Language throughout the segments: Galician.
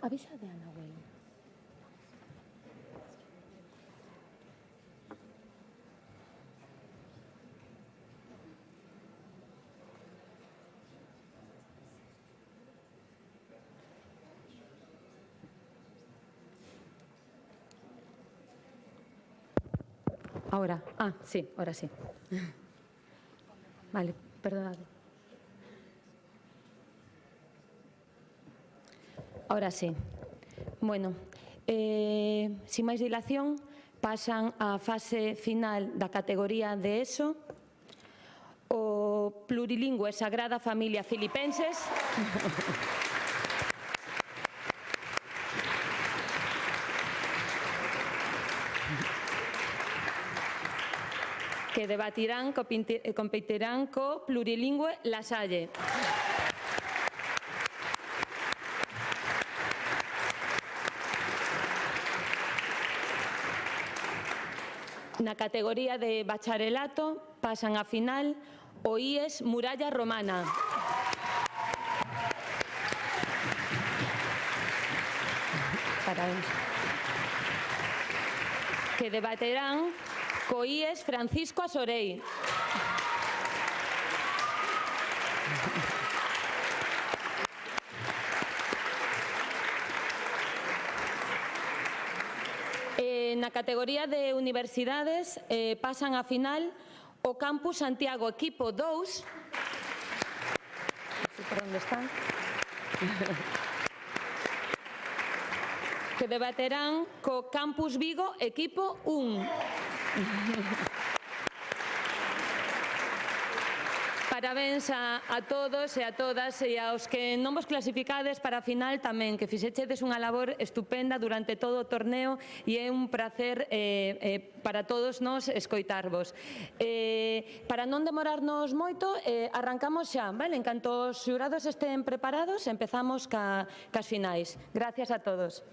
Avisa de Ana, güey. Ahora. Ah, sí, ahora sí. Vale, perdonad. Ahora sí. Bueno, sin máis dilación, pasan á fase final da categoría de ESO o plurilingüe Sagrada Familia Filipenses que debatirán e competirán co plurilingüe La Salle. Na categoría de bacharelato pasan a final o IES Muralla Romana. Parabéns. Que debaterán co IES Francisco Asorei. Na categoría de universidades pasan a final o Campus Santiago Equipo 2. Por onde están? Que debaterán co Campus Vigo Equipo 1. Parabéns a todos e a todas e aos que non vos clasificades para a final tamén, que fixechedes unha labor estupenda durante todo o torneo e é un placer para todos nós escoitarvos. Para non demorarnos moito, arrancamos xa, vale? En canto os xurados estén preparados, empezamos cas finais. Gracias a todos.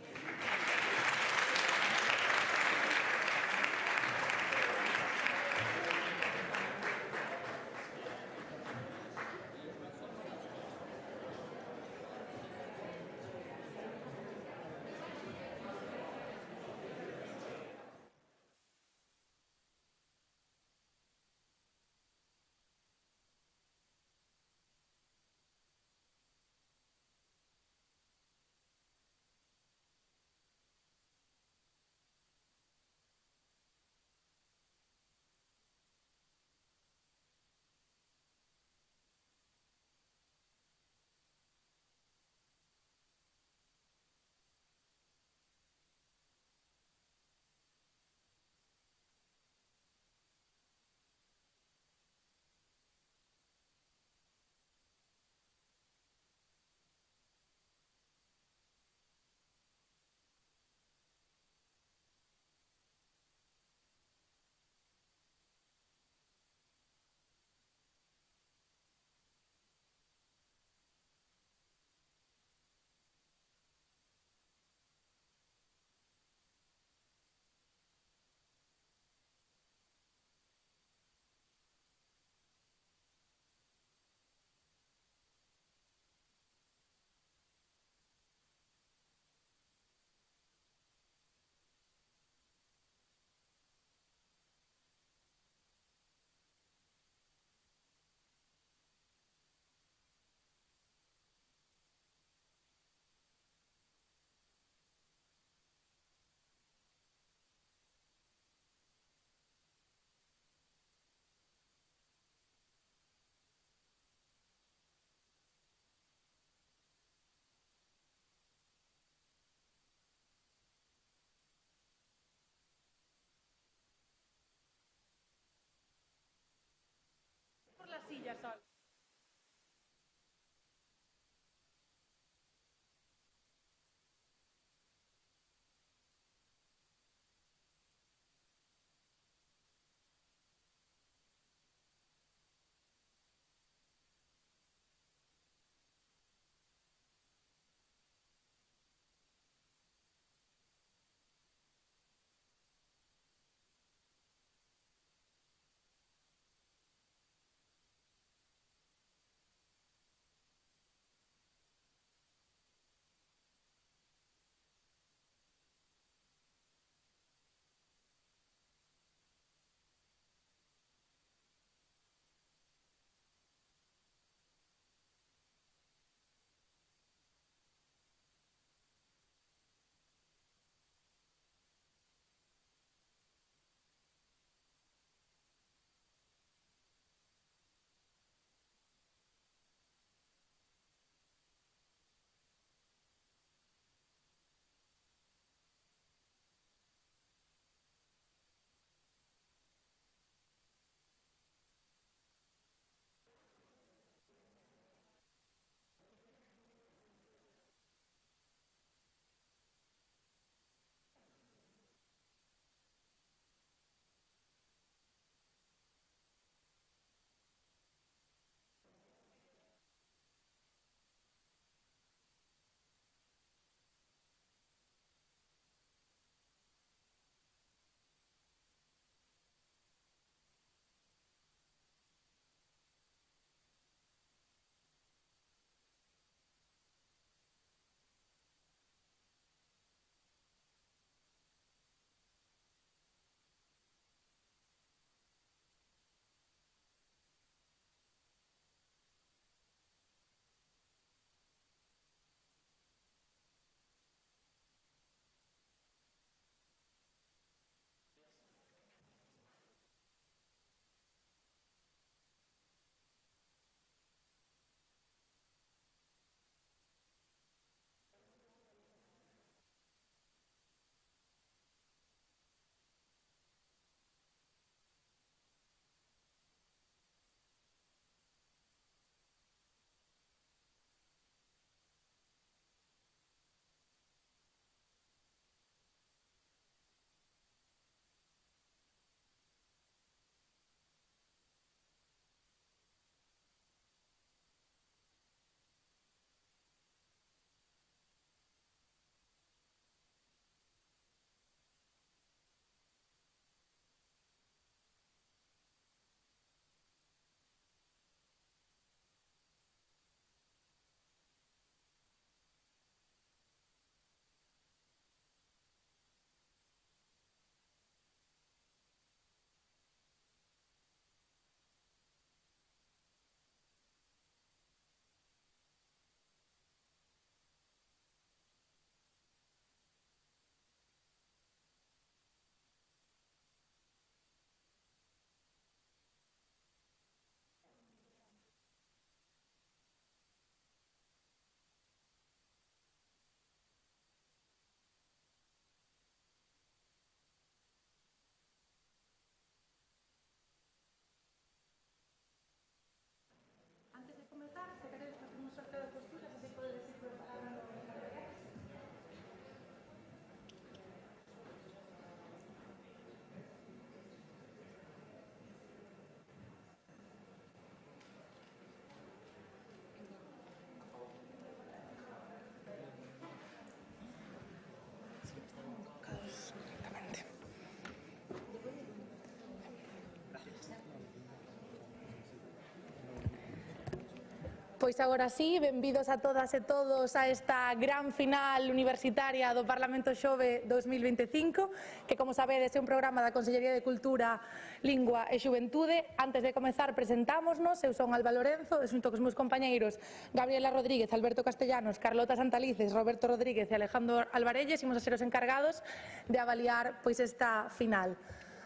Pois agora sí, benvidos a todas e todos a esta gran final universitaria do Parlamento Xove 2025, que, como sabedes, é un programa da Consellería de Cultura, Lingua e Xuventude. Antes de comezar, presentámonos. Eu son Alba Lorenzo, e xunto cos meus compañeiros Gabriela Rodríguez, Alberto Castellanos, Carlota Santalices, Roberto Rodríguez e Alejandro Alvarelles, imos a ser os encargados de avaliar pois esta final.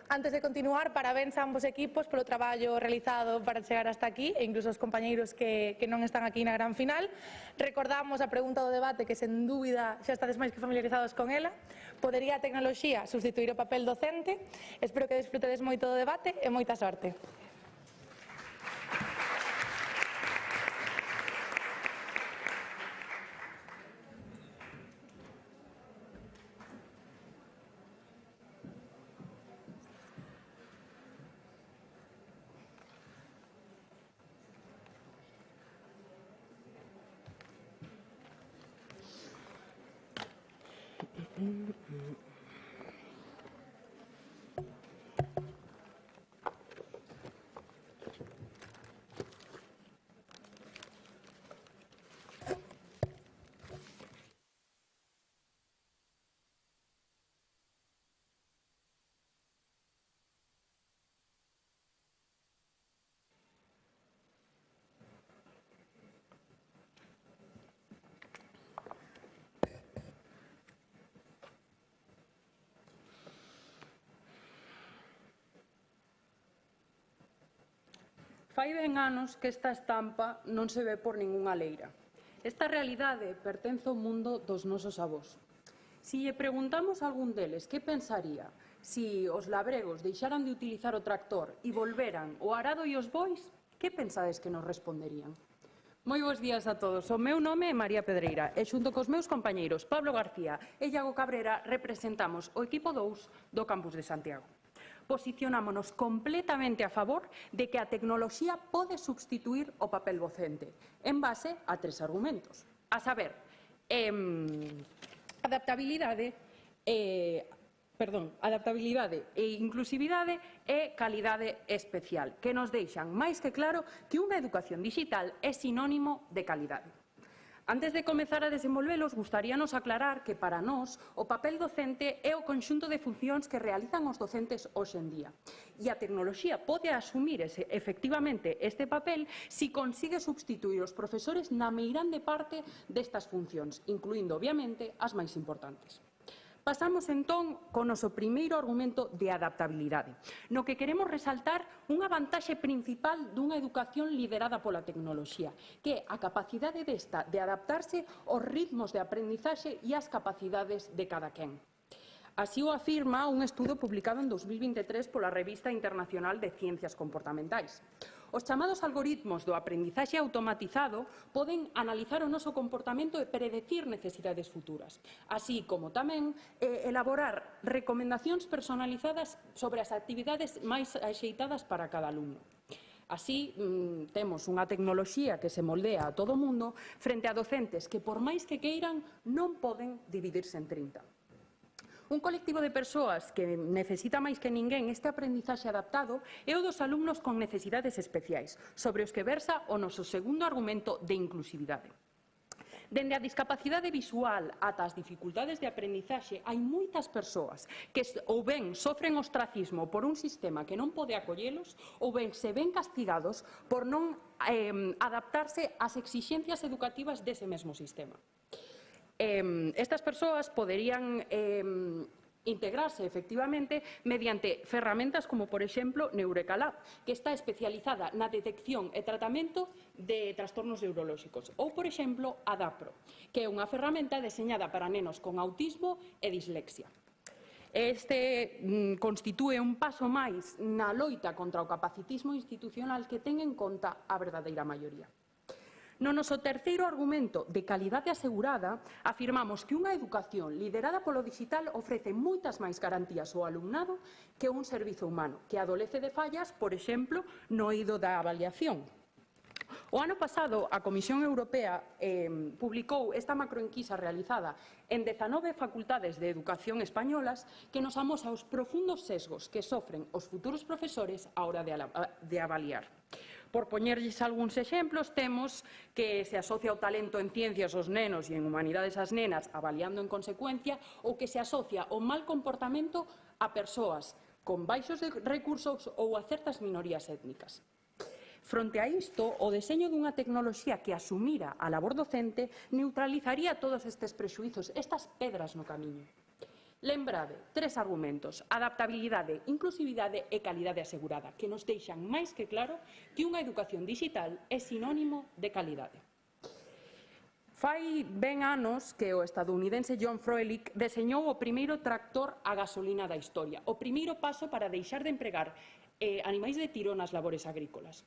Antes de continuar, parabéns a ambos equipos polo traballo realizado para chegar hasta aquí e incluso os compañeiros que non están aquí na gran final. Recordamos a pregunta do debate que, sen dúbida, xa estades máis que familiarizados con ela. Podería a tecnoloxía substituir o papel docente? Espero que desfrutedes moito do debate e moita sorte. Fai ben anos que esta estampa non se ve por ningunha leira. Esta realidade pertence ao mundo dos nosos avós. Si lle preguntamos a algún deles que pensaría si os labregos deixaran de utilizar o tractor e volveran o arado e os bois, que pensades que nos responderían? Moi bons días a todos. O meu nome é María Pedreira e xunto cos meus compañeiros Pablo García e Iago Cabrera representamos o equipo 2 do campus de Santiago. Posicionámonos completamente a favor de que a tecnoloxía pode substituir o papel docente en base a 3 argumentos. A saber, adaptabilidade e inclusividade e calidade especial, que nos deixan máis que claro que unha educación digital é sinónimo de calidade. Antes de comezar a desenvolvelos, gustaríanos aclarar que para nós o papel docente é o conxunto de funcións que realizan os docentes hoxe en día. E a tecnoloxía pode asumir efectivamente este papel se consigue substituir os profesores na meirande parte destas funcións, incluindo, obviamente, as máis importantes. Pasamos, entón, co noso primeiro argumento de adaptabilidade, no que queremos resaltar unha vantaxe principal dunha educación liderada pola tecnoloxía, que é a capacidade desta de adaptarse aos ritmos de aprendizaxe e ás capacidades de cada quen. Así o afirma un estudo publicado en 2023 pola Revista Internacional de Ciencias Comportamentais. Os chamados algoritmos do aprendizaxe automatizado poden analizar o noso comportamento e predecir necesidades futuras, así como tamén elaborar recomendacións personalizadas sobre as actividades máis axeitadas para cada alumno. Así, temos unha tecnoloxía que se moldea a todo o mundo frente a docentes que, por máis que queiran, non poden dividirse en 30. Un colectivo de persoas que necesita máis que ninguén este aprendizaxe adaptado é o dos alumnos con necesidades especiais, sobre os que versa o noso segundo argumento de inclusividade. Dende a discapacidade visual ata as dificultades de aprendizaxe, hai moitas persoas que ou ben sofren ostracismo por un sistema que non pode acollelos ou ben se ven castigados por non adaptarse ás exixencias educativas dese mesmo sistema. Estas persoas poderían integrarse efectivamente mediante ferramentas como, por exemplo, Neurecalab, que está especializada na detección e tratamento de trastornos neurolóxicos, ou, por exemplo, Adapro, que é unha ferramenta deseñada para nenos con autismo e dislexia. Este constitúe un paso máis na loita contra o capacitismo institucional que ten en conta a verdadeira maioría. No noso terceiro argumento de calidade asegurada, afirmamos que unha educación liderada polo digital ofrece moitas máis garantías ao alumnado que un servizo humano, que adolece de fallas, por exemplo, no eido da avaliación. O ano pasado, a Comisión Europea publicou esta macroenquisa realizada en 19 facultades de educación españolas que nos amosa os profundos sesgos que sofren os futuros profesores á hora de avaliar. Por poñerlles algúns exemplos, temos que se asocia o talento en ciencias aos nenos e en humanidades ás nenas, avaliando en consecuencia, ou que se asocia o mal comportamento a persoas con baixos recursos ou a certas minorías étnicas. Fronte a isto, o deseño dunha tecnoloxía que asumira a labor docente neutralizaría todos estes prexuizos, estas pedras no camiño. Lembrade, 3 argumentos: adaptabilidade, inclusividade e calidade asegurada, que nos deixan máis que claro que unha educación digital é sinónimo de calidade. Fai ben anos que o estadounidense John Froelich deseñou o primeiro tractor a gasolina da historia, o primeiro paso para deixar de empregar animais de tiro nas labores agrícolas.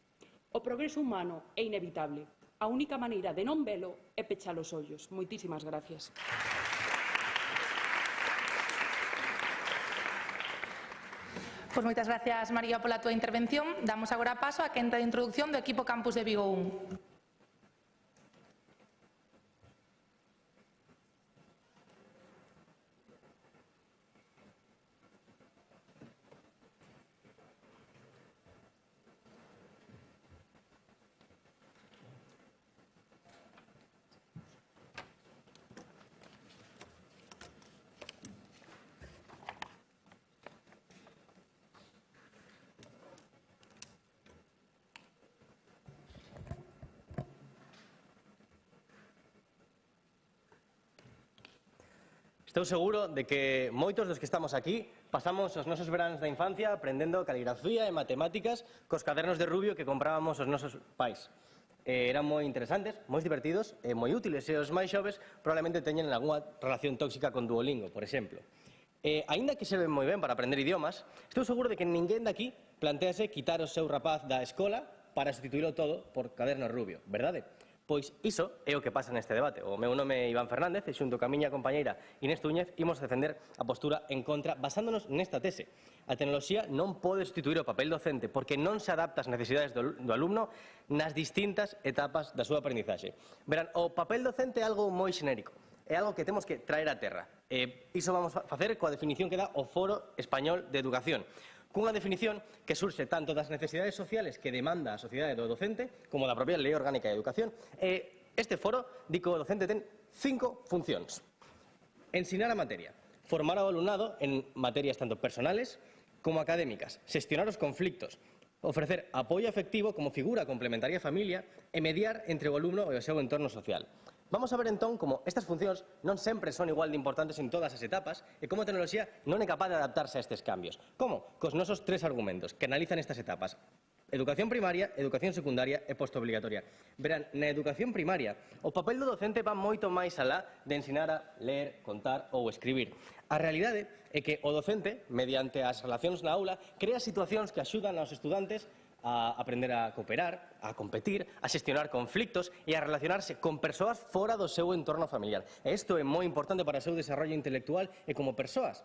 O progreso humano é inevitable. A única maneira de non velo é pechar os ollos. Moitísimas gracias. Pois moitas gracias, María, pola túa intervención. Damos agora paso á quenda de introducción do equipo Campus de Vigo 1. Estou seguro de que moitos dos que estamos aquí pasamos os nosos veráns da infancia aprendendo caligrafía e matemáticas cos cadernos de Rubio que comprábamos os nosos pais. Eran moi interesantes, moi divertidos e moi útiles, e os máis xoves probablemente teñen algunha relación tóxica con Duolingo, por exemplo. Aínda que serven moi ben para aprender idiomas, estou seguro de que ninguén daqui plantease quitar o seu rapaz da escola para sustituílo todo por cadernos Rubio, verdade? Pois iso é o que pasa neste debate. O meu nome é Iván Fernández e xunto ca miña compañeira Inés Túñez imos defender a postura en contra basándonos nesta tese. A tecnoloxía non pode sustituir o papel docente porque non se adapta ás necesidades do alumno nas distintas etapas da súa aprendizaxe. Verán, o papel docente é algo moi xenérico. É algo que temos que traer a terra. Iso vamos a facer coa definición que dá o Foro Español de Educación, cunha definición que surxe tanto das necesidades sociales que demanda a sociedade do docente como da propia Lei Orgánica de Educación. Este foro di que o docente ten 5 funcións. Ensinar a materia, formar ao alumnado en materias tanto personales como académicas, xestionar os conflictos, ofrecer apoio afectivo como figura complementaria á familia e mediar entre o alumno e o seu entorno social. Vamos a ver entón como estas funcións non sempre son igual de importantes en todas as etapas e como a tecnoloxía non é capaz de adaptarse a estes cambios. Como? Cos nosos 3 argumentos que analizan estas etapas. Educación primaria, educación secundaria e postobligatoria. Verán, na educación primaria, o papel do docente va moito máis alá de ensinar a ler, contar ou escribir. A realidade é que o docente, mediante as relacións na aula, crea situacións que axudan aos estudantes a aprender a cooperar, a competir, a xestionar conflictos e a relacionarse con persoas fora do seu entorno familiar. E isto é moi importante para o seu desarrollo intelectual e como persoas.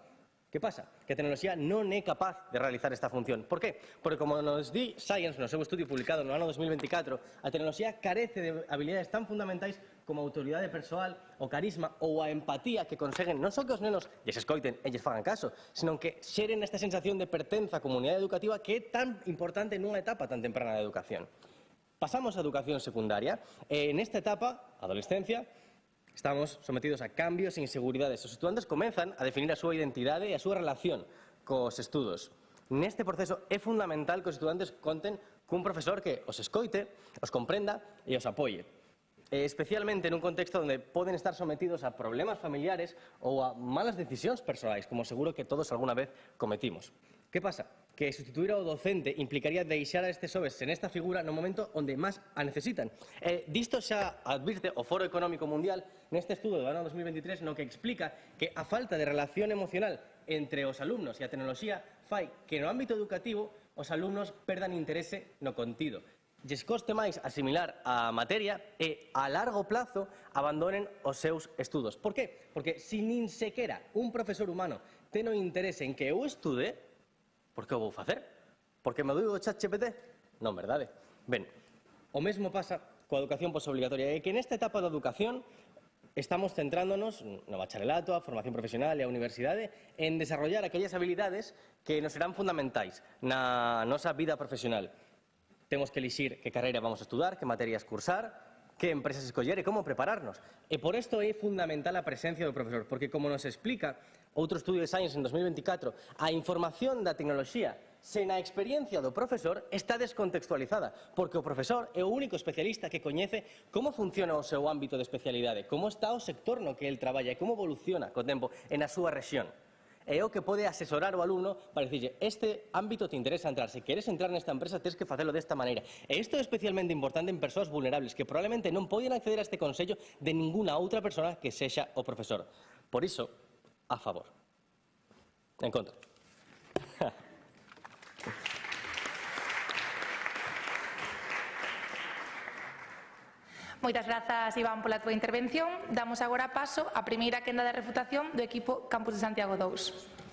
Que pasa? Que a tecnoloxía non é capaz de realizar esta función. Por qué? Porque, como nos di Science no seu estudio publicado no ano 2024, a tecnoloxía carece de habilidades tan fundamentais como a autoridade persoal, o carisma ou a empatía que conseguen non só que os nenos lles escoiten e lles fagan caso, senón que xeren esta sensación de pertenza á comunidade educativa que é tan importante nunha etapa tan temprana da educación. Pasamos á educación secundaria e nesta etapa, adolescencia, estamos sometidos a cambios e inseguridades. Os estudantes comenzan a definir a súa identidade e a súa relación cos estudos. Neste proceso é fundamental que os estudantes conten cun profesor que os escoite, os comprenda e os apoie. Especialmente nun contexto onde poden estar sometidos a problemas familiares ou a malas decisións persoais, como seguro que todos alguna vez cometimos. Que pasa? Que sustituir ao docente implicaría deixar a estes xoves sen esta figura no momento onde máis a necesitan. Disto xa advirte o Foro Económico Mundial neste estudo do ano 2023 no que explica que a falta de relación emocional entre os alumnos e a tecnoloxía fai que no ámbito educativo os alumnos perdan interese no contido. Lles coste máis asimilar a materia e, a largo plazo, abandonen os seus estudos. Por qué? Porque se nin sequera un profesor humano ten o interese en que eu estude, por que o vou facer? Porque me dou o ChatGPT? Non, verdade? Ben, o mesmo pasa coa educación posobrigatoria, e que nesta etapa da educación estamos centrándonos no bacharelato, a formación profesional e a universidade en desarrollar aquellas habilidades que nos serán fundamentais na nosa vida profesional. Temos que elixir que carreira vamos a estudar, que materias cursar, que empresas escoller e como prepararnos. E por isto é fundamental a presencia do profesor, porque como nos explica outro estudio de Science en 2024, a información da tecnoloxía sen a experiencia do profesor está descontextualizada, porque o profesor é o único especialista que coñece como funciona o seu ámbito de especialidade, como está o sector no que el traballa e como evoluciona co tempo e na súa rexión. É o que pode asesorar o alumno para dicirlle este ámbito te interesa entrar, se queres entrar nesta empresa tens que facelo desta maneira. E isto é especialmente importante en persoas vulnerables que probablemente non poden acceder a este consello de ninguna outra persona que sexa o profesor. Por iso, a favor. En contra. Moitas grazas, Iván, pola túa intervención. Damos agora paso á primeira quenda de refutación do equipo Campus de Santiago 2.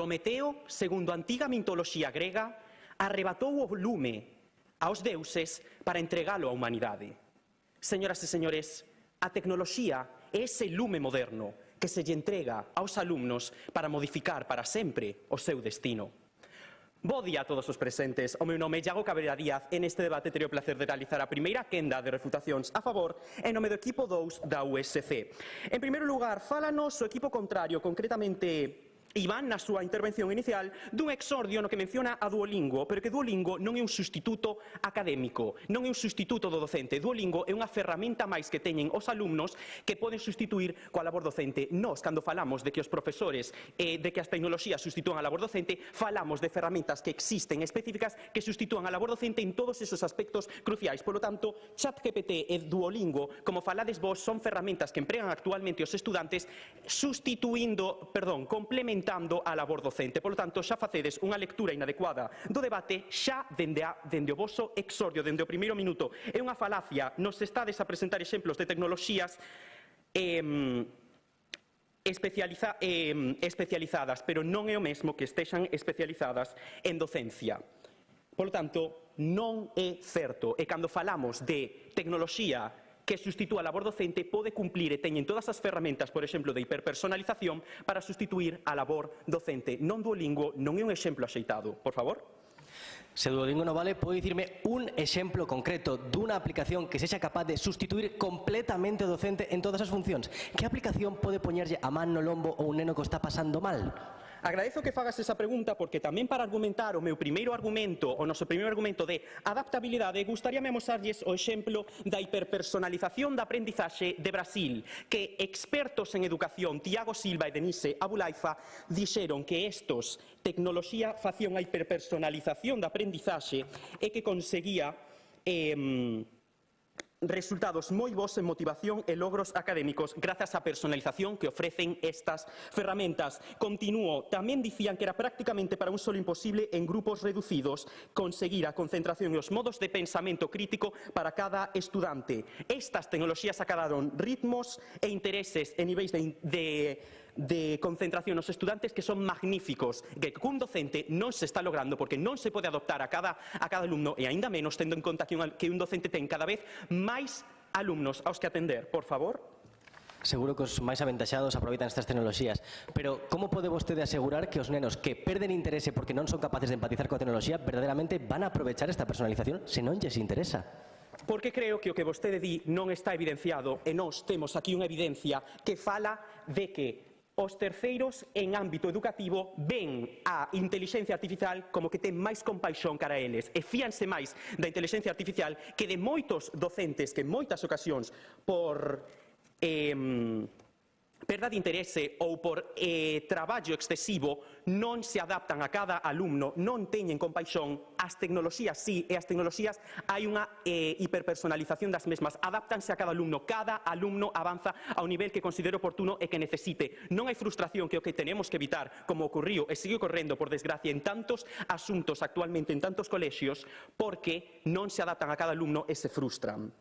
Prometeo, segundo a antiga mitoloxía grega, arrebatou o lume aos deuses para entregalo á humanidade. Señoras e señores, a tecnoloxía é ese lume moderno que se lle entrega aos alumnos para modificar para sempre o seu destino. Bo día a todos os presentes. O meu nome é Iago Cabrera Díaz e neste debate terei o placer de realizar a primeira quenda de refutacións a favor en nome do equipo 2 da USC. En primeiro lugar, fálanos o equipo contrario, concretamente Iván, na súa intervención inicial, dun exordio no que menciona a Duolingo, pero que Duolingo non é un sustituto académico, non é un sustituto do docente. Duolingo é unha ferramenta máis que teñen os alumnos que poden sustituir coa labor docente. Nós, cando falamos de que os profesores de que as tecnoloxías sustitúan a labor docente, falamos de ferramentas que existen específicas que sustitúan a labor docente en todos esos aspectos cruciais. Por lo tanto, ChatGPT e Duolingo, como falades vos, son ferramentas que empregan actualmente os estudantes complementando a labor docente. Por lo tanto, xa facedes unha lectura inadecuada do debate xa dende o voso exordio, dende o primeiro minuto. É unha falacia, nos estades a presentar exemplos de tecnoloxías especializadas, pero non é o mesmo que estexan especializadas en docencia. Por lo tanto, non é certo. E cando falamos de tecnoloxía que sustitúa a labor docente, pode cumplir e teñen todas as ferramentas, por exemplo, de hiperpersonalización para sustituir a labor docente. Non Duolingo non é un exemplo axeitado. Por favor. Se Duolingo non vale, pode dicirme un exemplo concreto dunha aplicación que sexa capaz de sustituir completamente o docente en todas as funcións. Que aplicación pode poñerlle a man no lombo ou un neno que o está pasando mal? Agradezo que fagas esa pregunta porque tamén para argumentar o meu primeiro argumento, o noso primeiro argumento de adaptabilidade, gustaríame amosarlles o exemplo da hiperpersonalización da aprendizaxe de Brasil, que expertos en educación, Tiago Silva e Denise Abulaifa, dixeron que estos tecnoloxía facía unha hiperpersonalización da aprendizaxe e que conseguía resultados moi bons en motivación e logros académicos grazas á personalización que ofrecen estas ferramentas. Continúo, tamén dicían que era prácticamente para un solo imposible en grupos reducidos conseguir a concentración e os modos de pensamento crítico para cada estudante. Estas tecnoloxías acadaron ritmos e intereses e niveis de concentración nos estudantes que son magníficos, que cun docente non se está logrando porque non se pode adoptar a cada alumno e aínda menos tendo en conta que un docente ten cada vez máis alumnos aos que atender. Por favor. Seguro que os máis aventaxados aproveitan estas tecnoloxías, pero como pode vostede asegurar que os nenos que perden interese porque non son capaces de empatizar coa tecnoloxía verdadeiramente van a aprovechar esta personalización se non lles interesa? Porque creo que o que vostede di non está evidenciado e nós temos aquí unha evidencia que fala de que os terceiros en ámbito educativo ven a intelixencia artificial como que ten máis compaixón cara a eles e fíanse máis da intelixencia artificial que de moitos docentes que en moitas ocasións por perda de interese ou por traballo excesivo non se adaptan a cada alumno, non teñen compaixón, as tecnoloxías sí, e as tecnoloxías hai unha hiperpersonalización das mesmas, adáptanse a cada alumno avanza ao nivel que considere oportuno e que necesite. Non hai frustración, que é o que tenemos que evitar, como ocorriu e sigue ocorrendo, por desgracia, en tantos asuntos actualmente en tantos colexios, porque non se adaptan a cada alumno e se frustran.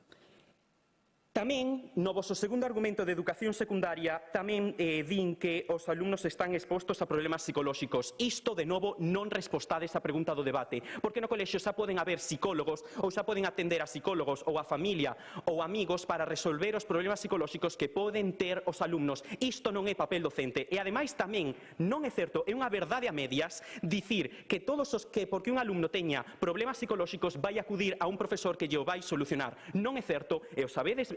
Tamén, no voso segundo argumento de educación secundaria, tamén din que os alumnos están expostos a problemas psicolóxicos. Isto, de novo, non respostades a pregunta do debate, porque no colexio xa poden haber psicólogos ou xa poden atender a psicólogos ou a familia ou amigos para resolver os problemas psicolóxicos que poden ter os alumnos. Isto non é papel docente. E, ademais, tamén non é certo, é unha verdade a medias, dicir que porque un alumno teña problemas psicolóxicos vai acudir a un profesor que lle o vai solucionar. Non é certo, e o sabedes,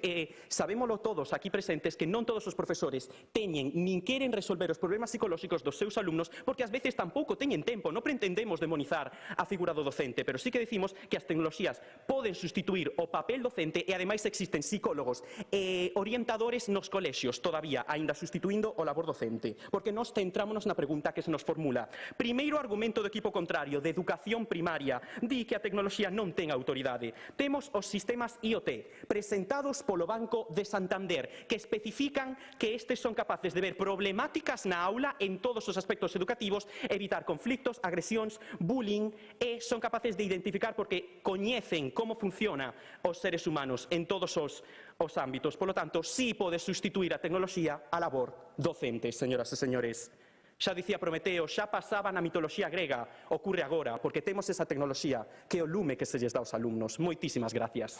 sabémolo todos aquí presentes, que non todos os profesores teñen nin queren resolver os problemas psicolóxicos dos seus alumnos porque ás veces tampouco teñen tempo. Non pretendemos demonizar a figura do docente, pero sí que decimos que as tecnoloxías poden sustituir o papel docente e ademais existen psicólogos e orientadores nos colexios todavía, aínda sustituindo o labor docente, porque nós centrámonos na pregunta que se nos formula. Primeiro argumento do equipo contrario, de educación primaria, di que a tecnoloxía non ten autoridade. Temos os sistemas IoT presentados polo Banco de Santander, que especifican que estes son capaces de ver problemáticas na aula en todos os aspectos educativos, evitar conflictos, agresións, bullying, e son capaces de identificar porque coñecen como funciona os seres humanos en todos os ámbitos. Por lo tanto, sí pode sustituir a tecnoloxía a labor docente, señoras e señores. Xa dicía Prometeo, xa pasaba na mitoloxía grega, ocurre agora, porque temos esa tecnoloxía que é o lume que se lles dá aos alumnos. Moitísimas gracias.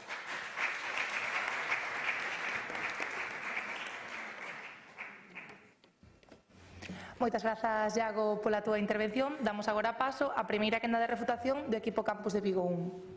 Moitas grazas, Iago, pola túa intervención. Damos agora paso á primeira quenda de refutación do equipo Campus de Vigo 1.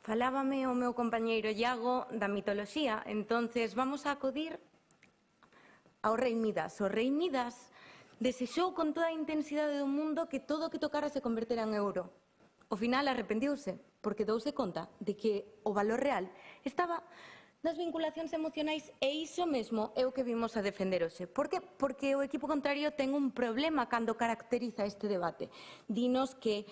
Falábame o meu compañeiro Iago da mitoloxía, entonces vamos a acudir ao rei Midas. O rei Midas desexou con toda a intensidade do mundo que todo o que tocara se convertera en ouro. Ao final arrepentiuse, porque douse conta de que o valor real estaba nas vinculacións emocionais e iso mesmo é o que vimos a defender hoxe. Por que? Porque o equipo contrario ten un problema cando caracteriza este debate. Dinos que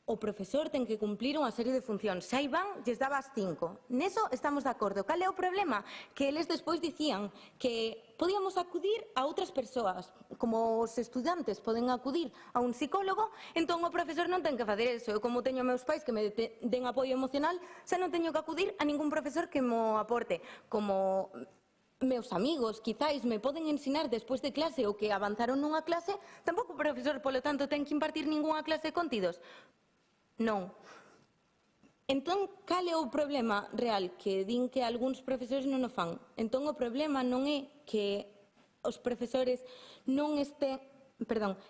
o profesor ten que cumplir unha serie de funcións. Xa Iván lles daba as 5. Neso estamos de acordo. Cal é o problema? Que eles despois dicían que podíamos acudir a outras persoas, como os estudantes poden acudir a un psicólogo, entón o profesor non ten que facer eso. Eu, como teño meus pais que me den apoio emocional, xa non teño que acudir a ningún profesor que mo aporte. Como meus amigos, quizáis, me poden ensinar despois de clase o que avanzaron nunha clase, tampouco o profesor, polo tanto, ten que impartir ningunha clase de contidos. Non. Entón, cal é o problema real? Que din que algúns profesores non o fan. Entón, o problema non é que os profesores non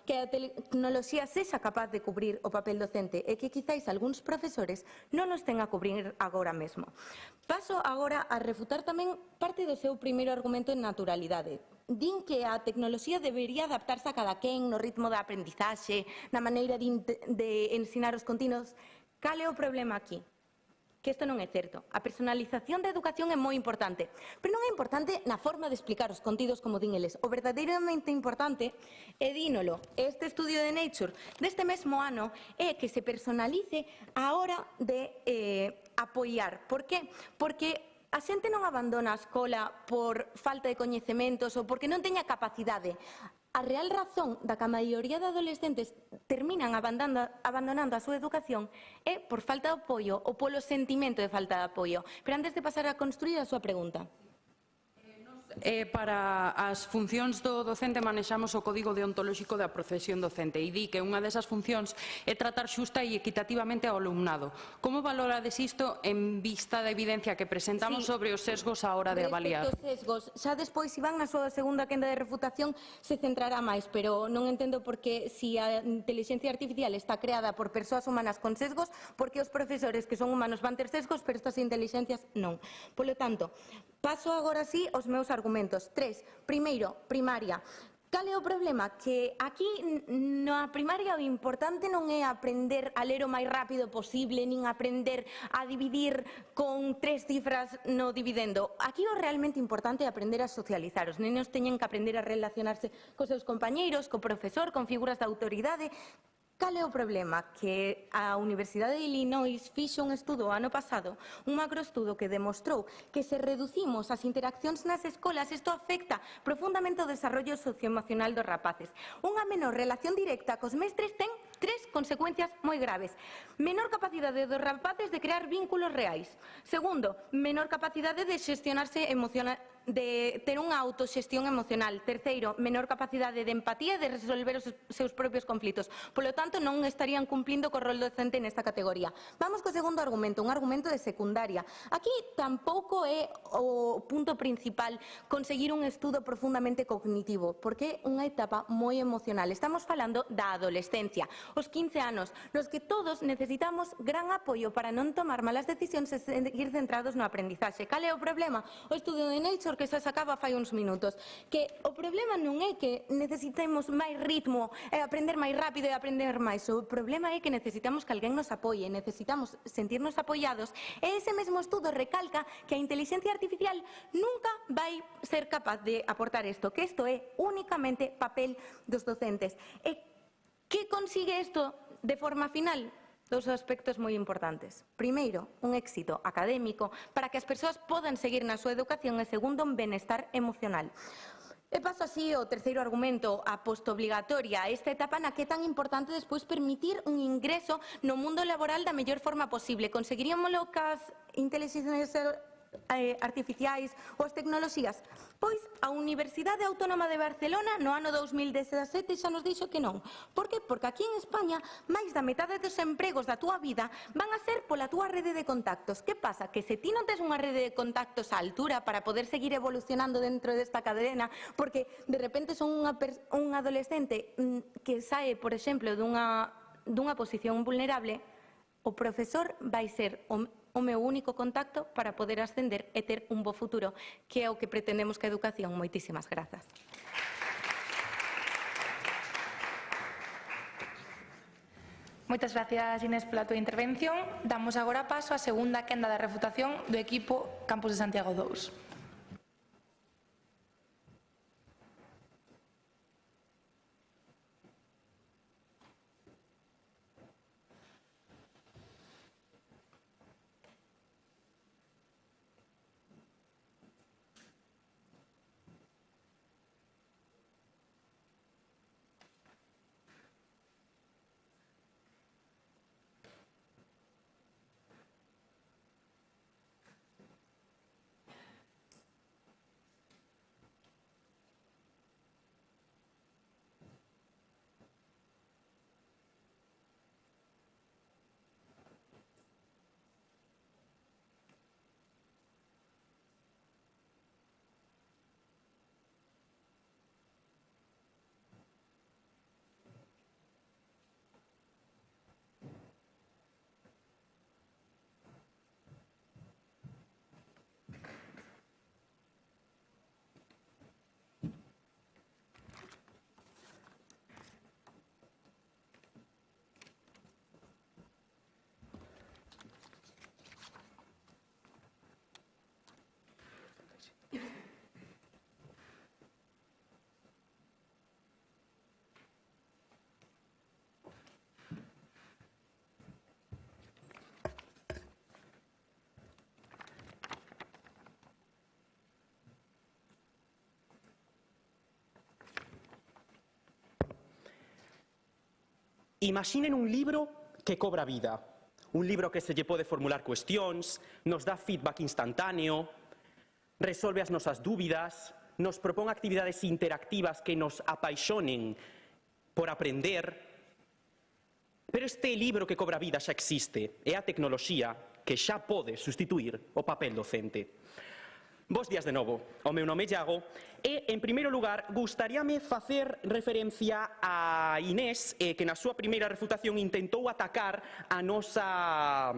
que a tecnoloxía sexa capaz de cubrir o papel docente, é que quizáis algúns profesores non nos ten a cubrir agora mesmo. Paso agora a refutar tamén parte do seu primeiro argumento en naturalidade. Din que a tecnoloxía debería adaptarse a cada quen no ritmo da aprendizaxe, na maneira de ensinar os continuos. Cal é o problema aquí? Que isto non é certo. A personalización da educación é moi importante, pero non é importante na forma de explicar os contidos como din eles. O verdadeiramente importante é dínolo. Este estudio de Nature deste mesmo ano é que se personalice a hora de apoiar. Por que? Porque a xente non abandona a escola por falta de coñecementos ou porque non teña capacidade. A real razón da que a maioría de adolescentes terminan abandonando a súa educación é por falta de apoio ou polo sentimento de falta de apoio. Pero antes de pasar a construir a súa pregunta. Para as funcións do docente manexamos o Código Deontolóxico da Profesión Docente e di que unha desas funcións é tratar xusta e equitativamente ao alumnado. Como valorades isto en vista da evidencia que presentamos sobre os sesgos á hora de avaliar? Respecto aos sesgos, xa despois Iván na súa segunda quenda de refutación se centrará máis, pero non entendo por que si a inteligencia artificial está creada por persoas humanas con sesgos, porque os profesores que son humanos van ter sesgos, pero estas inteligencias non. Polo tanto, paso agora sí aos meus argumentos. 3. Primeiro, primaria. Cal é o problema? Que aquí na primaria o importante non é aprender a ler o máis rápido posible, nin aprender a dividir con 3 cifras no dividendo. Aquí o realmente importante é aprender a socializar. Os nenos teñen que aprender a relacionarse cos seus compañeiros, co profesor, con figuras de autoridade. Cal é o problema? Que a Universidade de Illinois fixo un estudo ano pasado, un macroestudo que demostrou que se reducimos as interaccións nas escolas, isto afecta profundamente o desarrollo socioemocional dos rapaces. Unha menor relación directa cos mestres ten 3 consecuencias moi graves. Menor capacidade dos rapaces de crear vínculos reais. Segundo, menor capacidade de xestionarse emocional, de ter unha autoxestión emocional. Terceiro, menor capacidade de empatía e de resolver os seus propios conflitos. Polo tanto, non estarían cumplindo co rol docente nesta categoría. Vamos co segundo argumento, un argumento de secundaria. Aquí tampouco é o punto principal conseguir un estudo profundamente cognitivo, porque é unha etapa moi emocional. Estamos falando da adolescencia, os 15 anos, nos que todos necesitamos gran apoio para non tomar malas decisións e seguir centrados no aprendizaxe. Cal é o problema? O estudio de Nature porque xa se acaba fai uns minutos. Que o problema non é que necesitemos máis ritmo, aprender máis rápido e aprender máis. O problema é que necesitamos que alguén nos apoie, necesitamos sentirnos apoiados. E ese mesmo estudo recalca que a inteligencia artificial nunca vai ser capaz de aportar isto, que isto é únicamente papel dos docentes. E que consigue isto de forma final? Dous aspectos moi importantes. Primeiro, un éxito académico para que as persoas podan seguir na súa educación e segundo, un benestar emocional. E paso así ao terceiro argumento, a postoobligatoria, esta etapa na que é tan importante despois permitir un ingreso no mundo laboral da mellor forma posible. Conseguiríamoslo cas inteligencias artificiais ou as tecnoloxías? Pois a Universidade Autónoma de Barcelona no ano 2017 xa nos dixo que non. Por que? Porque aquí en España máis da metade dos empregos da túa vida van a ser pola túa rede de contactos. Que pasa? Que se ti non tes unha rede de contactos á altura para poder seguir evolucionando dentro desta cadena, porque de repente son un adolescente que sae, por exemplo, dunha posición vulnerable, o profesor vai ser o meu único contacto para poder ascender e ter un bo futuro, que é o que pretendemos que a educación. Moitísimas grazas. Moitas gracias, Inés, pola túa intervención. Damos agora paso á segunda quenda de refutación do equipo Campus de Santiago 2. Imaginen un libro que cobra vida, un libro que se lle pode formular cuestións, nos dá feedback instantáneo, resolve as nosas dúbidas, nos propón actividades interactivas que nos apaixonen por aprender. Pero este libro que cobra vida xa existe, é a tecnoloxía que xa pode sustituir o papel docente. Bos días de novo, o meu nome é Iago e, en primeiro lugar, gustaríame facer referencia a Inés, que na súa primeira refutación intentou atacar a nosa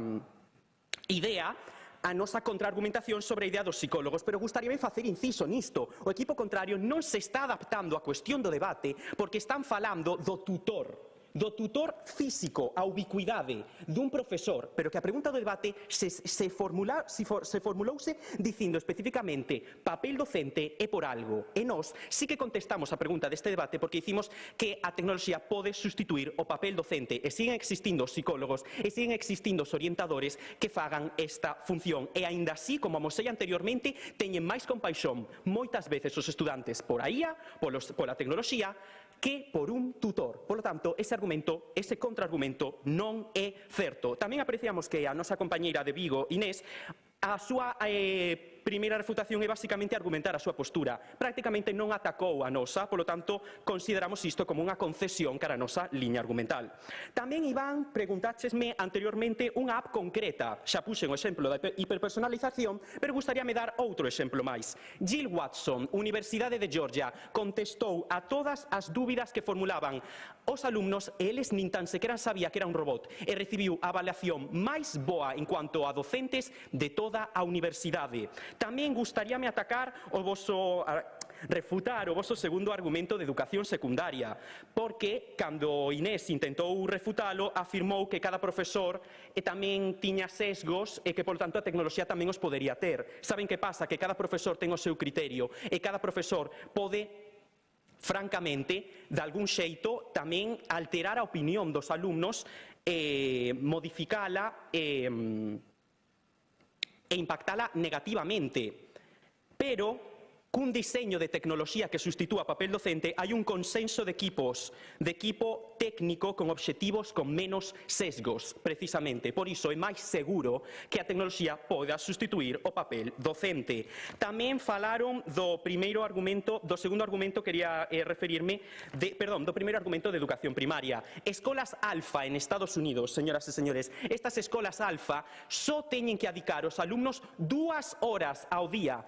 idea, a nosa contraargumentación sobre a idea dos psicólogos, pero gustaríame facer inciso nisto. O equipo contrario non se está adaptando á cuestión do debate porque están falando do tutor físico, a ubicuidade dun profesor, pero que a pregunta do debate se formulouse dicindo especificamente papel docente é por algo. E nós sí que contestamos a pregunta deste debate porque dicimos que a tecnoloxía pode sustituir o papel docente e siguen existindo os psicólogos e siguen existindo os orientadores que fagan esta función. E aínda así, como amosei anteriormente, teñen máis compaixón moitas veces os estudantes por a IA, pola tecnoloxía, que por un tutor. Por lo tanto, ese contraargumento non é certo. Tamén apreciamos que a nosa compañeira de Vigo, Inés, a súa primeira refutación é basicamente argumentar a súa postura. Prácticamente non atacou a nosa, polo tanto, consideramos isto como unha concesión cara a nosa liña argumental. Tamén, Iván, preguntáchesme anteriormente unha app concreta. Xa puxen o exemplo da hiperpersonalización, pero gustaríame dar outro exemplo máis. Jill Watson, Universidade de Georgia, contestou a todas as dúbidas que formulaban os alumnos e eles nin tan sequera sabía que era un robot e recibiu a avaliación máis boa en cuanto a docentes de toda a universidade. Tamén gustaríame refutar o voso segundo argumento de educación secundaria, porque cando Inés intentou refutalo, afirmou que cada profesor tamén tiña sesgos e que, polo tanto, a tecnoloxía tamén os podería ter. Saben que pasa? Que cada profesor ten o seu criterio e cada profesor pode, francamente, de algún xeito, tamén alterar a opinión dos alumnos, modificala e impactala negativamente. Pero cun diseño de tecnoloxía que sustitúa papel docente hai un consenso de equipo técnico con obxectivos con menos sesgos, precisamente. Por iso é máis seguro que a tecnoloxía poda sustituir o papel docente. Tamén falaron do segundo argumento, quería referirme, do primeiro argumento de educación primaria. Escolas alfa en Estados Unidos, señoras e señores, estas escolas alfa só teñen que adicar os alumnos 2 horas ao día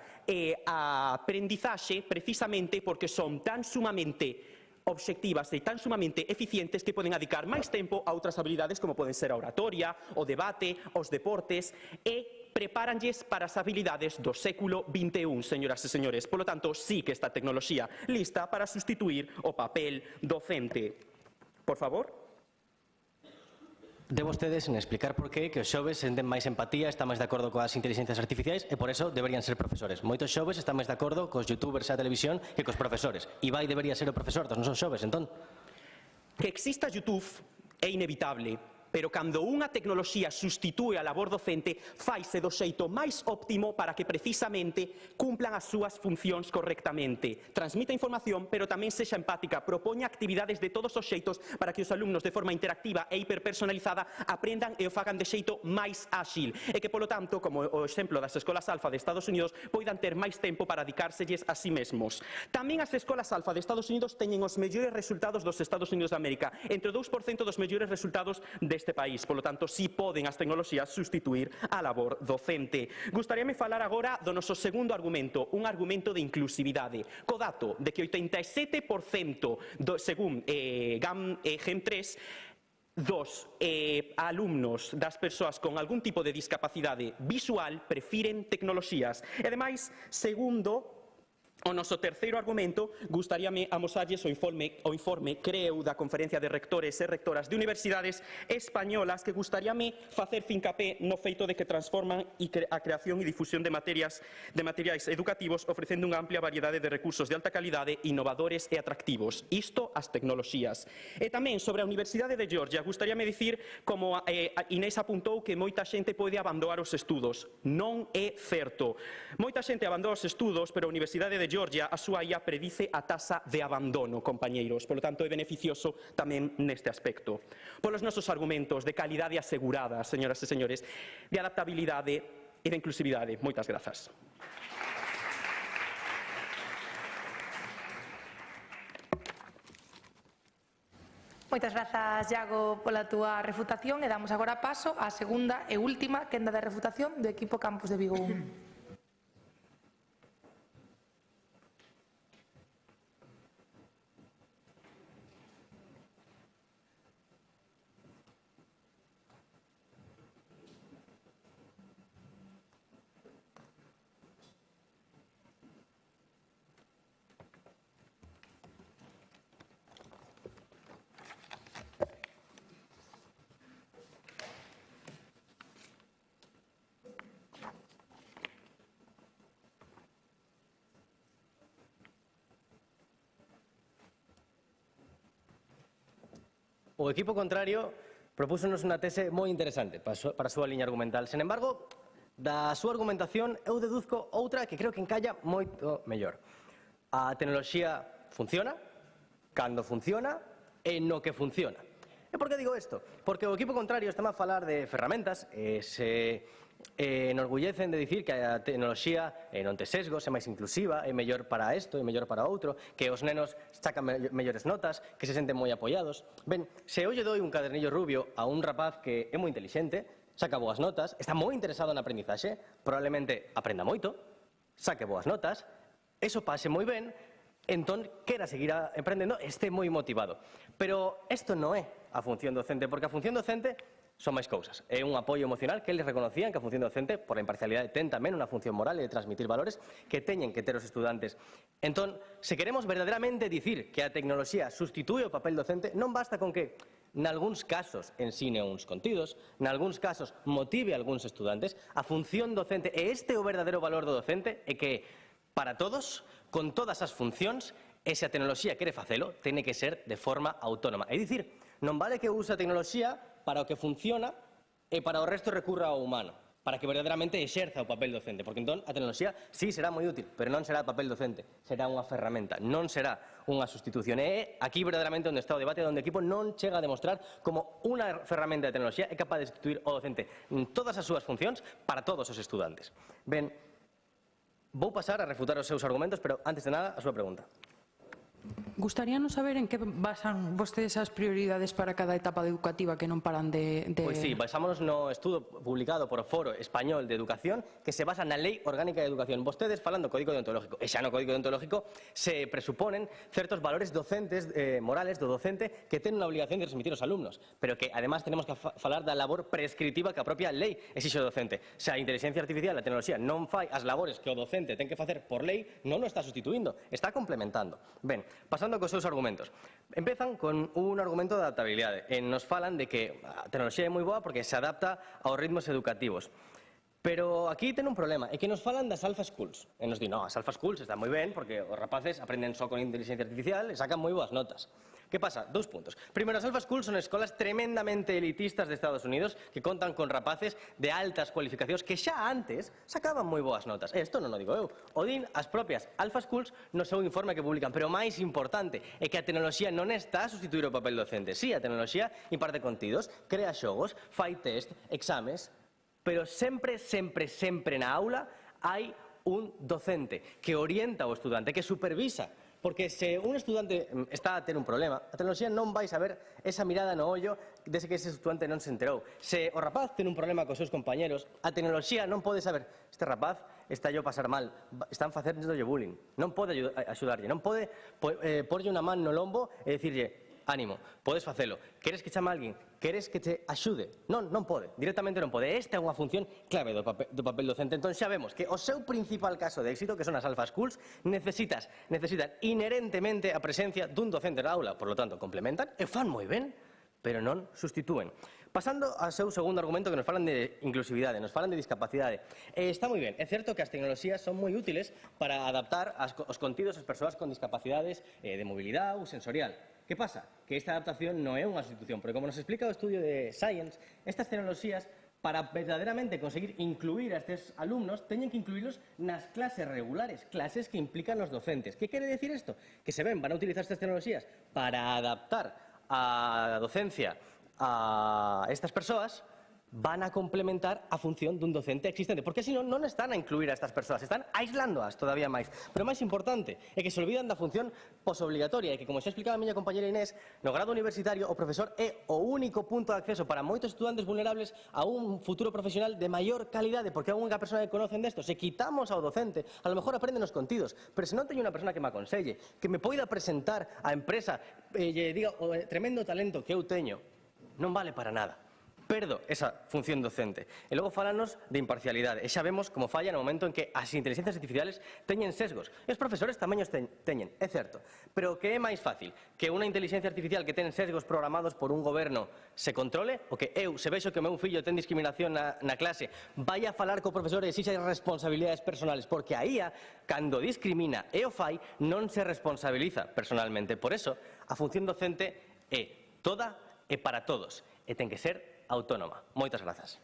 a aprendizaxe, precisamente porque son tan sumamente obxectivas e tan sumamente eficientes que poden adicar máis tempo a outras habilidades como poden ser a oratoria, o debate, os deportes e prepáranlles para as habilidades do século XXI, señoras e señores. Polo tanto, sí que esta tecnoloxía lista para sustituir o papel docente. Por favor. De vostedes en explicar por qué que os xoves senten máis empatía, están máis de acordo coas inteligencias artificiais e por eso deberían ser profesores. Moitos xoves están máis de acordo cos youtubers e a televisión que cos profesores. Ibai debería ser o profesor dos nosos xoves, entón? Que exista YouTube é inevitable, pero cando unha tecnoloxía sustitúe a labor docente, faise do xeito máis óptimo para que precisamente cumplan as súas funcións correctamente. Transmita información, pero tamén sexa empática, propoña actividades de todos os xeitos para que os alumnos de forma interactiva e hiperpersonalizada aprendan e o fagan de xeito máis áxil e que, polo tanto, como o exemplo das escolas alfa de Estados Unidos, poidan ter máis tempo para dedicárselles a sí mesmos. Tamén as escolas alfa de Estados Unidos teñen os mellores resultados dos Estados Unidos de América, entre o 2% dos mellores resultados deste país. Polo tanto, si poden as tecnoloxías sustituir a labor docente. Gustaríame falar agora do noso segundo argumento, un argumento de inclusividade, co dato de que 87% según GEM3 dos alumnos das persoas con algún tipo de discapacidade visual prefiren tecnoloxías. E, ademais, segundo o noso terceiro argumento, gustaríame amosarlles o informe CREU da Conferencia de Rectores e Rectoras de Universidades Españolas, que gustaríame facer fincapé no feito de que transforman a creación e difusión de materiais educativos ofrecendo unha amplia variedade de recursos de alta calidade, innovadores e atractivos. Isto as tecnoloxías. E tamén sobre a Universidade de Georgia, gustaríame dicir, como Inés apuntou, que moita xente pode abandonar os estudos. Non é certo. Moita xente abandona os estudos, pero a Universidade de Georgia, a súa IA predice a tasa de abandono, compañeiros. Polo tanto, é beneficioso tamén neste aspecto. Polos nosos argumentos de calidade asegurada, señoras e señores, de adaptabilidade e de inclusividade. Moitas grazas. Moitas grazas, Iago, pola túa refutación e damos agora paso á segunda e última quenda de refutación do equipo Campus de Vigo 1. O equipo contrario propúsonos unha tese moi interesante para a súa liña argumental. Sen embargo, da súa argumentación eu deduzco outra que creo que encalla moito mellor. A tecnoloxía funciona, cando funciona e no que funciona. E por que digo isto? Porque o equipo contrario está a falar de ferramentas e se enorgullecen de dicir que a tecnoloxía non te sesgos, é máis inclusiva, é mellor para isto, é mellor para outro, que os nenos sacan mellores notas, que se senten moi apoiados. Ben, se eu lle doi un cadernillo rubio a un rapaz que é moi intelixente, saca boas notas, está moi interesado na aprendizaxe, probablemente aprenda moito, saque boas notas, eso pase moi ben, entón quera seguir aprendendo, este moi motivado. Pero isto non é a función docente, porque a función docente son máis cousas. É un apoio emocional que eles reconocían que a función docente, por a imparcialidade, ten tamén unha función moral e de transmitir valores que teñen que ter os estudantes. Entón, se queremos verdadeiramente dicir que a tecnoloxía sustitúe o papel docente, non basta con que, nalgúns casos, ensine uns contidos, nalgúns casos, motive a algúns estudantes. A función docente, e este é o verdadeiro valor do docente, é que, para todos, con todas as funcións, e se a tecnoloxía quere facelo, ten que ser de forma autónoma. É dicir, non vale que use a tecnoloxía para o que funciona e para o resto recurra ao humano, para que verdadeiramente exerza o papel docente, porque entón a tecnoloxía sí será moi útil, pero non será papel docente, será unha ferramenta, non será unha sustitución. E é aquí verdadeiramente onde está o debate, onde o equipo non chega a demostrar como unha ferramenta de tecnoloxía é capaz de sustituir o docente en todas as súas funcións para todos os estudantes. Ben, vou pasar a refutar os seus argumentos, pero antes de nada, a súa pregunta. Gustaríanos saber en que basan vostedes as prioridades para cada etapa educativa que non paran de... Pois sí, basámonos no estudo publicado por o Foro Español de Educación que se basa na Lei Orgánica de Educación. Vostedes falan do Código Deontológico, e xa no Código Deontológico se presuponen certos valores docentes, morales do docente que ten unha obligación de transmitir aos alumnos, pero que además tenemos que falar da labor prescriptiva que a propia lei exixe ao docente. Se a inteligencia artificial, a tecnoloxía, non fai as labores que o docente ten que facer por lei, non o está sustituindo, está complementando. Ben, pasando cos seus argumentos. Empezan con un argumento de adaptabilidade. Nos falan de que a tecnoloxía é moi boa porque se adapta aos ritmos educativos. Pero aquí ten un problema, é que nos falan das alpha schools. E nos di, no, as alpha schools están moi ben porque os rapaces aprenden só con inteligencia artificial e sacan moi boas notas. Que pasa? 2 puntos. Primeiro, as alpha schools son escolas tremendamente elitistas de Estados Unidos que contan con rapaces de altas cualificacións que xa antes sacaban moi boas notas. Isto non o digo eu. O din as propias alpha schools no seu informe que publican. Pero o máis importante é que a tecnoloxía non está a sustituir o papel docente. Si, a tecnoloxía imparte contidos, crea xogos, fai test, exames, pero sempre, sempre, sempre na aula hai un docente que orienta ao estudante, que supervisa. Porque se un estudante está a ter un problema, a tecnoloxía non vai saber esa mirada no ollo dese que ese estudante non se enterou. Se o rapaz ten un problema cos seus compañeros, a tecnoloxía non pode saber este rapaz está yo a pasar mal, están facéndolle bullying, non pode axudarlle, non pode porlle unha man no lombo e dicirlle ánimo, podes facelo, queres que chame a alguén, queres que te axude, non pode, directamente non pode. Esta é unha función clave do papel docente. Entón xa vemos que o seu principal caso de éxito, que son as alpha schools, necesitan inherentemente a presencia dun docente na aula, por lo tanto complementan e fan moi ben, pero non sustitúen. Pasando ao seu segundo argumento, que nos falan de inclusividade, nos falan de discapacidade. Está moi ben, é certo que as tecnoloxías son moi útiles para adaptar os contidos ás persoas con discapacidades de mobilidade ou sensorial. Que pasa? Que esta adaptación non é unha sustitución, porque como nos explica o estudio de Science, estas tecnoloxías, para verdadeiramente conseguir incluir a estes alumnos, teñen que incluirlos nas clases regulares, clases que implican os docentes. Que quere decir isto? Que se ven, van a utilizar estas tecnoloxías para adaptar a docencia a estas persoas, van a complementar a función dun docente existente, porque senón non están a incluir a estas persoas, están aislándoas todavía máis. Pero o máis importante é que se olvidan da función posobligatoria e que, como xa explicaba a miña compañera Inés, no grado universitario o profesor é o único punto de acceso para moitos estudantes vulnerables a un futuro profesional de maior calidade, porque é a única persona que conocen desto. Se quitamos ao docente, a lo mellor aprenden os contidos, pero se non teño unha persona que me aconselle, que me poida presentar á empresa e lle diga o tremendo talento que eu teño, non vale para nada. Perdo esa función docente. E logo falanos de imparcialidade. E xa vemos como falla no momento en que as inteligencias artificiales teñen sesgos. E os profesores tamén os teñen, é certo. Pero que é máis fácil? Que unha inteligencia artificial que ten sesgos programados por un goberno se controle? O que eu, se vexo que o meu fillo ten discriminación na clase, vai a falar co profesor e exixe responsabilidades personales? Porque a IA, cando discrimina e o fai, non se responsabiliza personalmente. Por eso, a función docente é toda e para todos. E ten que ser autónoma. Moitas grazas.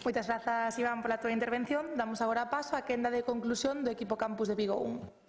Moitas grazas, Iván, pola túa intervención. Damos agora paso á quenda de conclusión do equipo Campus de Vigo 1.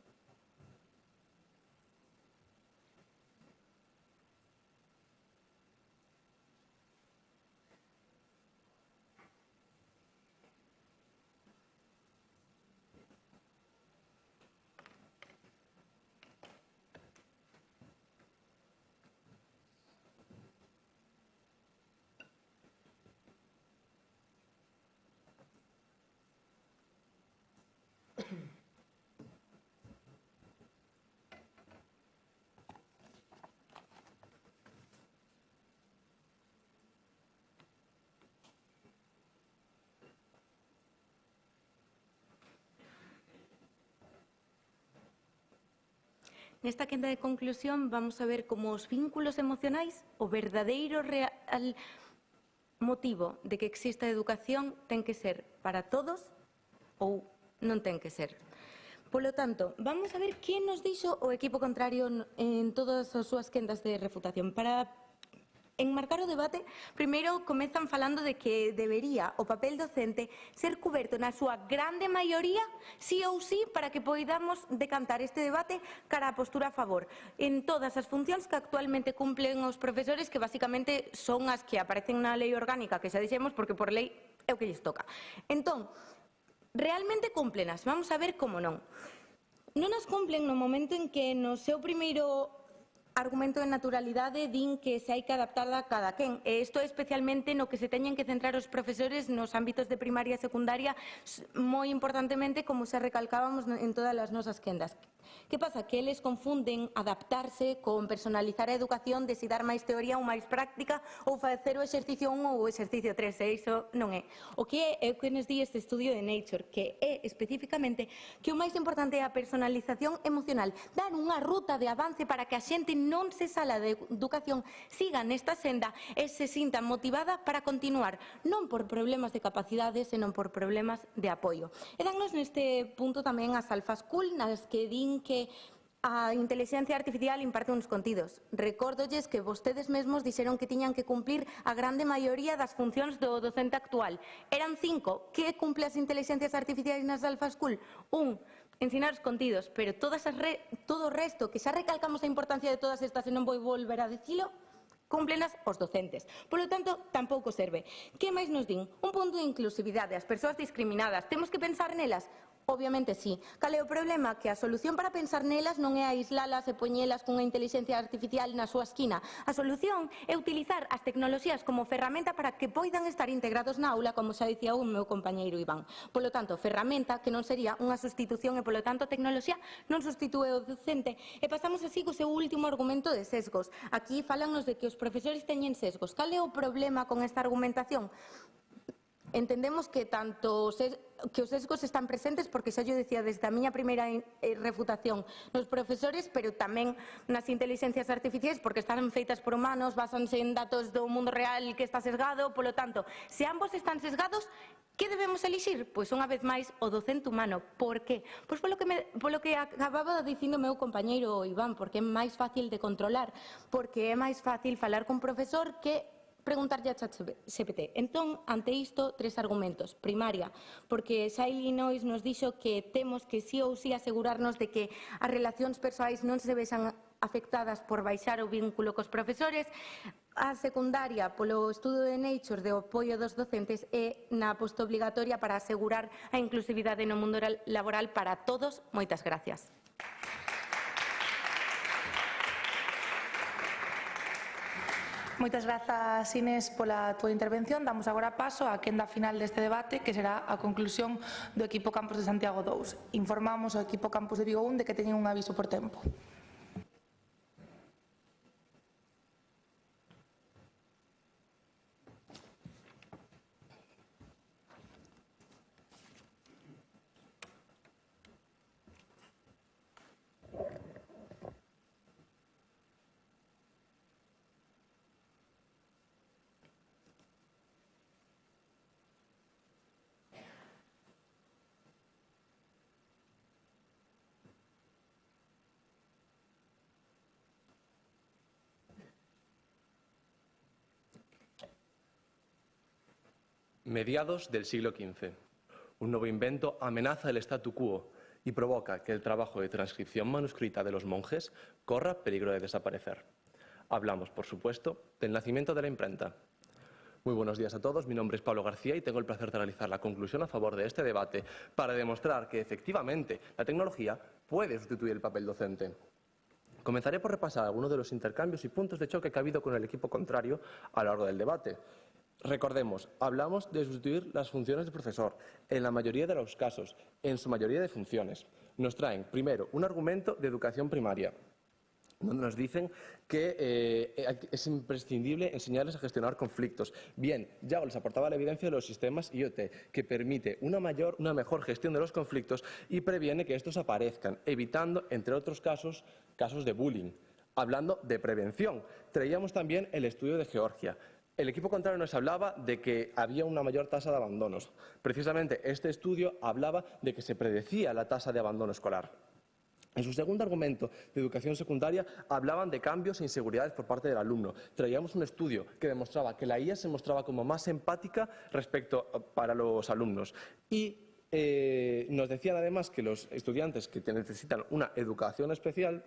Nesta quenda de conclusión vamos a ver como os vínculos emocionais, o verdadeiro real motivo de que exista educación ten que ser para todos ou non ten que ser. Polo tanto, vamos a ver que nos dixo o equipo contrario en todas as súas quendas de refutación. Para enmarcar o debate, primeiro comezan falando de que debería o papel docente ser cuberto na súa grande maioría, sí ou sí, para que poidamos decantar este debate cara a postura a favor en todas as funcións que actualmente cumplen os profesores, que basicamente son as que aparecen na lei orgánica, que xa dixemos porque por lei é o que lles toca. Entón, realmente cúmplenas? Vamos a ver como non. Non as cumplen no momento en que no seu primeiro argumento de naturalidade din que se hai que adaptar a cada quen. E isto especialmente no que se teñen que centrar os profesores nos ámbitos de primaria e secundaria, moi importantemente, como se recalcábamos en todas as nosas quendas. Que pasa? Que eles confunden adaptarse con personalizar a educación de si dar máis teoría ou máis práctica ou facer o exercicio 1 ou o exercicio 3, e iso non é. O que é o que nos di este estudio de Nature, que é especificamente que o máis importante é a personalización emocional, dar unha ruta de avance para que a xente non se sala de educación, siga nesta senda e se sinta motivada para continuar, non por problemas de capacidade, senón por problemas de apoio. E dannos neste punto tamén as Alpha School, nas que din que a inteligencia artificial imparte uns contidos. Recórdolles que vostedes mesmos dixeron que tiñan que cumplir a grande maioría das funcións do docente actual. Eran 5. Que cumple as inteligencias artificiais nas Alpha School? 1. Ensinar os contidos, pero todo o resto, que xa recalcamos a importancia de todas estas e non vou volver a dicilo, cúmplenas os docentes. Por lo tanto, tampouco serve. Que máis nos din? Un punto de inclusividade. As persoas discriminadas, temos que pensar nelas? Obviamente sí. Cal é o problema? Que a solución para pensar nelas non é aislalas e poñelas cunha inteligencia artificial na súa esquina. A solución é utilizar as tecnoloxías como ferramenta para que poidan estar integrados na aula, como xa dicía o meu compañeiro Iván. Polo tanto, ferramenta que non sería unha sustitución e, polo tanto, a tecnoloxía non sustitúe o docente. E pasamos así co seu último argumento de sesgos. Aquí fálanos de que os profesores teñen sesgos. Cal é o problema con esta argumentación? Entendemos que tanto que os sesgos están presentes, porque xa yo decía desde a miña primeira refutación, nos profesores, pero tamén nas inteligencias artificiais, porque están feitas por humanos, basanse en datos do mundo real que está sesgado. Polo tanto, se ambos están sesgados, que debemos elixir? Pois unha vez máis o docente humano. Por que? Pois polo que acababa dicindo o meu compañeiro Iván, porque é máis fácil de controlar, porque é máis fácil falar cun profesor que preguntarlle a ChatGPT. Entón, ante isto, 3 argumentos. Primaria, porque xa Illinois nos dixo que temos que sí ou sí asegurarnos de que as relacións persoais non se vexan afectadas por baixar o vínculo cos profesores. A secundaria, polo estudo de Nature de apoio dos docentes, e na postobligatoria para asegurar a inclusividade no mundo laboral para todos. Moitas gracias. Moitas grazas, Inés, pola túa intervención. Damos agora paso á quenda final deste debate, que será a conclusión do equipo Campos de Santiago 2. Informamos ao equipo Campos de Vigo 1 de que teñen un aviso por tempo. Mediados del siglo XV. Un nuevo invento amenaza el statu quo y provoca que el trabajo de transcripción manuscrita de los monjes corra peligro de desaparecer. Hablamos, por supuesto, del nacimiento de la imprenta. Muy buenos días a todos, mi nombre es Pablo García y tengo el placer de realizar la conclusión a favor de este debate para demostrar que, efectivamente, la tecnología puede sustituir el papel docente. Comenzaré por repasar algunos de los intercambios y puntos de choque que ha habido con el equipo contrario a lo largo del debate. Recordemos, hablamos de sustituir las funciones del profesor, en la mayoría de los casos, en su mayoría de funciones. Nos traen, primero, un argumento de educación primaria. donde nos dicen que es imprescindible enseñarles a gestionar conflictos. Bien, Yago les aportaba la evidencia de los sistemas IoT, que permite una mejor gestión de los conflictos y previene que estos aparezcan, evitando, entre otros casos de bullying. Hablando de prevención, traíamos también el estudio de Georgia. El equipo contrario nos hablaba de que había una mayor tasa de abandonos. Precisamente este estudio hablaba de que se predecía la tasa de abandono escolar. En su segundo argumento de educación secundaria hablaban de cambios e inseguridades por parte del alumno. Traíamos un estudio que demostraba que la IA se mostraba como más empática para los alumnos. Y nos decían además que los estudiantes que necesitan una educación especial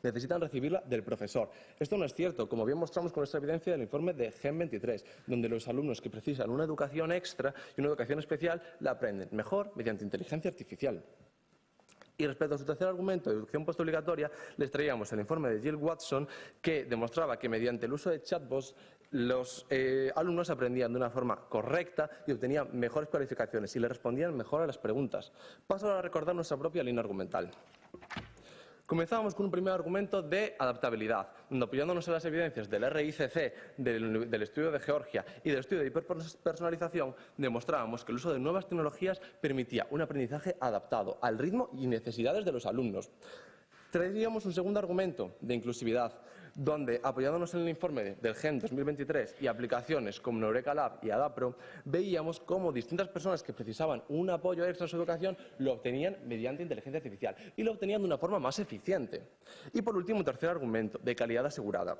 necesitan recibirla del profesor. Esto no es cierto, como bien mostramos con nuestra evidencia del informe de GEM 23, donde los alumnos que precisan una educación extra y una educación especial la aprenden mejor mediante inteligencia artificial. Y respecto a su tercer argumento de educación postobligatoria, les traíamos el informe de Jill Watson, que demostraba que mediante el uso de chatbots los alumnos aprendían de una forma correcta y obtenían mejores cualificaciones y le respondían mejor a las preguntas. Paso ahora a recordar nuestra propia línea argumental. Comenzábamos con un primer argumento de adaptabilidad, donde apoyándonos en las evidencias del RICC, del estudio de Georgia y del estudio de hiperpersonalización, demostrábamos que el uso de nuevas tecnologías permitía un aprendizaje adaptado al ritmo y necesidades de los alumnos. Traíamos un segundo argumento de inclusividad, donde, apoyándonos en el informe del GEM 2023 y aplicaciones como Neureka Lab y Adapro, veíamos cómo distintas personas que precisaban un apoyo extra en su educación lo obtenían mediante inteligencia artificial y lo obtenían de una forma más eficiente. Y por último, un tercer argumento de calidad asegurada,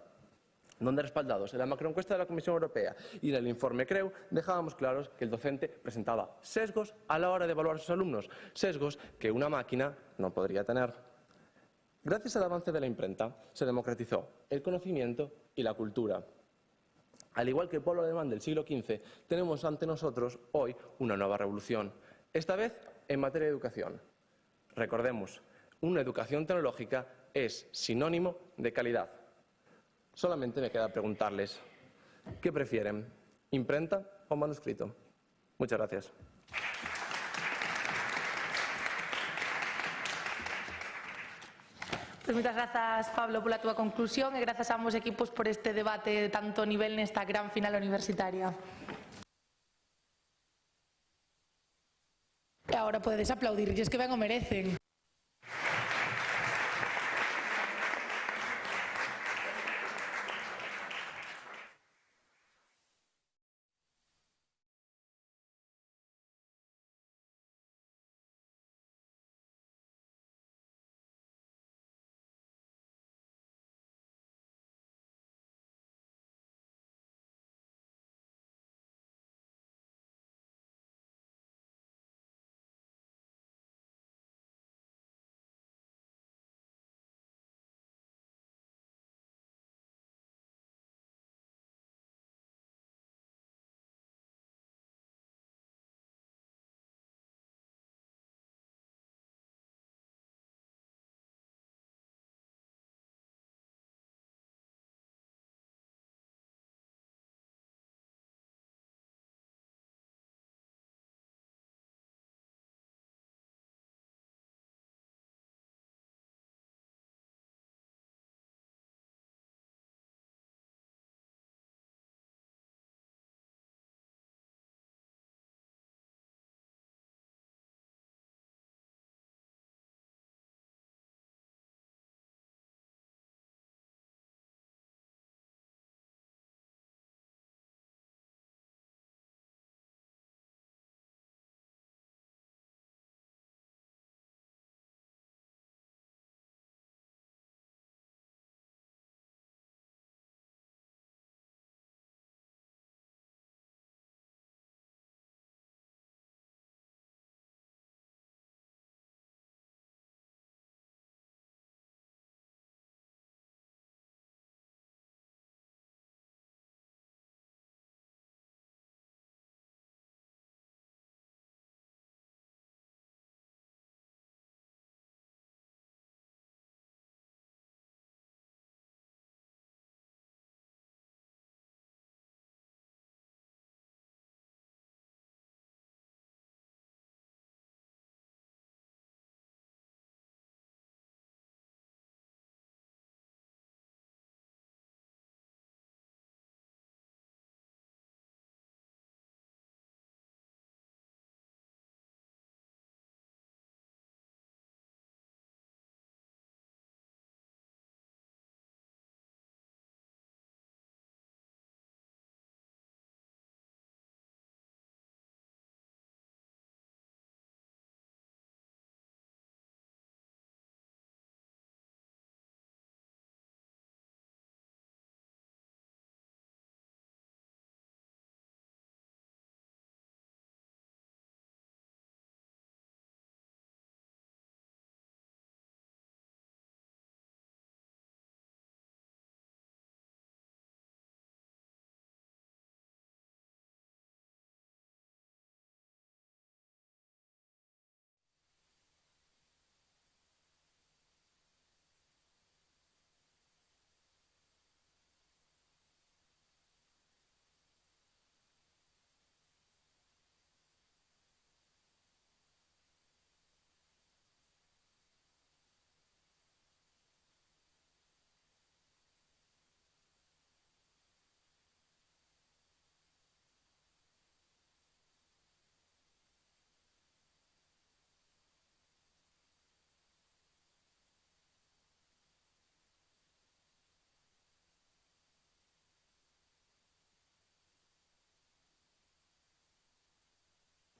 donde respaldados en la macroencuesta de la Comisión Europea y en el informe CREU dejábamos claros que el docente presentaba sesgos a la hora de evaluar a sus alumnos, sesgos que una máquina no podría tener. Gracias al avance de la imprenta, se democratizó el conocimiento y la cultura. Al igual que el pueblo alemán del siglo XV, tenemos ante nosotros hoy una nueva revolución, esta vez en materia de educación. Recordemos, una educación tecnológica es sinónimo de calidad. Solamente me queda preguntarles, ¿qué prefieren? ¿Imprenta o manuscrito? Muchas gracias. Pois moitas grazas, Pablo, pola túa conclusión e grazas a ambos equipos por este debate de tanto nivel nesta gran final universitaria. E agora podedes aplaudirlles que ben o merecen.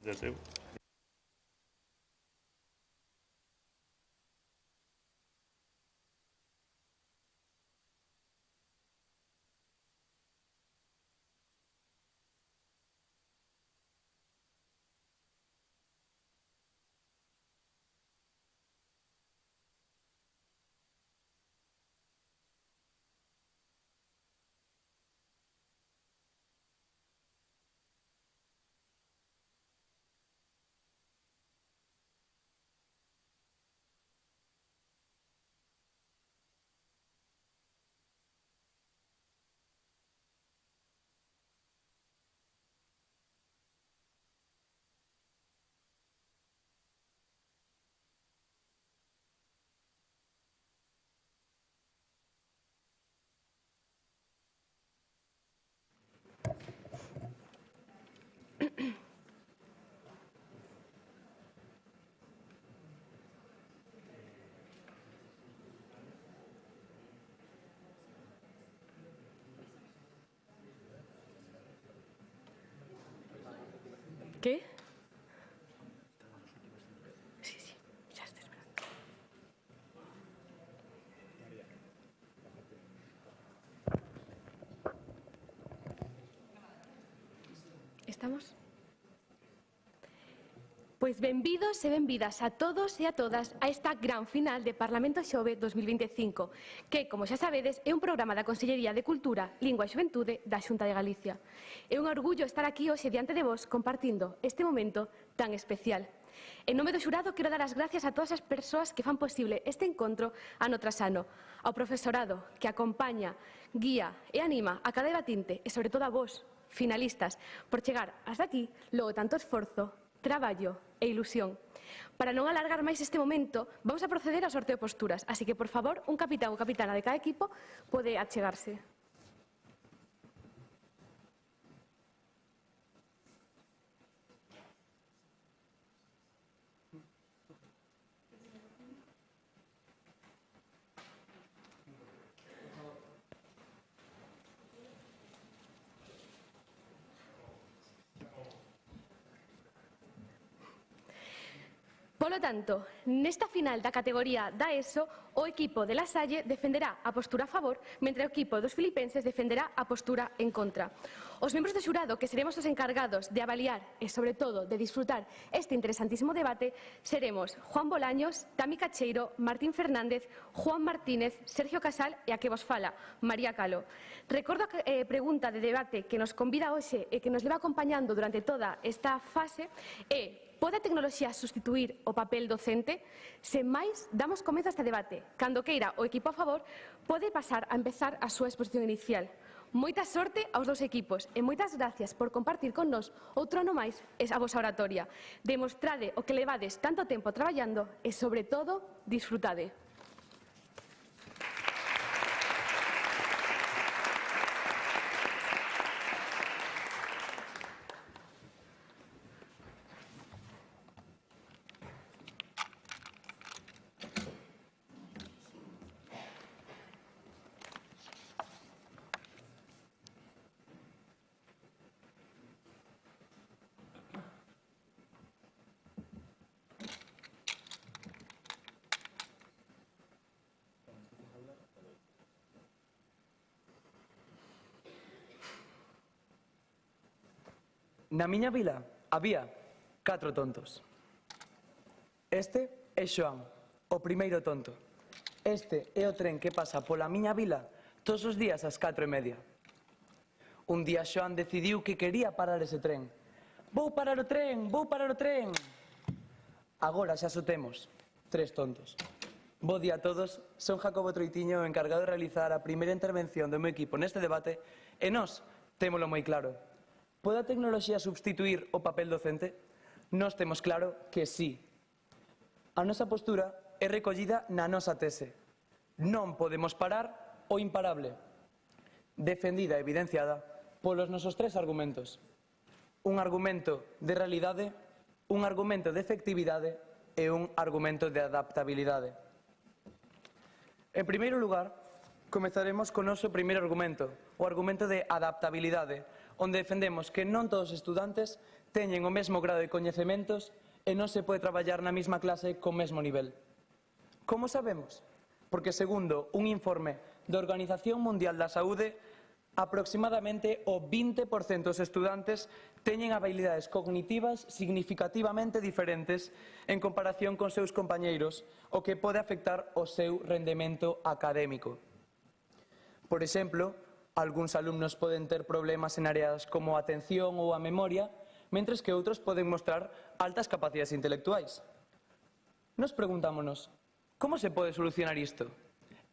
Deseo. ¿Qué? Sí, ya estoy esperando. ¿Estamos? Pois benvidos e benvidas a todos e a todas a esta gran final de Parlamento Xove 2025, que, como xa sabedes, é un programa da Consellería de Cultura, Lingua e Xuventude da Xunta de Galicia. É un orgullo estar aquí hoxe diante de vos compartindo este momento tan especial. En nome do xurado, quero dar as gracias a todas as persoas que fan posible este encontro ano tras ano, ao profesorado que acompaña, guía e anima a cada debatinte e, sobre todo, a vos, finalistas, por chegar hasta aquí logo tanto esforzo, traballo e ilusión. Para non alargar máis este momento, vamos a proceder ao sorteo de posturas, así que, por favor, un capitán ou capitana de cada equipo pode achegarse. Polo tanto, nesta final da categoría da ESO, o equipo de La Salle defenderá a postura a favor, mentre o equipo dos filipenses defenderá a postura en contra. Os membros do xurado, que seremos os encargados de avaliar e, sobre todo, de disfrutar este interesantísimo debate, seremos Juan Bolaños, Tami Cacheiro, Martín Fernández, Juan Martínez, Sergio Casal e a que vos fala, María Calo. Recordo a pregunta de debate que nos convida hoxe e que nos leva acompañando durante toda esta fase é: pode a tecnoloxía sustituir o papel docente? Sen máis, damos comezo a este debate. Cando queira o equipo a favor, pode pasar a empezar a súa exposición inicial. Moita sorte aos dous equipos e moitas gracias por compartir con nós outro ano máis a vosa oratoria. Demostrade o que levades tanto tempo traballando e, sobre todo, disfrutade. Na miña vila había 4 tontos. Este é Xoán, o primeiro tonto. Este é o tren que pasa pola miña vila todos os días ás 4:30. Un día Xoán decidiu que quería parar ese tren. Vou parar o tren, vou parar o tren. Agora xa só temos 3 tontos. Bo día a todos, son Jacobo Troitiño, o encargado de realizar a primeira intervención do meu equipo neste debate e nós témolo moi claro. Pode a tecnoloxía substituir o papel docente? Nós temos claro que sí. A nosa postura é recollida na nosa tese. Non podemos parar o imparable. Defendida e evidenciada polos nosos 3 argumentos. Un argumento de realidade, un argumento de efectividade e un argumento de adaptabilidade. En primeiro lugar, comezaremos co noso primeiro argumento, o argumento de adaptabilidade, onde defendemos que non todos os estudantes teñen o mesmo grado de coñecementos e non se pode traballar na mesma clase co mesmo nivel. Como sabemos? Porque, segundo un informe da Organización Mundial da Saúde, aproximadamente o 20% dos estudantes teñen habilidades cognitivas significativamente diferentes en comparación con seus compañeiros, o que pode afectar o seu rendemento académico. Por exemplo, algúns alumnos poden ter problemas en áreas como a atención ou a memoria, mentres que outros poden mostrar altas capacidades intelectuais. Nos preguntámonos, como se pode solucionar isto?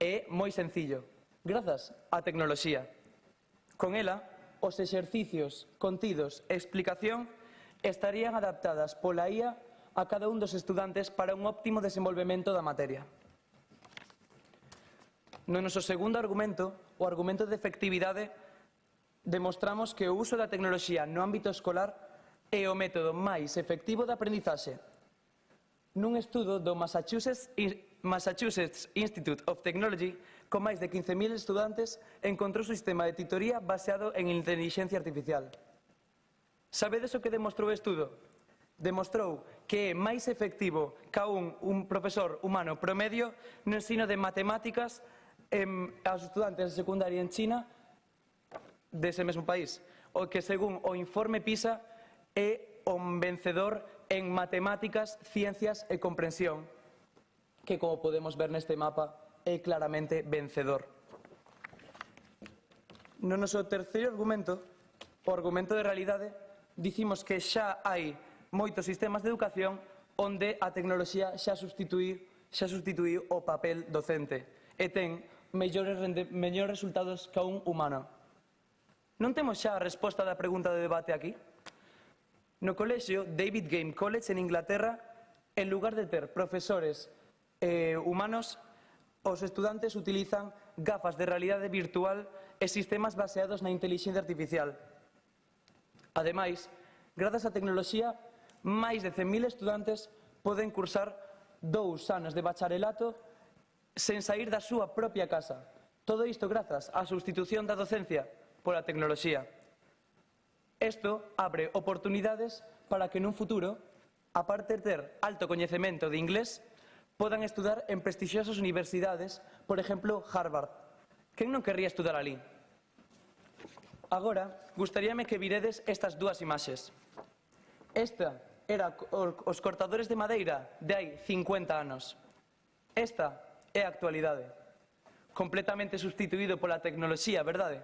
É moi sencillo, grazas á tecnoloxía. Con ela, os exercicios, contidos e explicación estarían adaptadas pola IA a cada un dos estudantes para un óptimo desenvolvemento da materia. No noso segundo argumento, o argumento de efectividade, demostramos que o uso da tecnoloxía no ámbito escolar é o método máis efectivo de aprendizaxe. Nun estudo do Massachusetts Institute of Technology, con máis de 15.000 estudantes, encontrou un sistema de titoría baseado en inteligencia artificial. Sabedes o que demostrou o estudo? Demostrou que é máis efectivo ca un profesor humano promedio no ensino de matemáticas aos estudantes de secundaria en China dese mesmo país, o que, según o informe PISA, é o vencedor en matemáticas, ciencias e comprensión, que, como podemos ver neste mapa, é claramente vencedor. No noso terceiro argumento, o argumento de realidade, dicimos que xa hai moitos sistemas de educación onde a tecnoloxía xa substituíu o papel docente e ten mellores resultados que un humano. Non temos xa a resposta da pregunta de debate aquí? No colexio David Game College en Inglaterra, en lugar de ter profesores humanos, os estudantes utilizan gafas de realidade virtual e sistemas baseados na inteligencia artificial. Ademais, grazas á tecnoloxía, máis de 100.000 estudantes poden cursar 2 anos de bacharelato sen saír da súa propia casa. Todo isto grazas á substitución da docencia pola tecnoloxía. Isto abre oportunidades para que nun futuro, aparte de ter alto coñecemento de inglés, podan estudar en prestixiosas universidades, por exemplo, Harvard. Quen non querría estudar alí? Agora, gustaríame que viredes estas dúas imaxes. Esta era os cortadores de madeira de hai 50 anos. Esta é a actualidade. Completamente substituído pola tecnoloxía, verdade?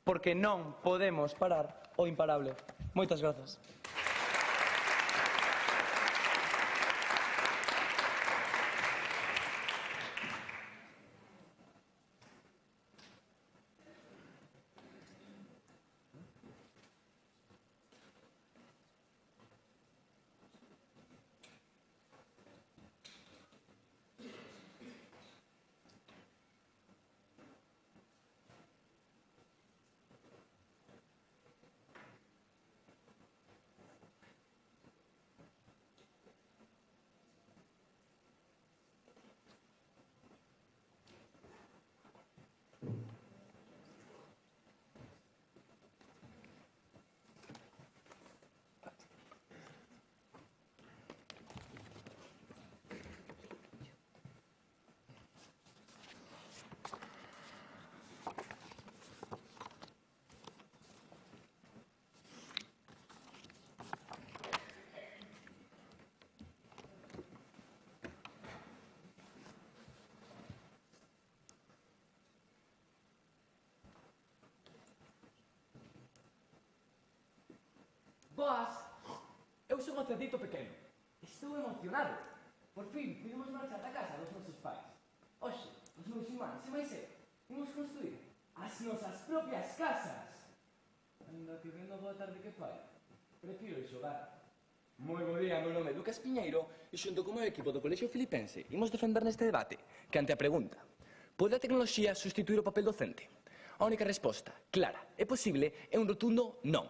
Porque non podemos parar o imparable. Moitas grazas. Boas, eu son o cerdito pequeno. Estou emocionado. Por fin, podemos marchar da casa dos nosos pais. Oxe, os meus irmáns e máis eu, imos construir as nosas propias casas. Ainda que vendo a boa tarde que fai, prefiro xogar. Moi bo día, meu nome é Lucas Piñeiro e xunto co meu equipo do Colexio Filipense imos defender neste debate que ante a pregunta: pode a tecnoloxía sustituir o papel docente? A única resposta, clara e posible, é un rotundo non.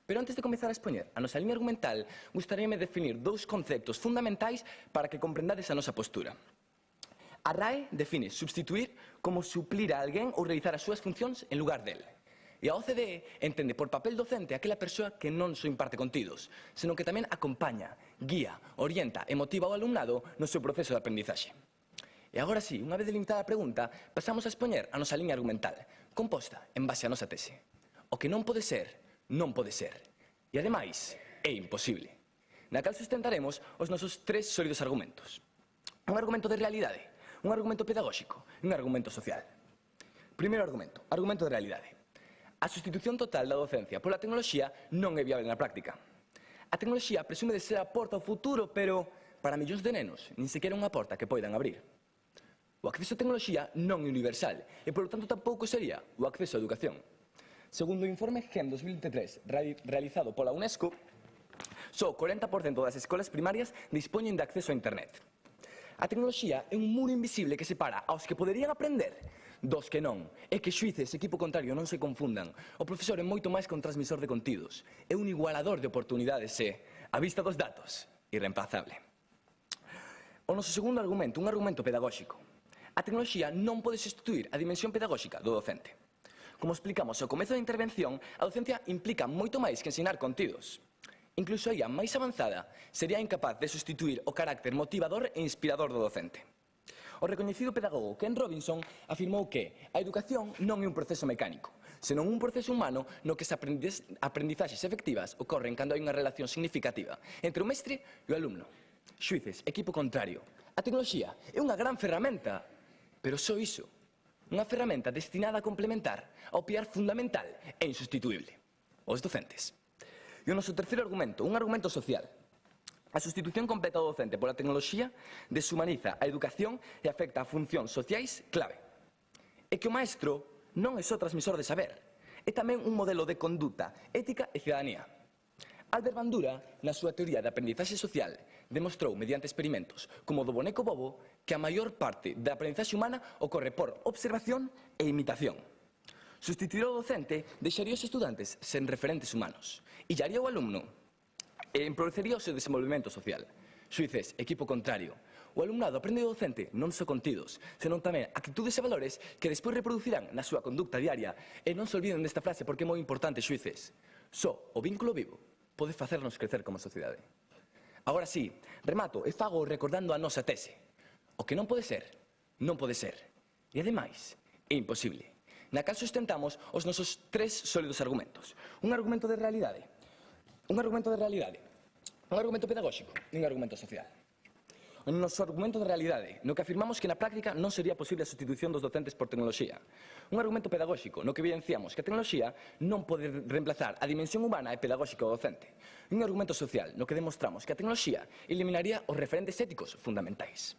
Pero antes de comezar a expoñer a nosa liña argumental, gustaríame definir 2 conceptos fundamentais para que comprendades a nosa postura. A RAE define substituir como suplir a alguén ou realizar as súas funcións en lugar del. E a OCDE entende por papel docente aquela persoa que non só imparte contidos, senón que tamén acompaña, guía, orienta e motiva ao alumnado no seu proceso de aprendizaxe. E agora sí, unha vez delimitada a pregunta, pasamos a expoñer a nosa liña argumental, composta en base a nosa tese. O que non pode ser, non pode ser. E ademais, é imposible. Na cal sustentaremos os nosos tres sólidos argumentos. Un argumento de realidade, un argumento pedagóxico e un argumento social. Primeiro argumento, argumento de realidade. A sustitución total da docencia pola tecnoloxía non é viable na práctica. A tecnoloxía presume de ser a porta ao futuro, pero para millóns de nenos nin sequera unha porta que poidan abrir. O acceso á tecnoloxía non é universal e, polo tanto, tampouco sería o acceso á educación. Segundo o informe GEM 2023 realizado pola UNESCO, só o 40% das escolas primarias dispoñen de acceso a Internet. A tecnoloxía é un muro invisible que separa aos que poderían aprender dos que non. É que xuíces, equipo contrario, non se confundan. O profesor é moito máis que un transmisor de contidos. É un igualador de oportunidades e, a vista dos datos, irreemplazable. O noso segundo argumento, un argumento pedagóxico. A tecnoloxía non pode substituir a dimensión pedagóxica do docente. Como explicamos ao comezo da intervención, a docencia implica moito máis que ensinar contidos. Incluso a máis avanzada sería incapaz de substituir o carácter motivador e inspirador do docente. O recoñecido pedagogo Ken Robinson afirmou que a educación non é un proceso mecánico, senón un proceso humano no que as aprendizaxes efectivas ocorren cando hai unha relación significativa entre o mestre e o alumno. Xuíces, equipo contrario. A tecnoloxía é unha gran ferramenta, pero só iso. Unha ferramenta destinada a complementar ao piar fundamental e insustituible, os docentes. E o noso terceiro argumento, un argumento social. A sustitución completa do docente pola tecnoloxía deshumaniza a educación e afecta a funcións sociais clave. É que o maestro non é só transmisor de saber, é tamén un modelo de conduta, ética e cidadanía. Albert Bandura, na súa teoría de aprendizaxe social, demostrou mediante experimentos como o do boneco bobo que a maior parte da aprendizaxe humana ocorre por observación e imitación. Sustituir o docente deixaría os estudantes sen referentes humanos e illaría o alumno e empobrecería o seu desenvolvemento social. Xuíces, equipo contrario. O alumnado aprende do docente non só contidos, senón tamén actitudes e valores que despois reproducirán na súa conducta diaria. E non se olviden desta frase porque é moi importante, xuíces. Só o vínculo vivo pode facernos crecer como sociedade. Agora sí, remato e fago recordando a nosa tese. O que non pode ser, non pode ser. E ademais, é imposible. Na cal sustentamos os nosos tres sólidos argumentos. Un argumento de realidade, un argumento pedagóxico e un argumento social. O noso argumento de realidade, no que afirmamos que na práctica non sería posible a sustitución dos docentes por tecnoloxía. Un argumento pedagóxico, no que evidenciamos que a tecnoloxía non pode reemplazar a dimensión humana e pedagóxica do docente. E un argumento social, no que demostramos que a tecnoloxía eliminaría os referentes éticos fundamentais.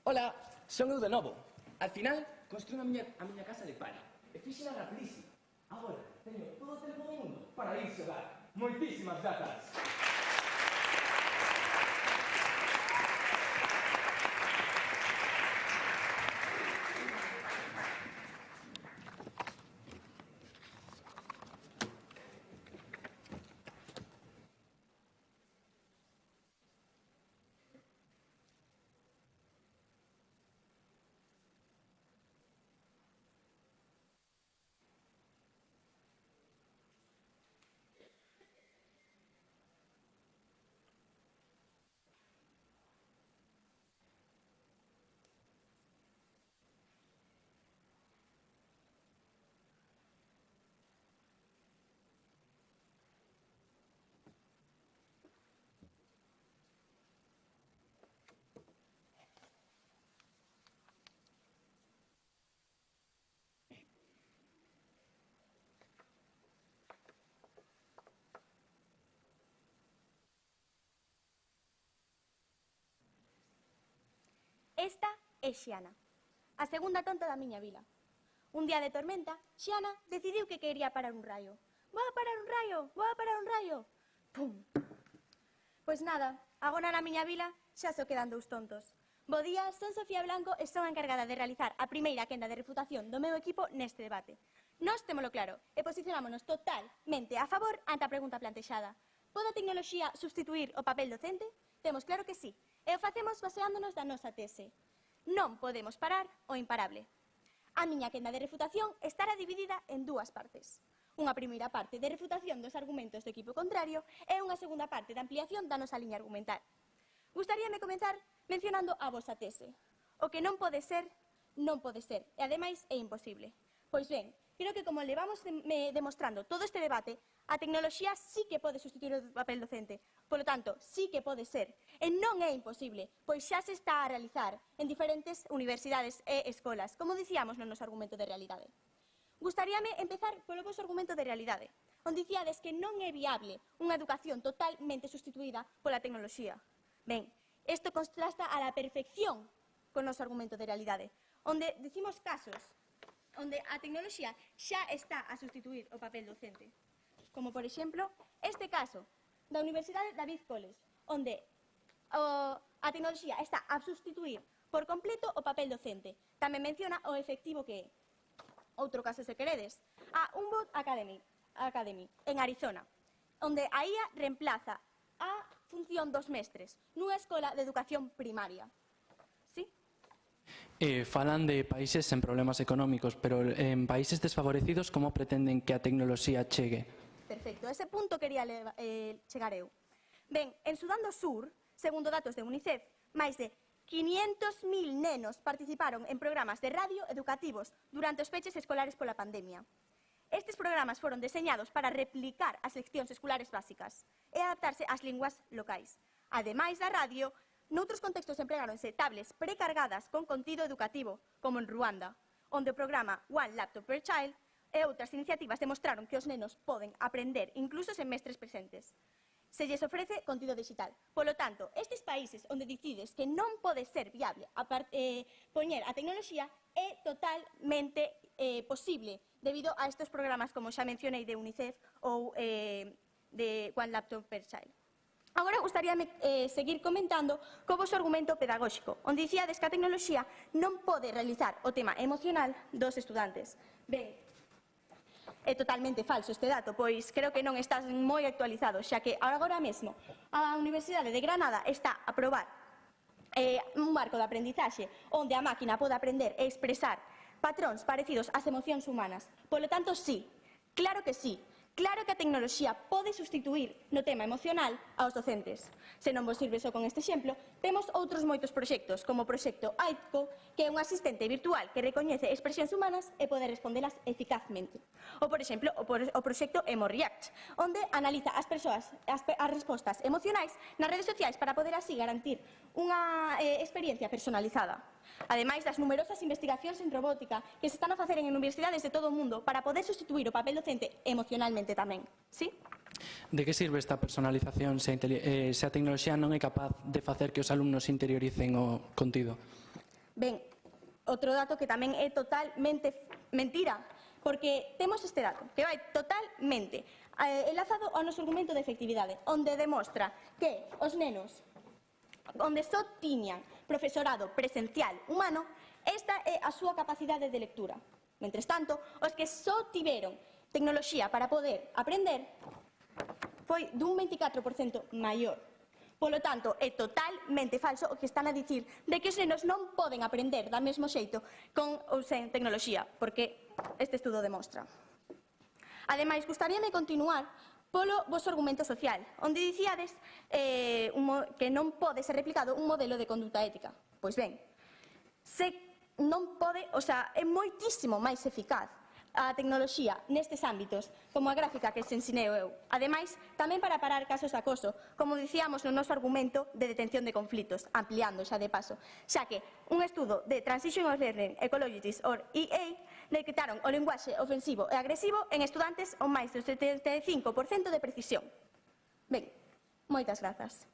Ola, son eu de novo. Al final, construí a miña casa de palla. E fixela rapidísima. Agora, teño todo o tempo do mundo para ir xogar. Moitísimas grazas. Esta é Xiana, a segunda tonta da miña vila. Un día de tormenta, Xiana decidiu que quería parar un raio. Vou a parar un raio, vou a parar un raio. Pum! Pois nada, agora na miña vila xa só quedan dous tontos. Bo día, son Sofía Blanco e son a encargada de realizar a primeira quenda de refutación do meu equipo neste debate. Nós témolo claro e posicionámonos totalmente a favor ante a pregunta plantexada. Pode a tecnoloxía substituir o papel docente? Temos claro que sí, e o facemos baseándonos da nosa tese. Non podemos parar o imparable. A miña quenda de refutación estará dividida en dúas partes. Unha primeira parte de refutación dos argumentos do equipo contrario e unha segunda parte de ampliación da nosa liña argumental. Gustaríame comenzar mencionando a vosa tese. O que non pode ser, non pode ser, e ademais é imposible. Pois ben, creo que como levamos demostrando todo este debate, a tecnoloxía sí que pode sustituir o papel docente. Polo tanto, sí que pode ser. E non é imposible, pois xa se está a realizar en diferentes universidades e escolas, como dicíamos no noso argumento de realidade. Gustaríame empezar polo vosso argumento de realidade, onde dicíades que non é viable unha educación totalmente sustituída pola tecnoloxía. Ben, isto contrasta a la perfección con o noso argumento de realidade, onde dicimos casos onde a tecnoloxía xa está a sustituir o papel docente. Como, por exemplo, este caso da Universidade David College, onde a tecnoloxía está a sustituir por completo o papel docente. Tamén menciona o efectivo que é. Outro caso, se queredes, a Humboldt Academy en Arizona, onde a IA reemplaza a función dos mestres nunha escola de educación primaria. Sí? Falan de países sen problemas económicos, pero en países desfavorecidos como pretenden que a tecnoloxía chegue? Perfecto, ese punto quería chegar eu. Ben, en Sudán do Sur, segundo datos de UNICEF, máis de 500.000 nenos participaron en programas de radio educativos durante os peches escolares pola pandemia. Estes programas foron deseñados para replicar as leccións escolares básicas e adaptarse ás linguas locais. Ademais da radio, noutros contextos empregáronse tablets precargadas con contido educativo, como en Ruanda, onde o programa One Laptop per Child e outras iniciativas demostraron que os nenos poden aprender incluso sen mestres presentes. Se lles ofrece contido digital. Polo tanto, estes países onde decides que non pode ser viable poñer a tecnoloxía é totalmente posible debido a estes programas, como xa mencionei, de UNICEF ou de One Laptop per Child. Agora gustaríame seguir comentando co vosso argumento pedagóxico, onde dicíades que a tecnoloxía non pode realizar o tema emocional dos estudantes. Ben, é totalmente falso este dato, pois creo que non está moi actualizado, xa que agora mesmo a Universidade de Granada está a probar un marco de aprendizaxe onde a máquina pode aprender e expresar patróns parecidos ás emocións humanas. Polo tanto, sí, claro que sí. Claro que a tecnoloxía pode sustituir no tema emocional aos docentes. Se non vos sirve só con este exemplo, temos outros moitos proxectos, como o proxecto AITCO, que é un asistente virtual que recoñece expresións humanas e pode respondelas eficazmente. Ou, por exemplo, o proxecto EmoReact, onde analiza as respostas emocionais nas redes sociais para poder así garantir unha experiencia personalizada. Ademais das numerosas investigacións en robótica que se están a facer en universidades de todo o mundo para poder sustituir o papel docente emocionalmente tamén. Sí? De que sirve esta personalización se a tecnoloxía non é capaz de facer que os alumnos interioricen o contido? Ben, outro dato que tamén é totalmente mentira, porque temos este dato, que vai totalmente enlazado ao noso argumento de efectividade, onde demostra que os nenos onde só tiñan profesorado presencial humano, esta é a súa capacidade de lectura. Mentres tanto, os que só tiveron tecnoloxía para poder aprender foi dun 24% maior. Polo tanto, é totalmente falso o que están a dicir de que os nenos non poden aprender da mesmo xeito con ou sen tecnoloxía, porque este estudo demostra. Ademais, gustaríame continuar polo vosso argumento social, onde dicíades que non pode ser replicado un modelo de conduta ética. Pois ben, se non pode, é moitísimo máis eficaz a tecnoloxía nestes ámbitos, como a gráfica que se ensinei eu. Ademais, tamén para parar casos de acoso, como dicíamos no noso argumento de detención de conflitos, ampliando xa de paso, xa que un estudo de Transition of Learning Ecologies or EA detectaron o linguaxe ofensivo e agresivo en estudantes con máis do 75% de precisión. Ben, moitas grazas.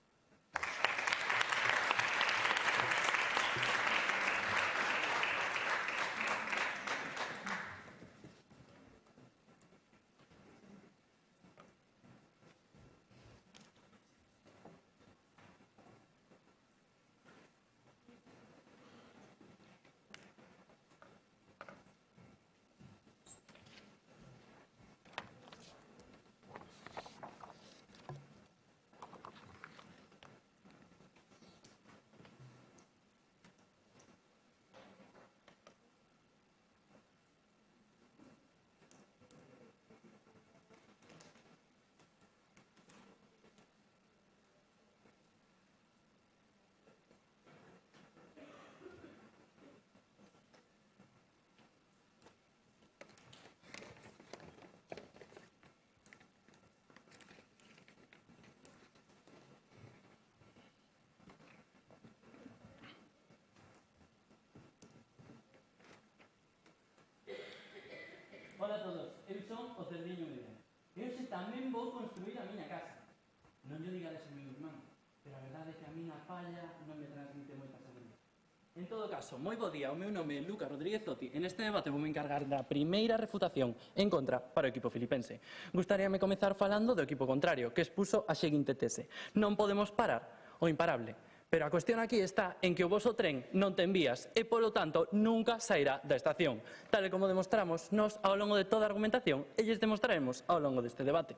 son o cerdiño mediano. Eu xe tamén vou construir a miña casa. Non lle digades ao meu irmán, pero a verdade é que a miña falla non me transmite moita sabedoria. En todo caso, moi bo día, o meu nome é Lucas Rodríguez Zoti. En este debate vou me encargar da primeira refutación en contra para o equipo filipense. Gustaríame comezar falando do equipo contrario, que expuso a seguinte tese. Non podemos parar o imparable. Pero a cuestión aquí está en que o voso tren non ten vías e, polo tanto, nunca sairá da estación, tal e como demostramos nos ao longo de toda a argumentación e lles demostraremos ao longo deste debate.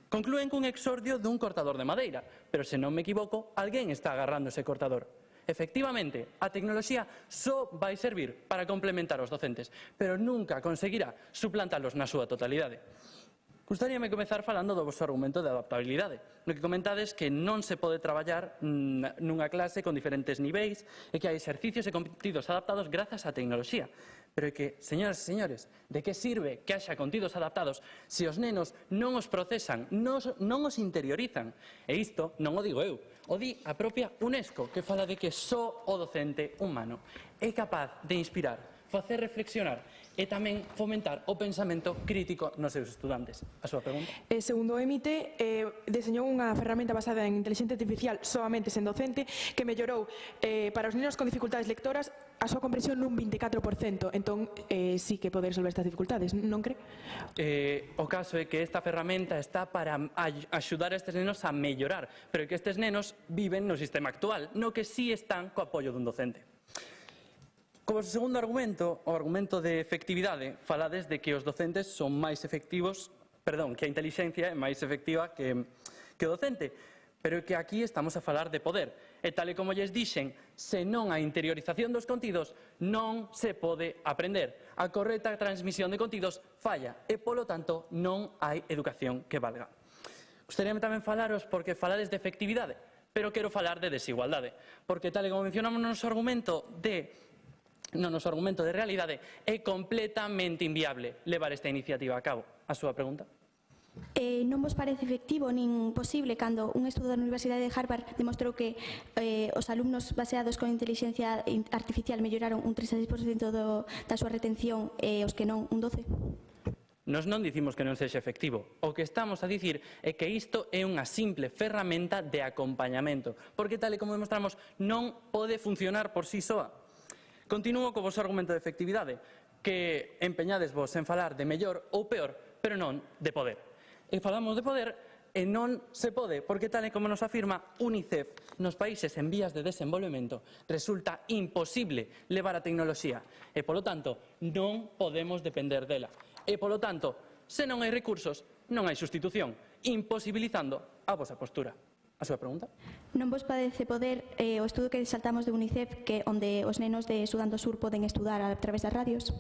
Conclúen cun exordio dun cortador de madeira, pero se non me equivoco, alguén está agarrando ese cortador. Efectivamente, a tecnoloxía só vai servir para complementar os docentes, pero nunca conseguirá suplantalos na súa totalidade. Gustaríame comezar falando do vosso argumento de adaptabilidade, no que comentades que non se pode traballar nunha clase con diferentes niveis e que hai exercicios e contidos adaptados grazas á tecnoloxía. Pero é que, señoras e señores, de que sirve que haxa contidos adaptados se os nenos non os procesan, non os interiorizan? E isto non o digo eu, o di a propia UNESCO, que fala de que só o docente humano é capaz de inspirar, facer reflexionar e tamén fomentar o pensamento crítico nos seus estudantes. A súa pregunta? Segundo o MIT, deseñou unha ferramenta basada en inteligencia artificial soamente sen docente que mellorou para os nenos con dificultades lectoras a súa comprensión nun 24%. Entón, sí que pode resolver estas dificultades, non cree? O caso é que esta ferramenta está para axudar a estes nenos a mellorar, pero é que estes nenos viven no sistema actual, no que sí están co apoio dun docente. Como segundo argumento, o argumento de efectividade, falades de que os docentes son máis efectivos, que a inteligencia é máis efectiva que o docente, pero é que aquí estamos a falar de poder. E tal e como lles dixen, se non hai interiorización dos contidos, non se pode aprender. A correcta transmisión de contidos falla e, polo tanto, non hai educación que valga. Gustaríame tamén falaros porque falades de efectividade, pero quero falar de desigualdade, porque tal e como mencionamos no noso argumento de realidade, é completamente inviable levar esta iniciativa a cabo. A súa pregunta? Non vos parece efectivo nin posible cando un estudo da Universidade de Harvard demostrou que os alumnos baseados con inteligencia artificial melloraron un 36% da súa retención e os que non un 12%? Nos non dicimos que non sexa efectivo. O que estamos a dicir é que isto é unha simple ferramenta de acompañamento, porque tal e como demostramos non pode funcionar por sí soa. Continúo co vosso argumento de efectividade, que empeñades vos en falar de mellor ou peor, pero non de poder. E falamos de poder e non se pode, porque tal e como nos afirma UNICEF, nos países en vías de desenvolvemento resulta imposible levar a tecnoloxía e, polo tanto, non podemos depender dela. E, polo tanto, se non hai recursos, non hai sustitución, imposibilizando a vosa postura. A súa pregunta? Non vos parece poder o estudo que saltamos de UNICEF que onde os nenos de Sudán do Sur poden estudar a través das radios?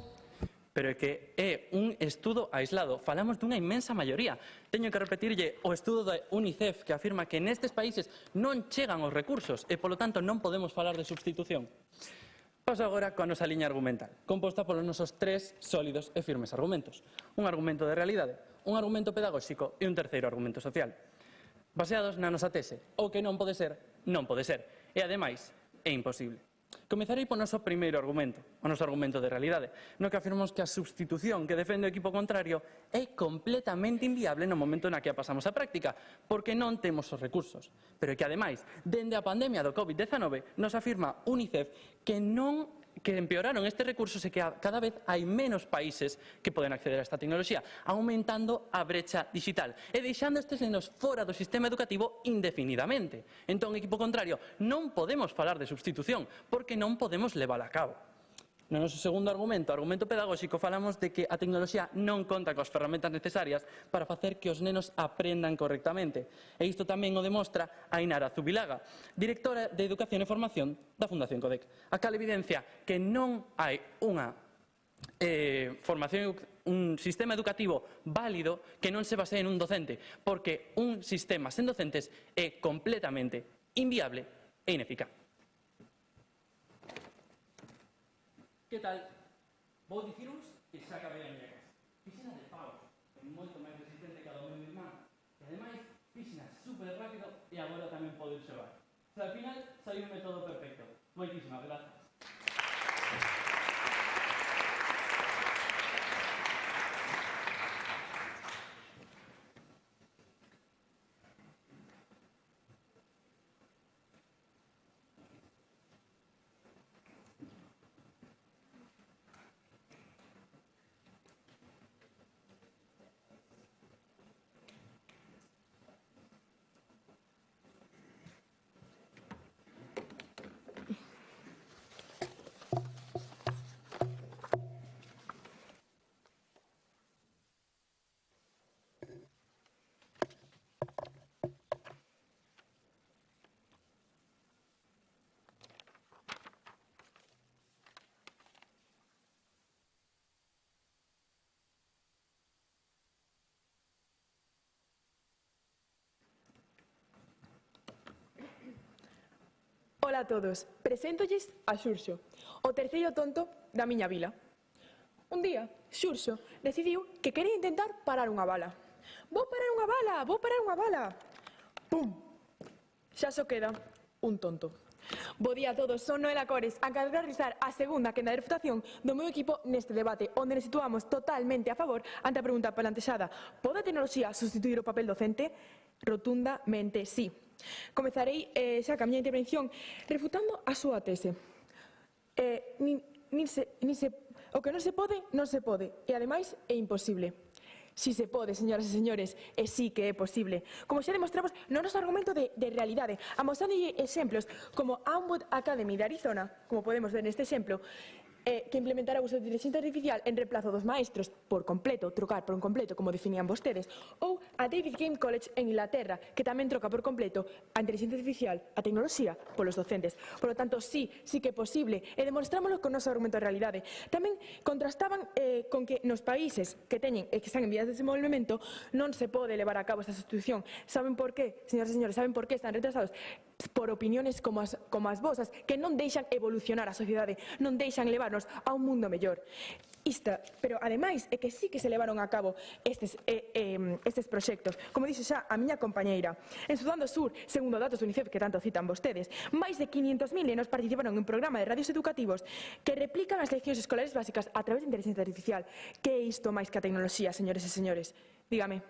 Pero é que é un estudo aislado. Falamos dunha inmensa maioría. Teño que repetirlle o estudo da UNICEF que afirma que nestes países non chegan os recursos e, polo tanto, non podemos falar de substitución. Paso agora coa nosa liña argumental, composta polos nosos tres sólidos e firmes argumentos. Un argumento de realidade, un argumento pedagóxico e un terceiro argumento social. Baseados na nosa tese, o que non pode ser, non pode ser. E, ademais, é imposible. Comezarei po noso primeiro argumento, o noso argumento de realidade, no que afirmamos que a substitución que defende o equipo contrario é completamente inviable no momento na que a pasamos á práctica, porque non temos os recursos. Pero é que, ademais, dende a pandemia do COVID-19, nos afirma UNICEF que empeoraron estes recursos e que cada vez hai menos países que poden acceder a esta tecnoloxía, aumentando a brecha digital e deixando estes nenos fora do sistema educativo indefinidamente. Entón, equipo contrario, non podemos falar de substitución porque non podemos levála a cabo. No noso segundo argumento, argumento pedagóxico, falamos de que a tecnoloxía non conta coas ferramentas necesarias para facer que os nenos aprendan correctamente. E isto tamén o demostra Ainara Zubilaga, directora de Educación e Formación da Fundación Codec. A cal evidencia que non hai unha un sistema educativo válido que non se basee en un docente, porque un sistema sen docentes é completamente inviable e ineficaz. Que tal? Vou diciros que xa acabei a miña casa. Fixena de pau, é moito máis resistente que a do meu irmán. E ademais, fixena super rápido e agora tamén podo xogar. O sea, al final, sai un método perfecto. Moitísimas grazas. Ola a todos, preséntolles a Xurxo, o terceiro tonto da miña vila. Un día, Xurxo decidiu que quería intentar parar unha bala. Vou parar unha bala, vou parar unha bala. Pum! Xa só queda un tonto. Bo día a todos, son Noela Cores, a encargar de realizar a segunda quenda de refutación do meu equipo neste debate, onde nos situamos totalmente a favor ante a pregunta plantexada: pode a tecnoloxía sustituir o papel docente? Rotundamente sí. Comezarei xa ca miña intervención refutando a súa tese. O que non se pode, non se pode, e ademais é imposible. Si se pode, señoras e señores, e sí que é posible. Como xa demostramos no noso argumento de realidade, amosándolle exemplos como Amwood Academy de Arizona, como podemos ver neste exemplo, que implementará o uso de inteligencia artificial en reemplazo dos maestros por completo, trocar por un completo, como definían vostedes, ou a David Game College en Inglaterra, que tamén troca por completo a inteligencia artificial, a tecnoloxía, polos docentes. Por lo tanto, sí que é posible, e demonstrámoslo con o noso argumento de realidade. Tamén contrastaban con que nos países que teñen e que están en vías de desenvolvemento non se pode levar a cabo esta sustitución. Saben por qué, señoras e señores, saben por qué están retrasados? Por opiniones como as vosas, que non deixan evolucionar a sociedade, non deixan levarnos a un mundo mellor. Pero ademais é que sí que se levaron a cabo estes proxectos. Como dixe xa a miña compañeira, en Sudán do Sur, segundo datos do UNICEF que tanto citan vostedes, máis de 500.000 nenos participaron en un programa de radios educativos que replican as leccións escolares básicas a través de inteligencia artificial. Que é isto máis que a tecnoloxía, señores e señores? Dígame.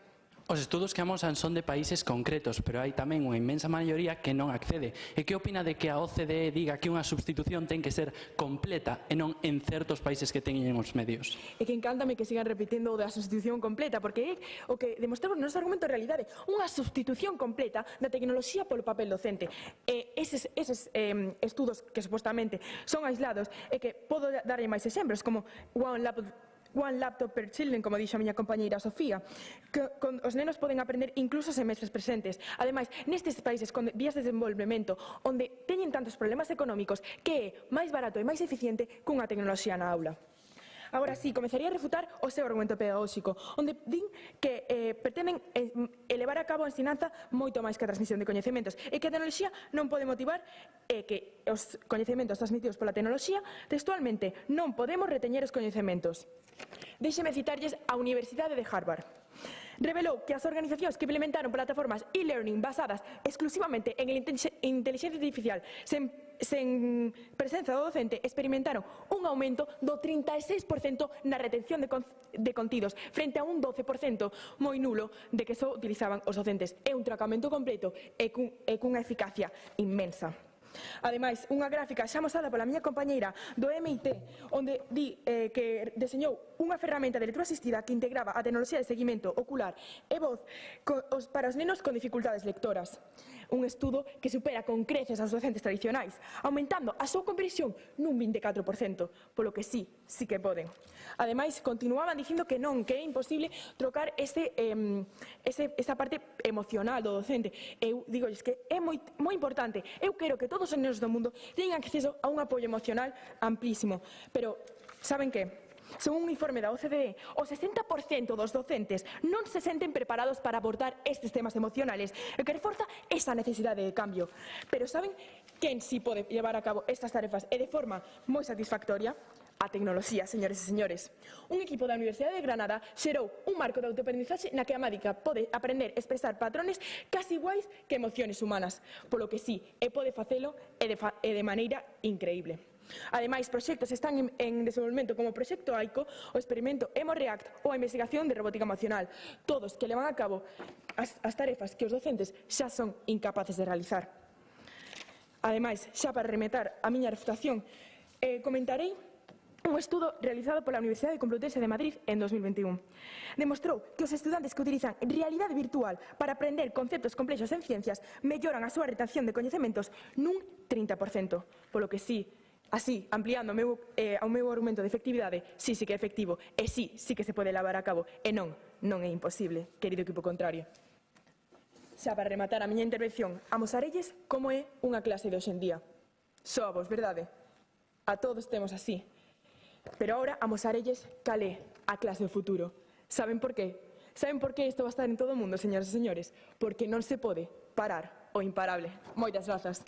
Os estudos que amosan son de países concretos, pero hai tamén unha inmensa maioría que non accede. E que opina de que a OCDE diga que unha substitución ten que ser completa e non en certos países que teñen os medios? E que encántame que sigan repetindo o da sustitución completa, porque é o que demostramos no noso argumento de realidade, unha sustitución completa da tecnoloxía polo papel docente. E eses estudos que supostamente son aislados e que podo darlle máis exemplos, como One Laptop per Children, como dixo a miña compañeira Sofía, que os nenos poden aprender incluso semestres presentes. Ademais, nestes países con vías de desenvolvemento, onde teñen tantos problemas económicos, que é máis barato e máis eficiente cunha tecnoloxía na aula. Agora sí, comenzaría a refutar o seu argumento pedagóxico, onde din que pretenden elevar a cabo a ensinanza moito máis que a transmisión de coñecementos, e que a tecnoloxía non pode motivar que os coñecementos transmitidos pola tecnoloxía, textualmente, non podemos reteñer os coñecementos. Déxeme citarlles a Universidade de Harvard. Revelou que as organizacións que implementaron plataformas e-learning basadas exclusivamente en inteligencia artificial sen presenza do docente experimentaron un aumento do 36% na retención de contidos frente a un 12% moi nulo de que só utilizaban os docentes. É un tracamento completo e cunha eficacia inmensa. Ademais, unha gráfica xa mosada pola miña compañeira do MIT, onde di que deseñou unha ferramenta de lectura asistida que integraba a tecnoloxía de seguimento ocular e voz para os nenos con dificultades lectoras. Un estudo que supera con creces aos docentes tradicionais, aumentando a súa comprensión nun 24%, polo que sí que poden. Ademais, continuaban dicindo que non, que é imposible trocar esa parte emocional do docente. Eu digolles que é moi importante. Eu quero que todos os nenos do mundo teñan acceso a un apoio emocional amplísimo. Pero, saben que? Según un informe da OCDE, o 60% dos docentes non se senten preparados para abordar estes temas emocionales, o que reforza esa necesidade de cambio. Pero saben quen si pode llevar a cabo estas tarefas e de forma moi satisfactoria? A tecnoloxía, señores e señores. Un equipo da Universidade de Granada xerou un marco de autoaprendizaxe na que a mádica pode aprender a expresar patrones casi iguais que emociones humanas, polo que sí, e pode facelo e de maneira increíble. Ademais, proxectos están en desenvolvemento como o proxecto AICO, o experimento EmoReact ou a investigación de robótica emocional, todos que levan a cabo as tarefas que os docentes xa son incapaces de realizar. Ademais, xa para rematar a miña refutación, comentarei un estudo realizado pola Universidade Complutense de Madrid en 2021. Demostrou que os estudantes que utilizan realidade virtual para aprender conceptos complexos en ciencias melloran a súa retención de coñecementos nun 30%, polo que sí, así, ampliando o meu argumento de efectividade, sí que é efectivo, e sí que se pode levar a cabo, e non é imposible, querido equipo contrario. Xa para rematar a miña intervención, amosarelles como é unha clase de hoxendía. Só a vos, verdade? A todos temos así. Pero ahora amosarelles cal é a clase do futuro. Saben por qué? Saben por que isto va a estar en todo o mundo, señoras e señores? Porque non se pode parar o imparable. Moitas grazas.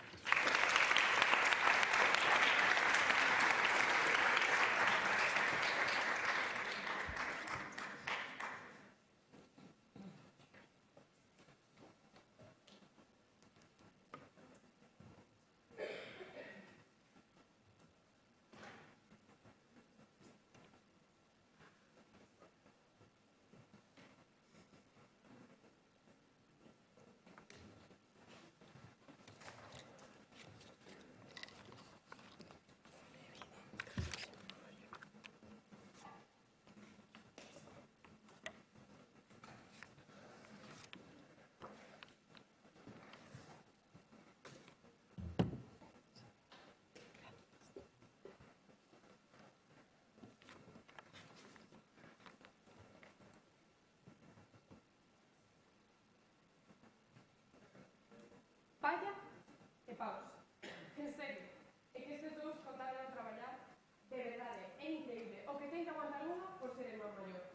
irmán maior.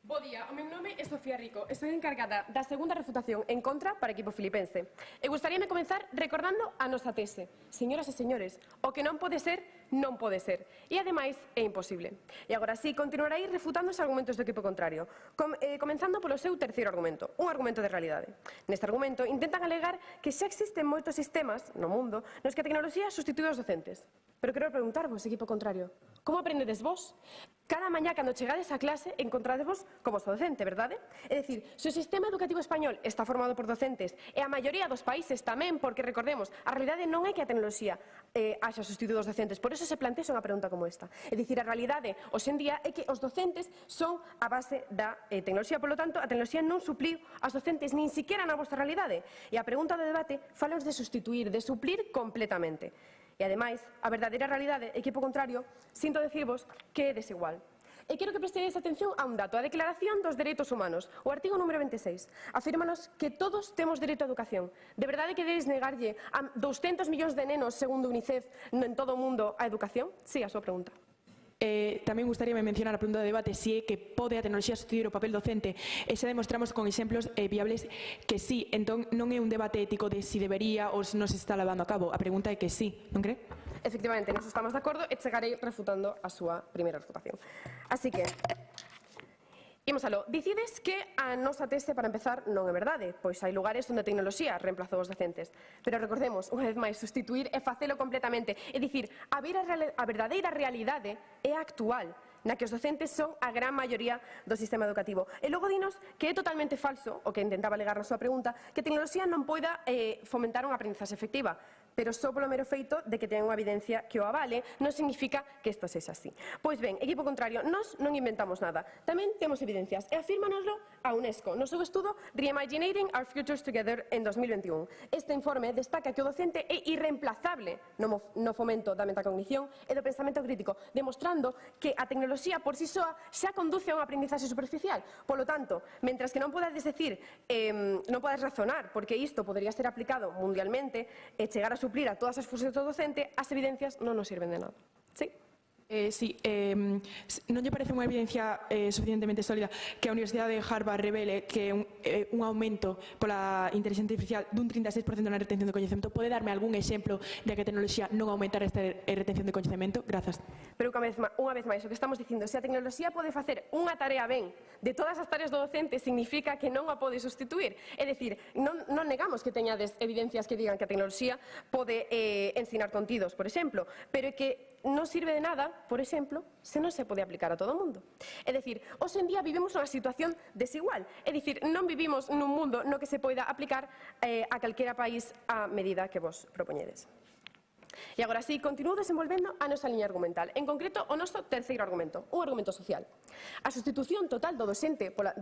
Bo día, o meu nome é Sofía Rico e son encargada da segunda refutación en contra para o equipo filipense. E gustaríame comenzar recordando a nosa tese. Señoras e señores, o que non pode ser, non pode ser. E, ademais, é imposible. E agora sí, continuarei refutando os argumentos do equipo contrario, comenzando polo seu terceiro argumento, un argumento de realidade. Neste argumento, intentan alegar que xa existen moitos sistemas no mundo nos que a tecnoloxía substitúe os docentes. Pero quero preguntarvos, equipo contrario, como aprendedes vos? Cada mañá, cando chegades a clase, encontradevos co vosso docente, verdade? É dicir, se o sistema educativo español está formado por docentes e a maioría dos países tamén, porque recordemos, a realidade non é que a tecnoloxía haxa sustituído os docentes, por eso se plantea unha pregunta como esta. É dicir, a realidade, hoxe en día, é que os docentes son a base da tecnoloxía, polo tanto, a tecnoloxía non supliu aos docentes nin siquiera na vosa realidade. E a pregunta do debate falaos de sustituir, de suplir completamente. E, ademais, a verdadeira realidade, equipo contrario, sinto decirvos que é desigual. E quero que prestedes atención a un dato, a Declaración dos Dereitos Humanos, o artigo número 26. Afírmanos que todos temos dereito á educación. De verdade queredes negarlle a 200 millóns de nenos, segundo Unicef, en todo o mundo, a educación? Sí, a súa pregunta. Tamén gustaríame mencionar a pregunta do debate se é que pode a tecnoloxía substituir o papel docente e xa demostramos con exemplos viables que sí, entón non é un debate ético de si debería ou se non se está levando a cabo, a pregunta é que sí, non cree? Efectivamente, nos estamos de acordo e chegarei refutando a súa primeira refutación. Así que, imos aló. Dicides que a nosa tese, para empezar, non é verdade, pois hai lugares onde a tecnoloxía reemplazou os docentes. Pero recordemos, unha vez máis, sustituir é facelo completamente. É dicir, a verdadeira realidade é a actual, na que os docentes son a gran maioría do sistema educativo. E logo dinos que é totalmente falso, o que intentaba alegar na súa pregunta, que a tecnoloxía non poida fomentar unha aprendizaxe efectiva. Pero só polo mero feito de que ten unha evidencia que o avale non significa que isto sexa así. Pois ben, equipo contrario, nós non inventamos nada. Tamén temos evidencias e afírmanoslo a UNESCO no seu estudo Reimagining Our Futures Together en 2021. Este informe destaca que o docente é irreemplazable no fomento da metacognición e do pensamento crítico, demostrando que a tecnoloxía por si soa xa conduce a unha aprendizaxe superficial. Polo tanto, mentras que non podades decir, non podes razonar, porque isto podería ser aplicado mundialmente e chegar a suplir a todas as funcións do docente, as evidencias non nos sirven de nada. Sí? Sí, non lle parece unha evidencia suficientemente sólida que a Universidade de Harvard revele que un aumento pola inteligencia artificial dun 36% na retención de coñecemento? Pode darme algún exemplo de que a tecnoloxía non aumentar esta retención de coñecemento? Grazas. Pero unha vez máis, o que estamos dicindo, se a tecnoloxía pode facer unha tarea ben de todas as tareas do docente, significa que non a pode sustituir. É dicir, non negamos que teñades evidencias que digan que a tecnoloxía pode ensinar contidos, por exemplo, pero é que non sirve de nada, por exemplo, se non se pode aplicar a todo o mundo. É dicir, hoxe en día vivimos unha situación desigual. É dicir, non vivimos nun mundo no que se poida aplicar a calquera país a medida que vos propoñedes. E agora sí, continuo desenvolvendo a nosa liña argumental, en concreto o noso terceiro argumento, un argumento social. A sustitución total do docente pola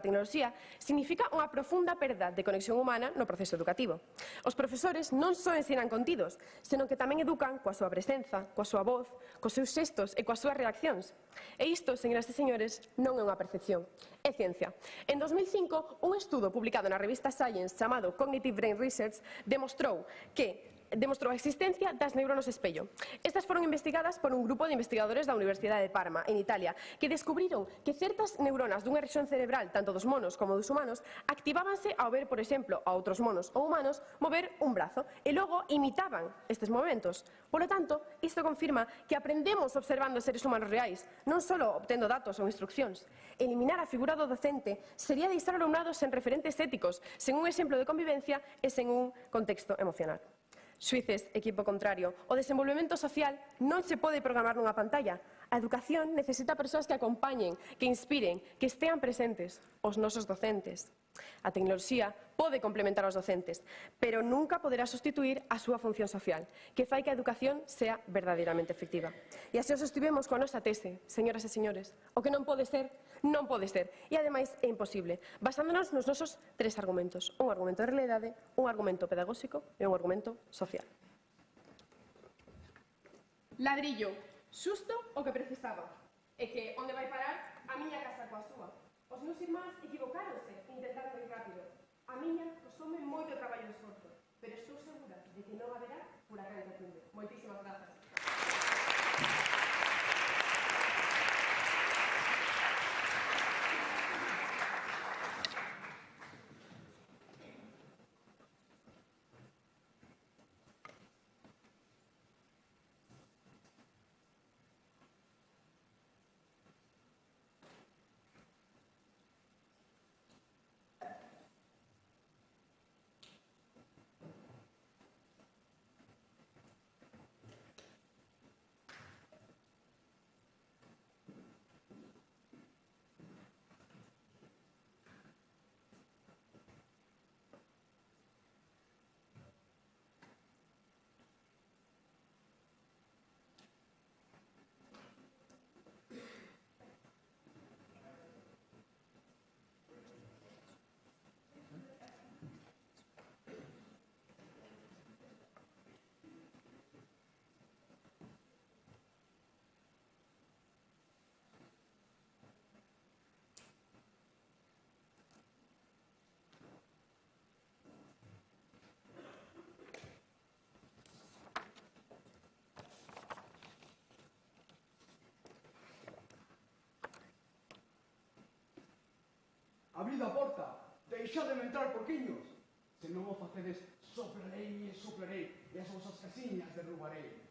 tecnoloxía significa unha profunda perda de conexión humana no proceso educativo. Os profesores non só ensinan contidos, senón que tamén educan coa súa presenza, coa súa voz, cos seus xestos e coas súas reaccións. E isto, señoras e señores, non é unha percepción, é ciencia. En 2005, un estudo publicado na revista Science chamado Cognitive Brain Research demostrou a existencia das neuronas espello. Estas foron investigadas por un grupo de investigadores da Universidade de Parma, en Italia, que descubriron que certas neuronas dunha rexión cerebral, tanto dos monos como dos humanos, activábanse ao ver, por exemplo, a outros monos ou humanos mover un brazo e logo imitaban estes movementos. Polo tanto, isto confirma que aprendemos observando seres humanos reais, non só obtendo datos ou instruccións. Eliminar a figura do docente sería deixar o alumnado sen referentes éticos, sen un exemplo de convivencia e sen un contexto emocional. Xuíces, equipo contrario, o desenvolvemento social non se pode programar nunha pantalla. A educación necesita persoas que acompañen, que inspiren, que estean presentes, os nosos docentes. A tecnoloxía pode complementar aos docentes, pero nunca poderá sustituir a súa función social, que fai que a educación sea verdadeiramente efectiva. E así o sostivemos coa nosa tese, señoras e señores. O que non pode ser, non pode ser. E, ademais, é imposible, basándonos nos nosos tres argumentos. Un argumento de realidade, un argumento pedagóxico e un argumento social. Ladrillo, xusto o que precisaba. E que onde vai parar a miña casa coa súa. Os meus irmáns equivocáronse e intentaron ir rápido. A miña costoume moito traballo e esforzo, pero estou segura de que non haberá furacán de tumbe. Moitísimas grazas. abrid a porta, deixademe entrar, porquiños. Se non o facedes, soplarei e as vosas casiñas derrubarei.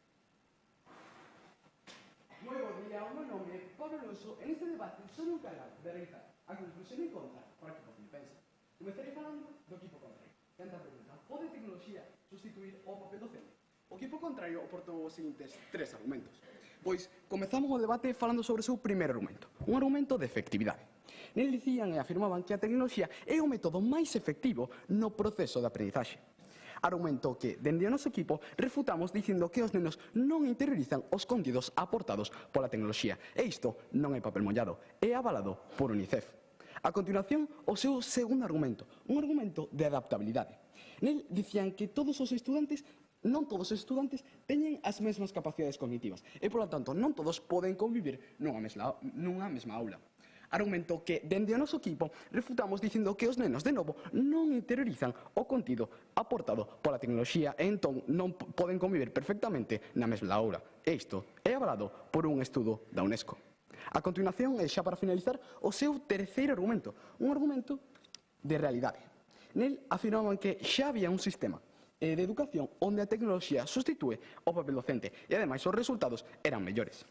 Moi bo día, o meu nome é Pablo Alonso. En este debate son o encargado de realizar a conclusión en contra para o equipo filipense. Comezarei falando do equipo contrario. Tanta pregunta, pode a tecnoloxía sustituir o papel docente? O equipo contrario aportou os seguintes 3 argumentos. Pois, comezamos o debate falando sobre o seu primeiro argumento, un argumento de efectividade. Nel dicían e afirmaban que a tecnoloxía é o método máis efectivo no proceso de aprendizaxe. Argumento que, dende o noso equipo, refutamos dicindo que os nenos non interiorizan os contidos aportados pola tecnoloxía. E isto non é papel mollado, é avalado por UNICEF. A continuación, o seu segundo argumento, un argumento de adaptabilidade. Nel dicían que non todos os estudantes teñen as mesmas capacidades cognitivas e, polo tanto, non todos poden convivir nunha mesma aula. Argumento que, dende o noso equipo, refutamos dicindo que os nenos, de novo, non interiorizan o contido aportado pola tecnoloxía e entón non poden convivir perfectamente na mesma aula. E isto é avalado por un estudo da UNESCO. A continuación, e xa para finalizar, o seu terceiro argumento, un argumento de realidade. Nel afirmaban que xa había un sistema de educación onde a tecnoloxía sustitúe o papel docente e, ademais, os resultados eran mellores.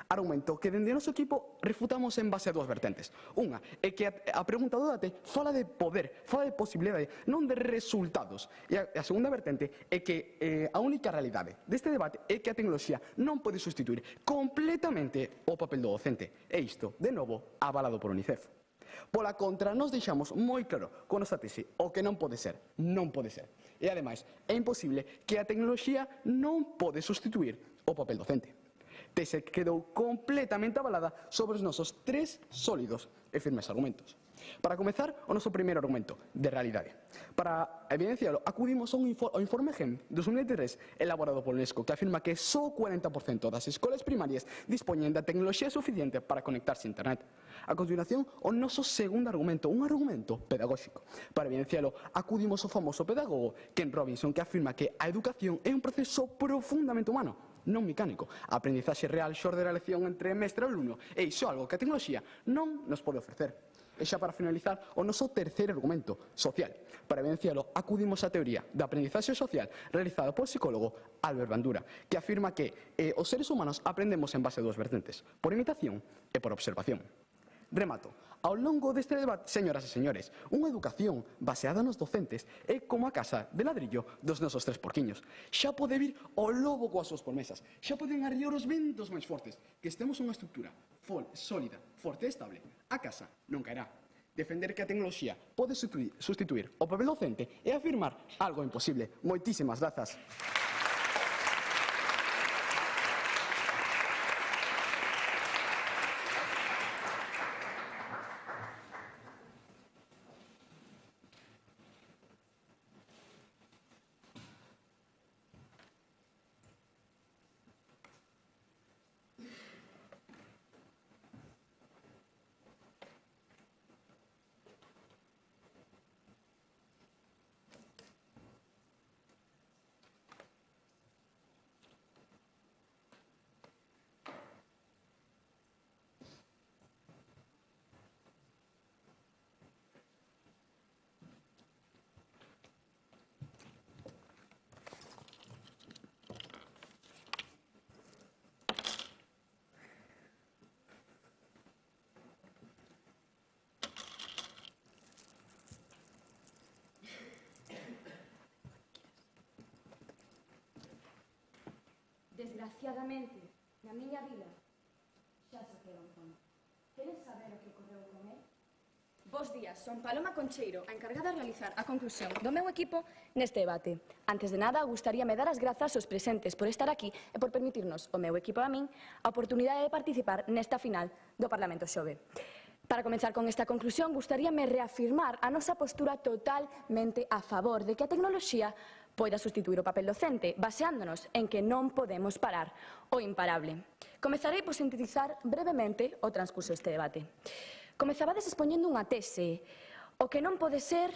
Argumento que, dende o noso equipo, refutamos en base a 2 vertentes. Unha é que a pregunta do debate fala de poder, fala de posibilidade, non de resultados. E a segunda vertente é que a única realidade deste debate é que a tecnoloxía non pode sustituir completamente o papel do docente. E isto, de novo, avalado por UNICEF. Pola contra, nos deixamos moi claro con nosa tese o que non pode ser, non pode ser. E, ademais, é imposible que a tecnoloxía non pode sustituir o papel docente. Tese que quedou completamente avalada sobre os nosos 3 sólidos e firmes argumentos. Para comezar, o noso primeiro argumento, de realidade. Para evidencialo, acudimos ao informe GEM 2023 elaborado por UNESCO, que afirma que só o 40% das escolas primarias dispoñen da tecnoloxía suficiente para conectarse a Internet. A continuación, o noso segundo argumento, un argumento pedagóxico. Para evidencialo, acudimos ao famoso pedagogo Ken Robinson, que afirma que a educación é un proceso profundamente humano, non mecánico. A aprendizaxe real xorde da relación entre mestre e alumno, e iso é algo que a tecnoloxía non nos pode ofrecer. E xa para finalizar, o noso terceiro argumento, social. Para evidencialo, acudimos á teoría da aprendizaxe social realizada polo psicólogo Albert Bandura, que afirma que os seres humanos aprendemos en base a 2 vertentes, por imitación e por observación. Remato. Ao longo deste debate, señoras e señores, unha educación baseada nos docentes é como a casa de ladrillo dos nosos 3 porquiños. Xa pode vir o lobo coas súas promesas, xa poden arriar os ventos máis fortes. Que estemos unha estructura sólida, forte e estable, a casa non caerá. Defender que a tecnoloxía pode sustituir o papel docente é afirmar algo imposible. Moitísimas grazas. Desgraciadamente, na miña vila, xa se queda un fondo. Queres saber o que ocorreu con él? Bos días, son Paloma Concheiro, a encargada de realizar a conclusión do meu equipo neste debate. Antes de nada, gustaríame dar as grazas aos presentes por estar aquí e por permitirnos, o meu equipo e a min, a oportunidade de participar nesta final do Parlamento Xove. Para comenzar con esta conclusión, gustaríame reafirmar a nosa postura totalmente a favor de que a tecnoloxía poida sustituir o papel docente, baseándonos en que non podemos parar o imparable. Comezarei por sintetizar brevemente o transcurso deste debate. Comezabades expoñendo unha tese, O que non pode ser,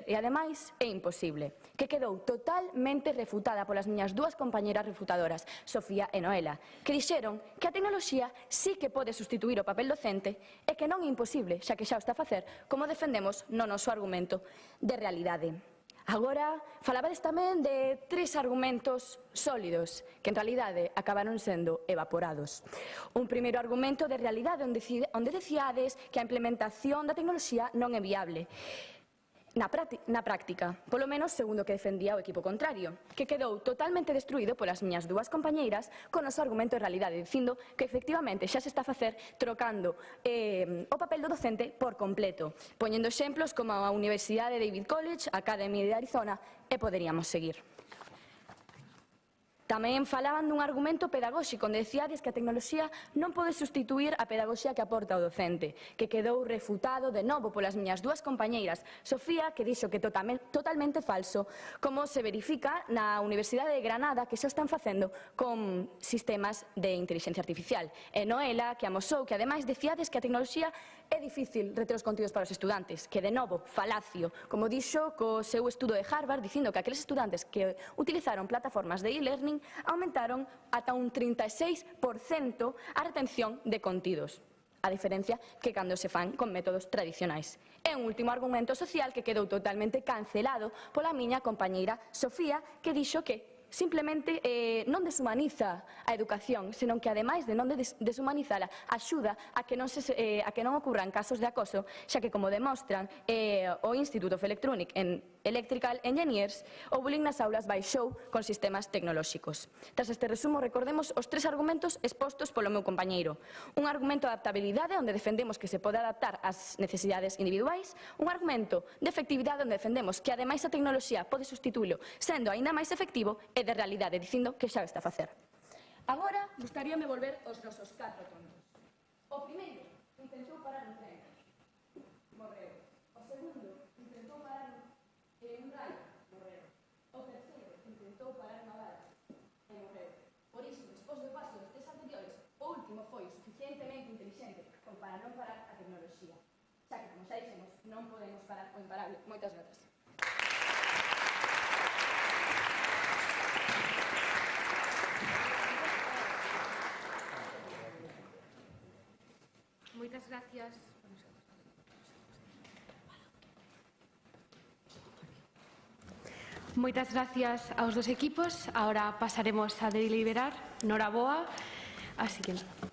e ademais é imposible, que quedou totalmente refutada polas miñas dúas compañeras refutadoras, Sofía e Noela, que dixeron que a tecnoloxía sí que pode sustituir o papel docente e que non é imposible, xa que xa o está a facer, como defendemos no noso argumento de realidade. Agora, falabades tamén de 3 argumentos sólidos, que en realidade acabaron sendo evaporados. Un primeiro argumento de realidade onde dicíades que a implementación da tecnoloxía non é viable. Na práctica, polo menos segundo que defendía o equipo contrario, que quedou totalmente destruído polas miñas dúas compañeiras con o noso argumento de realidade, dicindo que efectivamente xa se está a facer trocando o papel do docente por completo, poñendo exemplos como a Universidade de David College, a Academy de Arizona, e poderíamos seguir. Tamén falaban dun argumento pedagóxico, onde decíades que a tecnoloxía non pode sustituir a pedagogía que aporta o docente, que quedou refutado de novo polas miñas dúas compañeiras, Sofía, que dixo que totalmente falso, como se verifica na Universidade de Granada, que xa están facendo con sistemas de inteligencia artificial. E Noela, que amosou que ademais decíades que a tecnoloxía é difícil reter os contidos para os estudantes, que de novo, falacio, como dixo co seu estudo de Harvard, dicindo que aqueles estudantes que utilizaron plataformas de e-learning aumentaron ata un 36% a retención de contidos, a diferencia que cando se fan con métodos tradicionais. E un último argumento social que quedou totalmente cancelado pola miña compañeira Sofía, que dixo que simplemente non deshumaniza a educación, senón que ademais de non deshumanizala, axuda a que non ocurran casos de acoso, xa que como demostran o Institute of Electrical Engineers, o bullying nas aulas baixou con sistemas tecnolóxicos. Tras este resumo, recordemos os 3 argumentos expostos polo meu compañeiro. Un argumento de adaptabilidade, onde defendemos que se pode adaptar ás necesidades individuais. Un argumento de efectividade, onde defendemos que ademais a tecnoloxía pode sustituílo, sendo aínda máis efectivo, e de realidade, dicindo que xa o está a facer. Agora, gustaríame volver aos nosos 4 tontos. O primeiro intentou parar un tren, morreu. O segundo intentou parar un raio, morreu. O terceiro intentou parar unha bala e morreu. Por iso, despois do paso dos 3 anteriores, o último foi suficientemente inteligente como para non parar a tecnoloxía. Xa que, como xa dixemos, non podemos parar o imparable. Moitas grazas. Moitas gracias. Moitas gracias aos dos equipos. Ahora pasaremos a deliberar. Noraboa. Así que nada.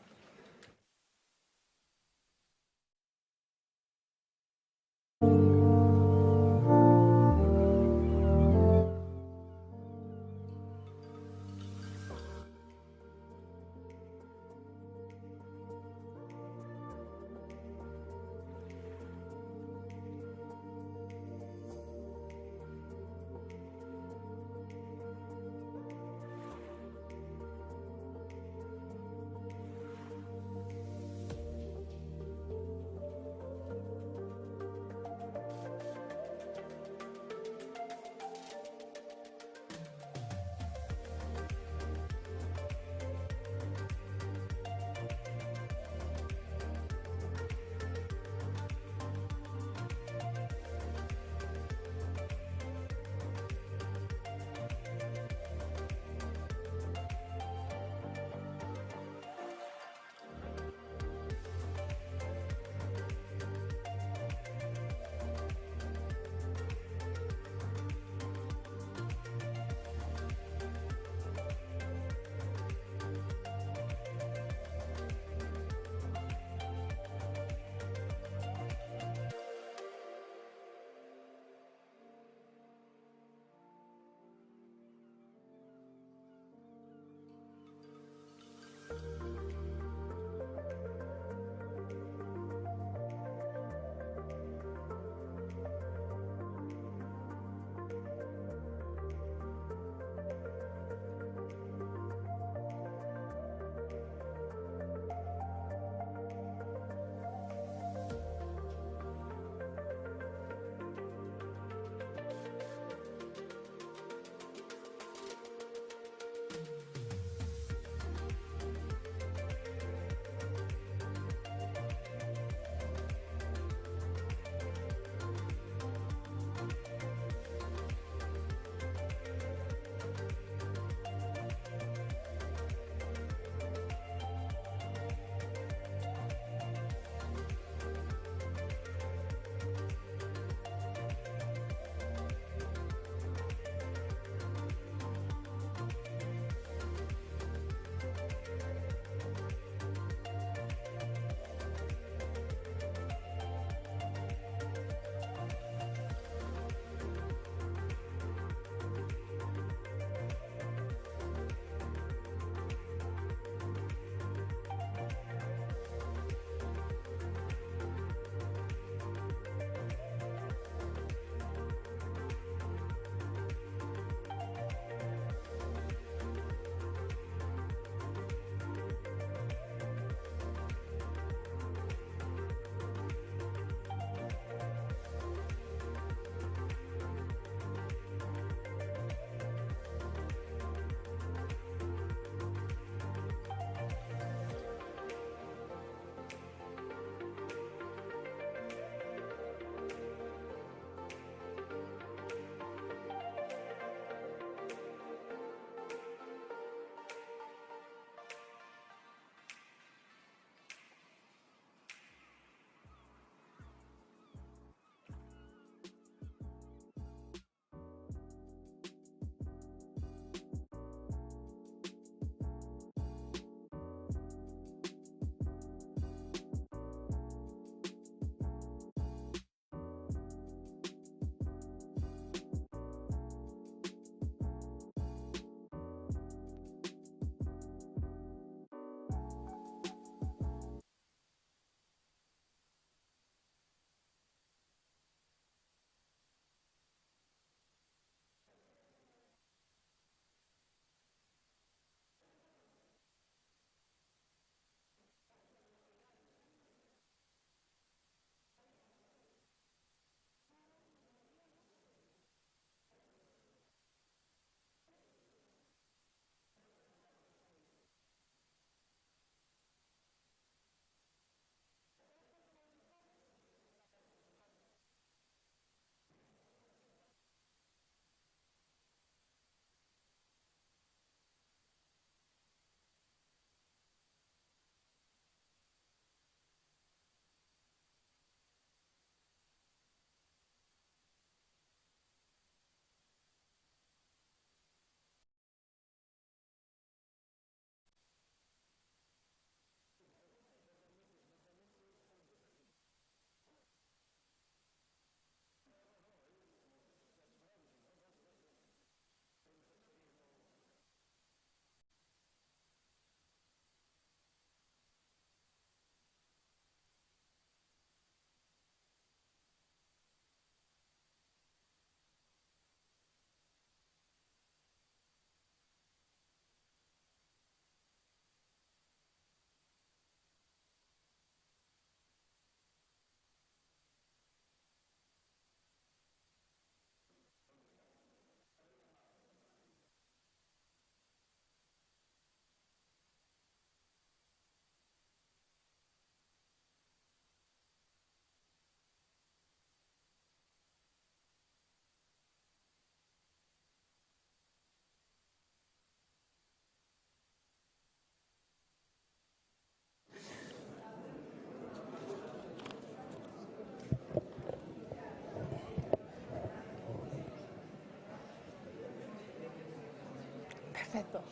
Perfecto.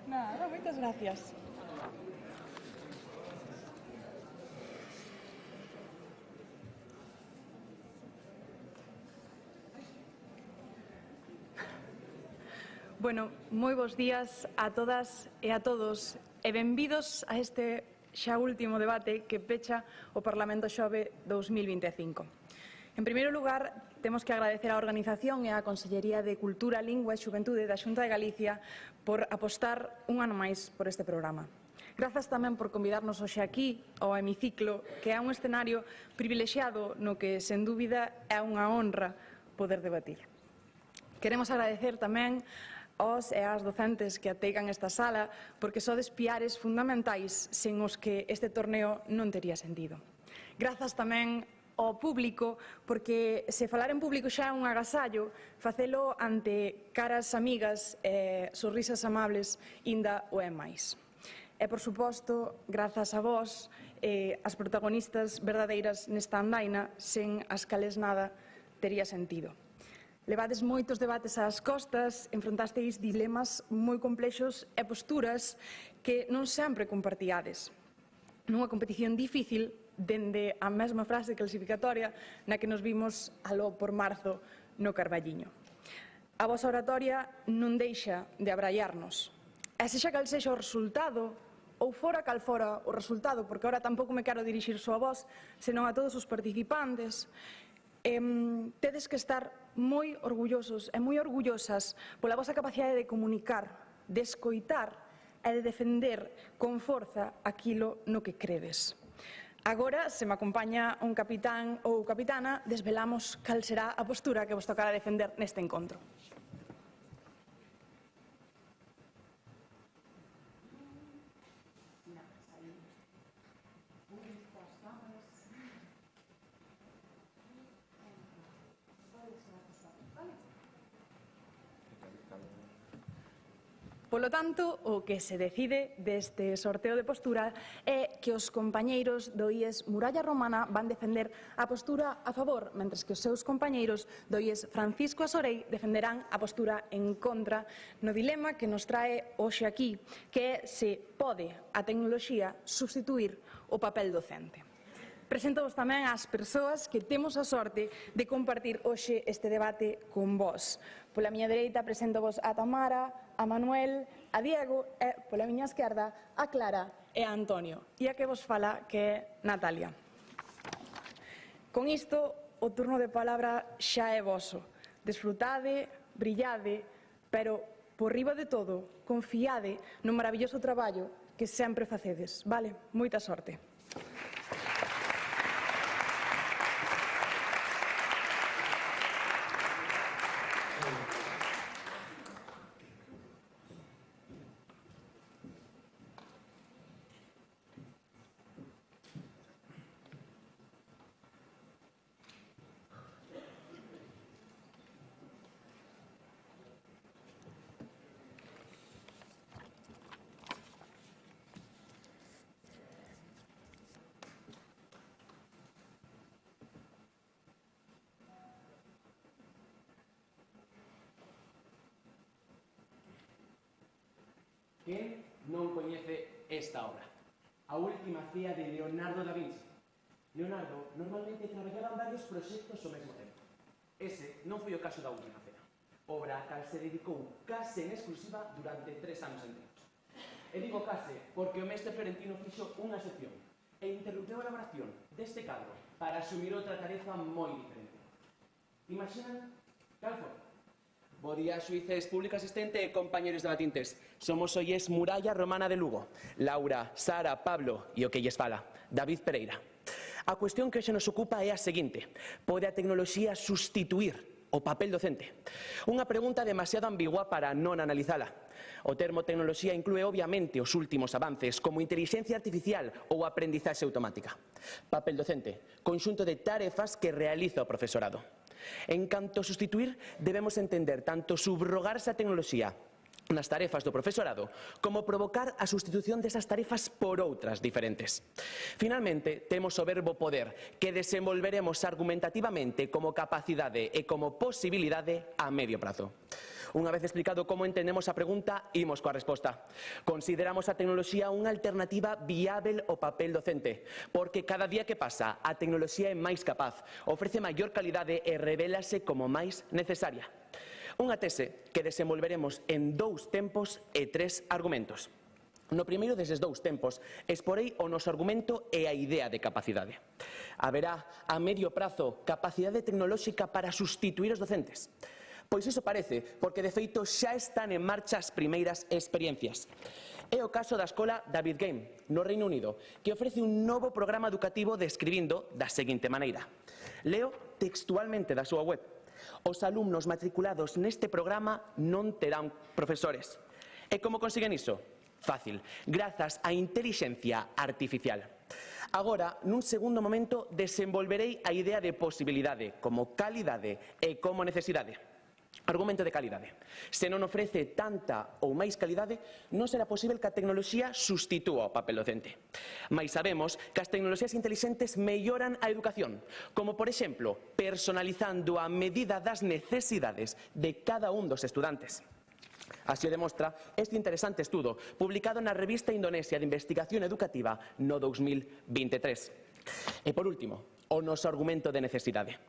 Nada, moitas gracias. Bueno, moi bons días a todas e a todos e benvidos a este xa último debate que pecha o Parlamento Xove 2025. En primeiro lugar, temos que agradecer á organización e á Consellería de Cultura, Lingua e Xuventude da Xunta de Galicia por apostar un ano máis por este programa. Grazas tamén por convidarnos hoxe aquí ao hemiciclo, que é un escenario privilexiado no que, sen dúbida, é unha honra poder debatir. Queremos agradecer tamén aos e ás docentes que ateigan esta sala, porque sodes piares fundamentais sen os que este torneo non tería sentido. Grazas tamén ao público, porque se falar en público xa é un agasallo, facelo ante caras amigas e sorrisas amables inda o é máis. E, por suposto, grazas a vós, as protagonistas verdadeiras nesta andaina, sen as cales nada tería sentido. Levades moitos debates ás costas, enfrontasteis dilemas moi complexos e posturas que non sempre compartíades. Nunha competición difícil, dende a mesma frase clasificatoria na que nos vimos aló por marzo no Carballiño. A vosa oratoria non deixa de abraiarnos. E sexa cal sexa o resultado, ou fora cal fora o resultado, porque ahora tampouco me quero dirixir só a vós, senón a todos os participantes, tedes que estar moi orgullosos e moi orgullosas pola vosa capacidade de comunicar, de escoitar e de defender con forza aquilo no que credes. Agora, se me acompaña un capitán ou capitana, desvelamos cal será a postura que vos tocará defender neste encontro. Polo tanto, o que se decide deste sorteo de postura é que os compañeiros do IES Muralla Romana van defender a postura a favor, mentres que os seus compañeiros do IES Francisco Asorei defenderán a postura en contra no dilema que nos trae hoxe aquí, que é se pode a tecnoloxía substituír o papel docente. Presento-vos tamén ás persoas que temos a sorte de compartir hoxe este debate con vós. Pola miña dereita presento-vos a Tamara, a Manuel, a Diego e, pola miña esquerda, a Clara e a Antonio. E a que vos fala que é Natalia. Con isto, o turno de palabra xa é voso. Desfrutade, brillade, pero, por riba de todo, confiade no maravilloso traballo que sempre facedes. Vale? Moita sorte. Quen non coñece esta obra? A última cea de Leonardo da Vinci. Leonardo normalmente traballaba en varios proxectos ao mesmo tempo. Ese non foi o caso da última cea, obra a cal se dedicou case en exclusiva durante 3 anos enteros. E digo case porque o mestre Florentino fixo unha sección e interrumpeu a elaboración deste cadro para asumir outra tarefa moi diferente. Imaxinan cal foi? Bo día, xuíces público asistente e compañeros debatintes. Somos o IES Muralla Romana de Lugo. Laura, Sara, Pablo e o que lles fala, David Pereira. A cuestión que hoxe nos ocupa é a seguinte: pode a tecnoloxía sustituír o papel docente? Unha pregunta demasiado ambigua para non analizala. O termo tecnoloxía inclúe obviamente os últimos avances como inteligencia artificial ou aprendizaxe automática. Papel docente, conxunto de tarefas que realiza o profesorado. En canto a sustituir, debemos entender tanto subrogar esa tecnoloxía nas tarefas do profesorado, como provocar a sustitución desas tarefas por outras diferentes. Finalmente, temos o verbo poder, que desenvolveremos argumentativamente como capacidade e como posibilidade a medio prazo. Unha vez explicado como entendemos a pregunta, imos coa resposta. Consideramos a tecnoloxía unha alternativa viável ao papel docente, porque cada día que pasa a tecnoloxía é máis capaz, ofrece maior calidade e revélase como máis necesaria. Unha tese que desenvolveremos en 2 tempos e 3 argumentos. No primeiro deses 2 tempos, exporei o noso argumento e a idea de capacidade. Haberá a medio prazo capacidade tecnolóxica para sustituir os docentes. Pois iso parece, porque de feito xa están en marcha as primeiras experiencias. É o caso da escola David Game, no Reino Unido, que ofrece un novo programa educativo describindo da seguinte maneira. Leo textualmente da súa web. Os alumnos matriculados neste programa non terán profesores. E como consiguen iso? Fácil, grazas á intelixencia artificial. Agora, nun segundo momento, desenvolverei a idea de posibilidade, como calidade e como necesidade. Argumento de calidade. Se non ofrece tanta ou máis calidade, non será posible que a tecnoloxía sustitúa o papel docente. Mais sabemos que as tecnoloxías intelixentes melloran a educación, como, por exemplo, personalizando a medida das necesidades de cada un dos estudantes. Así o demostra este interesante estudo, publicado na revista indonesia de investigación educativa no 2023. E, por último, o noso argumento de necesidade.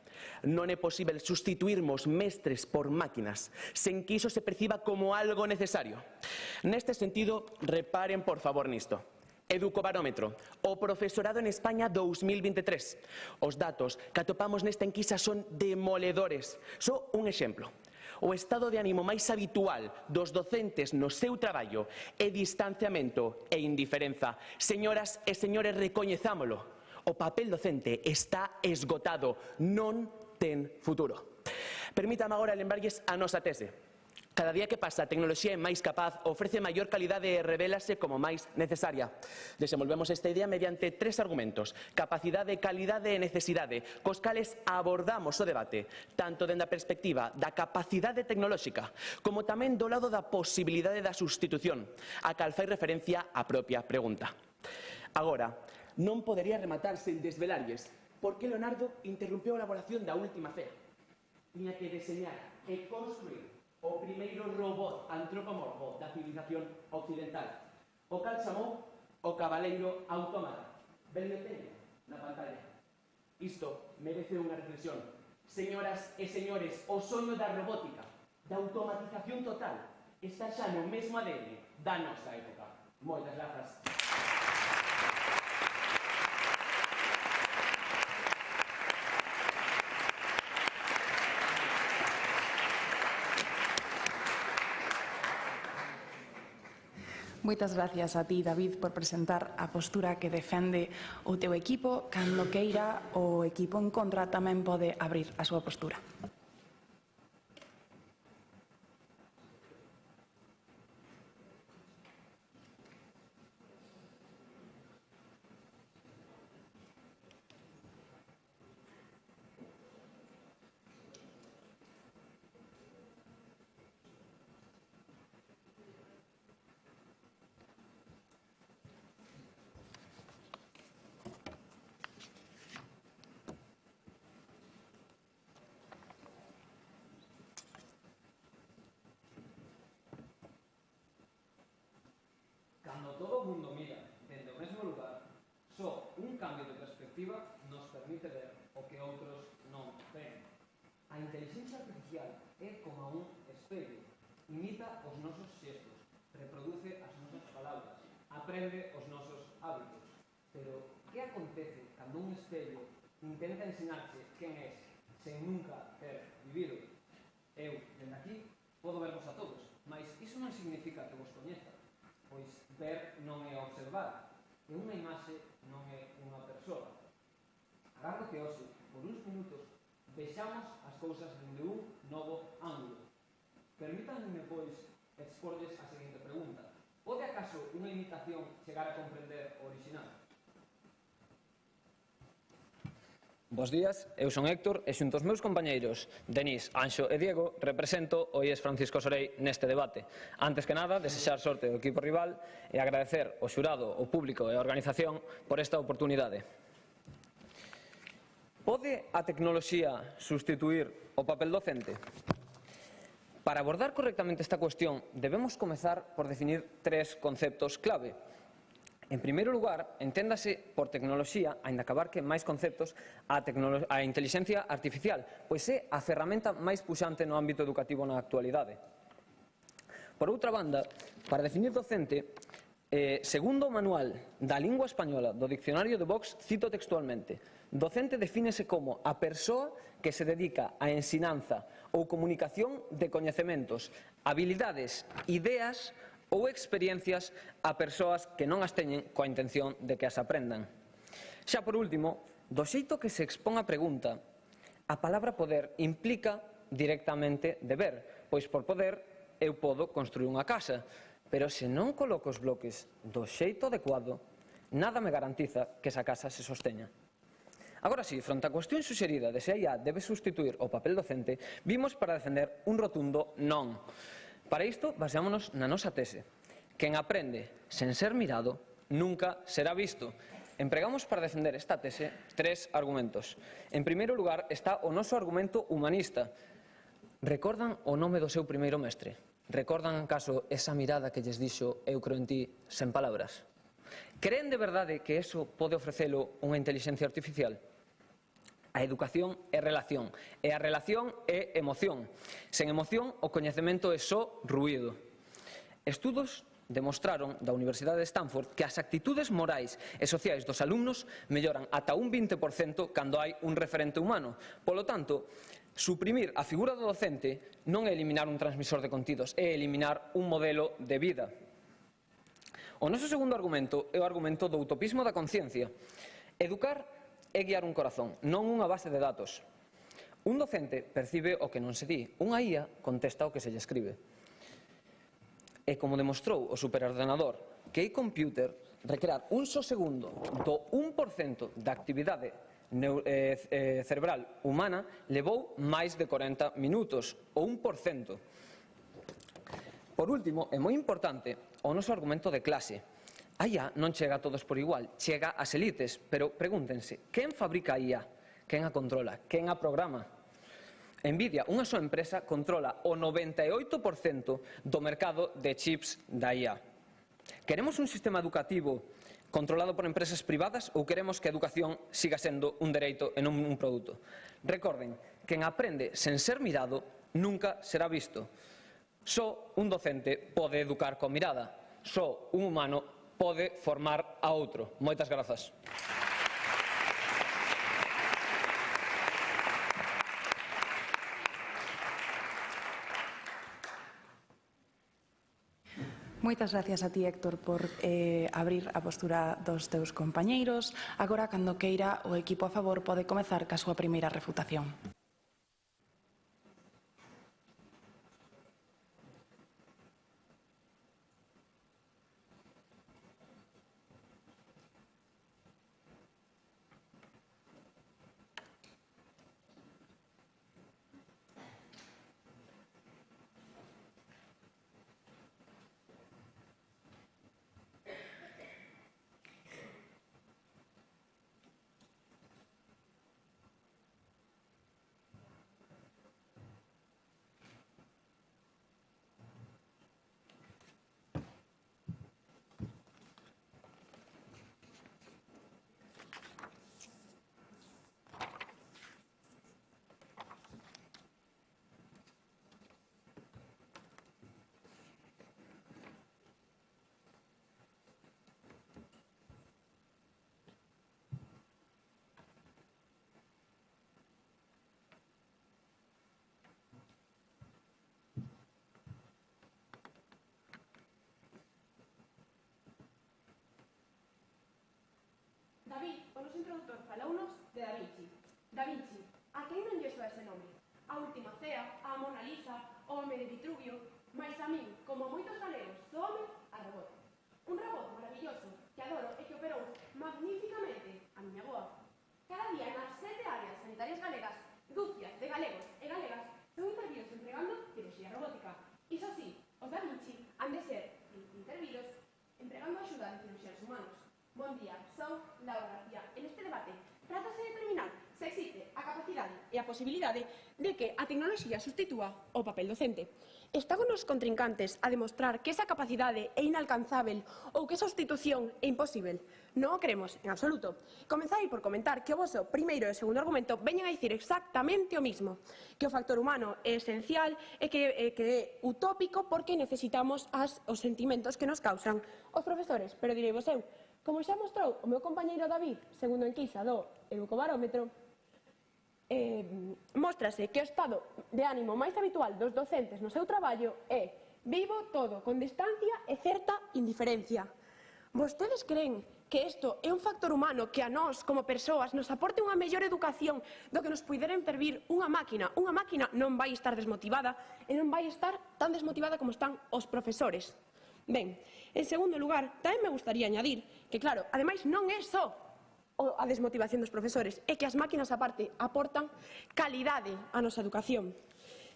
Non é posible sustituirmos mestres por máquinas sen que iso se perciba como algo necesario. Neste sentido, reparen por favor nisto. Educobarómetro, o profesorado en España 2023. Os datos que atopamos nesta enquisa son demoledores. Só un exemplo. O estado de ánimo máis habitual dos docentes no seu traballo é distanciamento e indiferenza. Señoras e señores, recoñezámolo. O papel docente está esgotado, non ten futuro. Permítame agora lembrarlles a nosa tese. Cada día que pasa, a tecnoloxía é máis capaz, ofrece maior calidade e revélase como máis necesaria. Desenvolvemos esta idea mediante 3 argumentos: capacidade, calidade e necesidade, cos cales abordamos o debate, tanto dende a perspectiva da capacidade tecnolóxica, como tamén do lado da posibilidade da sustitución, a cal fai referencia a propia pregunta. Agora, non podería rematar sen desvelarlles por que Leonardo interrompiu a elaboración da última cea. Tiña que deseñar e construir o primeiro robot antropomorfo da civilización occidental, o cal chamou o cabaleiro autómata. Ben me teño na pantalla. Isto merece unha reflexión. Señoras e señores, o soño da robótica, da automatización total, está xa no mesmo ADN da nosa época. Moitas grazas. Moitas gracias a ti, David, por presentar a postura que defende o teu equipo. Cando queira, o equipo en contra tamén pode abrir a súa postura. Cando todo o mundo mira dende o mesmo lugar, só un cambio de perspectiva nos permite ver o que outros non ven. A inteligencia artificial é como un espello. Imita os nosos xestos, reproduce as nosas palabras, aprende os nosos hábitos. Pero, que acontece cando un espello intenta ensinarche quen és sen nunca ter vivido? Eu, dende aquí, podo vervos a todos, mas iso non significa que vos coñeza. Pois ver non é observar, e unha imaxe non é unha persoa. Agardo que hoxe, por uns minutos, vexamos as cousas dende un novo ángulo. Permítanme, pois, exporles a seguinte pregunta. Pode acaso unha imitación chegar a comprender o original? Bos días, eu son Héctor e xunto aos meus compañeiros Denis, Anxo e Diego represento o IES Francisco Sorey neste debate. Antes que nada, desexar sorte ao equipo rival e agradecer ao xurado, ao público e á organización por esta oportunidade. Pode a tecnoloxía sustituir o papel docente? Para abordar correctamente esta cuestión, debemos comezar por definir tres conceptos clave. En primeiro lugar, enténdase por tecnoloxía, aínda que abarque máis conceptos, a intelixencia artificial, pois é a ferramenta máis puxante no ámbito educativo na actualidade. Por outra banda, para definir docente, segundo o manual da lingua española do Dicionario de Vox, cito textualmente: docente defínese como a persoa que se dedica á ensinanza ou comunicación de coñecementos, habilidades, ideas ou experiencias a persoas que non as teñen coa intención de que as aprendan. Xa por último, do xeito que se expón a pregunta, a palabra poder implica directamente deber, pois por poder eu podo construir unha casa, pero se non coloco os bloques do xeito adecuado, nada me garantiza que esa casa se sosteña. Agora si, fronte á cuestión suxerida de se a IA debe sustituir o papel docente, vimos para defender un rotundo non. Para isto, baseámonos na nosa tese. Quen aprende sen ser mirado nunca será visto. Empregamos para defender esta tese tres argumentos. En primeiro lugar está o noso argumento humanista. Recordan o nome do seu primeiro mestre? Recordan, acaso, esa mirada que lles dixo eu creo en ti sen palabras? Creen de verdade que eso pode ofrecelo unha inteligencia artificial? A educación é relación, e a relación é emoción. Sen emoción, o coñecemento é só ruído. Estudos demostraron da Universidade de Stanford que as actitudes morais e sociais dos alumnos melloran ata un 20% cando hai un referente humano. Polo tanto, suprimir a figura do docente non é eliminar un transmisor de contidos, é eliminar un modelo de vida. O noso segundo argumento é o argumento do utopismo da conciencia. Educar é guiar un corazón, non unha base de datos. Un docente percibe o que non se di, unha IA contesta o que se lle escribe. E como demostrou o superordenador K-Computer, recrear un só segundo do 1% da actividade cerebral humana levou máis de 40 minutos, o 1%. Por último, é moi importante o noso argumento de clase. A IA non chega a todos por igual, chega ás elites, pero pregúntense, quen fabrica a IA? Quen a controla? Quen a programa? Nvidia, unha soa empresa, controla o 98% do mercado de chips da IA. Queremos un sistema educativo controlado por empresas privadas ou queremos que a educación siga sendo un dereito e non un produto? Recorden, quen aprende sen ser mirado nunca será visto. Só un docente pode educar con mirada, só un humano pode formar a outro. Moitas grazas. Moitas gracias a ti, Héctor, por abrir a postura dos teus compañeiros. Agora, cando queira, o equipo a favor pode comezar ca súa primeira refutación. David, o noso introductor, falounos de Da Vinci. Da Vinci, a quen non lle soa ese nome? A Última Cea, a Mona Lisa, o Home de Vitruvio, mais a min, como a moitos galegos, soame a robot. Un robot maravilloso que adoro e que operou magníficamente a miña boa. Cada día nas 7 áreas sanitarias galegas, dúcias de galegos e galegas son intervidos empregando cirurxía robótica. Iso sí, os da Vinci han de ser intervidos empregando axuda de cirurxías humanos. Bon día, son Laura García. En este debate trátase de determinar se existe a capacidade e a posibilidade de que a tecnoloxía sustitúa o papel docente. Están os contrincantes a demostrar que esa capacidade é inalcanzável ou que esa sustitución é imposible? Non o cremos, en absoluto. Comezai por comentar que o voso primeiro e segundo argumento veñen a dicir exactamente o mismo, que o factor humano é esencial e que é utópico porque necesitamos os sentimentos que nos causan os profesores. Pero direivos eu, como xa mostrou o meu compañeiro David, segundo enquisa do Educobarómetro, móstrase que o estado de ánimo máis habitual dos docentes no seu traballo é vivo todo con distancia e certa indiferencia. Vostedes creen que isto é un factor humano que a nós, como persoas, nos aporte unha mellor educación do que nos puidera intervir unha máquina? Unha máquina non vai estar desmotivada e non vai estar tan desmotivada como están os profesores. Ben, en segundo lugar, tamén me gustaría añadir que, claro, ademais non é só a desmotivación dos profesores, é que as máquinas aparte aportan calidade á nosa educación.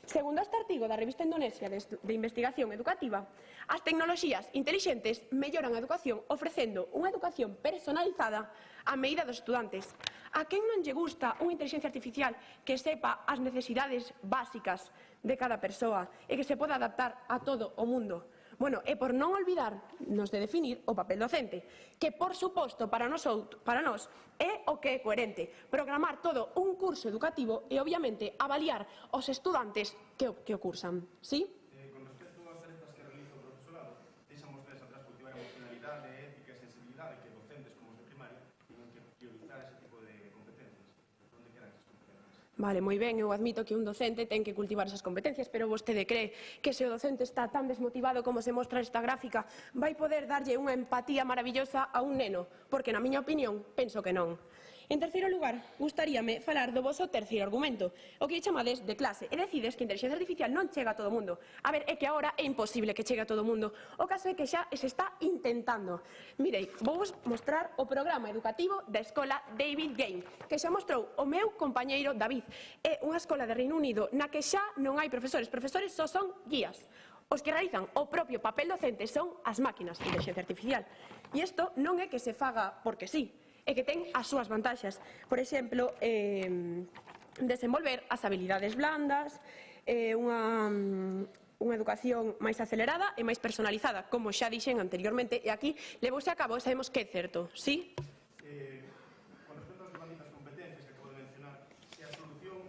Segundo este artigo da revista Indonesia de Investigación Educativa, as tecnoloxías intelixentes melloran a educación ofrecendo unha educación personalizada á medida dos estudantes. A quen non lle gusta unha inteligencia artificial que sepa as necesidades básicas de cada persoa e que se poda adaptar a todo o mundo? Bueno, e por non olvidarnos de definir o papel docente, que, por suposto, para nós é o que é coherente. Programar todo un curso educativo e, obviamente, avaliar os estudantes que o cursan. Sí? Con respecto ás tarefas que realiza o profesorado, deixamos desa atrás cultivar emocionalidade, ética e sensibilidade que docentes como os de primaria tienen que priorizar ese tipo de competencias. Onde quedan esas competencias? Vale, moi ben, eu admito que un docente ten que cultivar esas competencias, pero vostede cree que se o docente está tan desmotivado como se mostra esta gráfica, vai poder darlle unha empatía maravillosa a un neno? Porque, na miña opinión, penso que non. En terceiro lugar, gustaríame falar do voso terceiro argumento, o que chamades de clase, e decides que a inteligencia artificial non chega a todo o mundo. A ver, é que agora é imposible que chegue a todo o mundo. O caso é que xa se está intentando. Mirei, vou mostrar o programa educativo da escola David Game, que xa mostrou o meu compañeiro David. É unha escola de Reino Unido na que xa non hai profesores só son guías. Os que realizan o propio papel docente son as máquinas de inteligencia artificial. E isto non é que se faga porque sí, é que ten as súas vantaxes. Por exemplo, desenvolver as habilidades blandas, unha educación máis acelerada e máis personalizada, como xa dixen anteriormente, e aquí levouse a cabo, sabemos que é certo, sí? Con respecto ás benditas competencias que acabo de mencionar, se a solución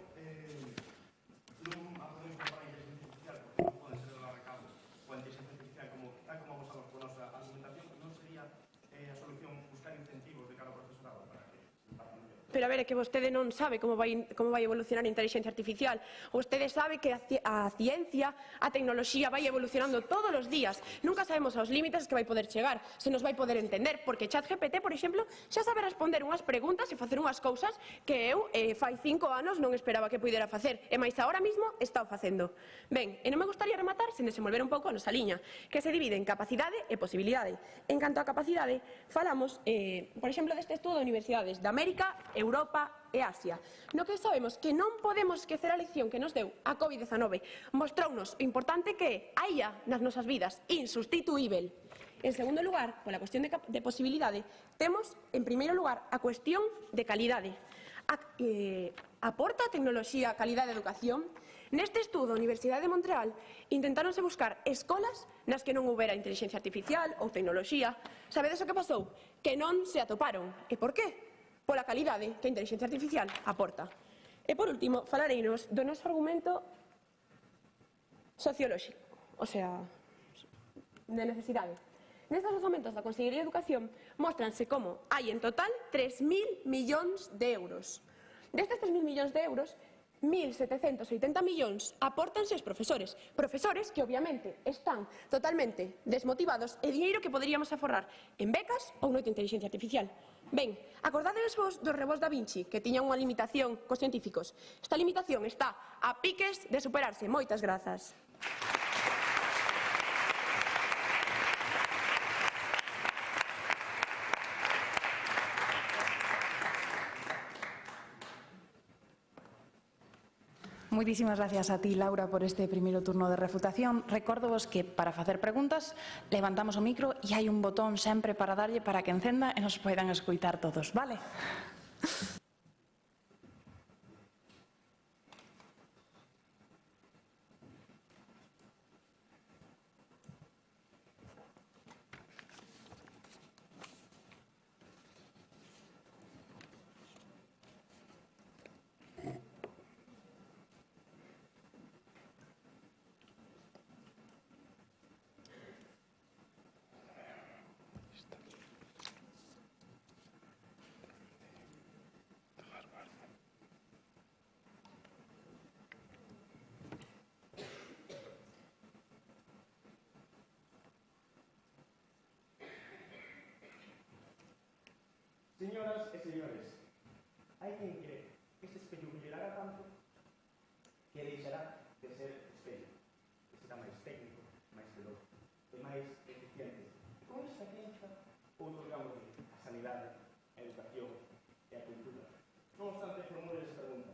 non a podemos comparar a inteligencia artificial, porque non pode ser levar a cabo coa inteligencia artificial tal como abosamos con a nosa argumentación, non sería a solución buscar incentivos de cara ao profesorado para que se imparta mellor. Pero a ver, é que vostede non sabe como vai evolucionar a inteligencia artificial. Vostede sabe que a ciencia, a tecnoloxía vai evolucionando todos os días. Nunca sabemos aos límites que vai poder chegar, se nos vai poder entender, porque ChatGPT, por exemplo, xa sabe responder unhas preguntas e facer unhas cousas que eu fai 5 anos non esperaba que puidera facer, e máis agora mismo está o facendo. Ben, e non me gustaría rematar sen desenvolver un pouco a nosa liña, que se divide en capacidade e posibilidade. En canto a capacidade, falamos, por exemplo, deste estudo de universidades de América, Europa e Asia, no que sabemos que non podemos esquecer a lección que nos deu a COVID-19. Mostrounos o importante que é a IA nas nosas vidas, insustituível. En segundo lugar, pola cuestión de posibilidade, temos, en primeiro lugar, a cuestión de calidade. Aporta a tecnoloxía a calidade de educación? Neste estudo da Universidade de Montreal intentáronse buscar escolas nas que non houbera inteligencia artificial ou tecnoloxía. Sabedes o que pasou? Que non se atoparon. E por qué? Pola calidade que a inteligencia artificial aporta. E, por último, falareinos do noso argumento sociolóxico, o sea, de necesidade. Nestes orzamentos da Consellería de Educación mostranse como hai en total 3.000 millóns de euros. Destes 3.000 millóns de euros, 1.780 millóns apórtanse os profesores. Profesores que, obviamente, están totalmente desmotivados e diñeiro que poderíamos aforrar en becas ou noite inteligencia artificial. Ben, acordades vos do rebós da Vinci, que tiña unha limitación cos científicos. Esta limitación está a piques de superarse. Moitas grazas. Moitísimas gracias a ti, Laura, por este primeiro turno de refutación. Recórdovos que para facer preguntas levantamos o micro e hai un botón sempre para darlle para que encenda e nos poidan escoitar todos, vale? Señoras e señores, hai quen cree que este espello brillará tanto que deixará de ser espello, que será máis técnico, máis veloz e máis eficiente. E con esta crenza, outorgamos a sanidade, a educación e a cultura. Non obstante, formule esa pregunta: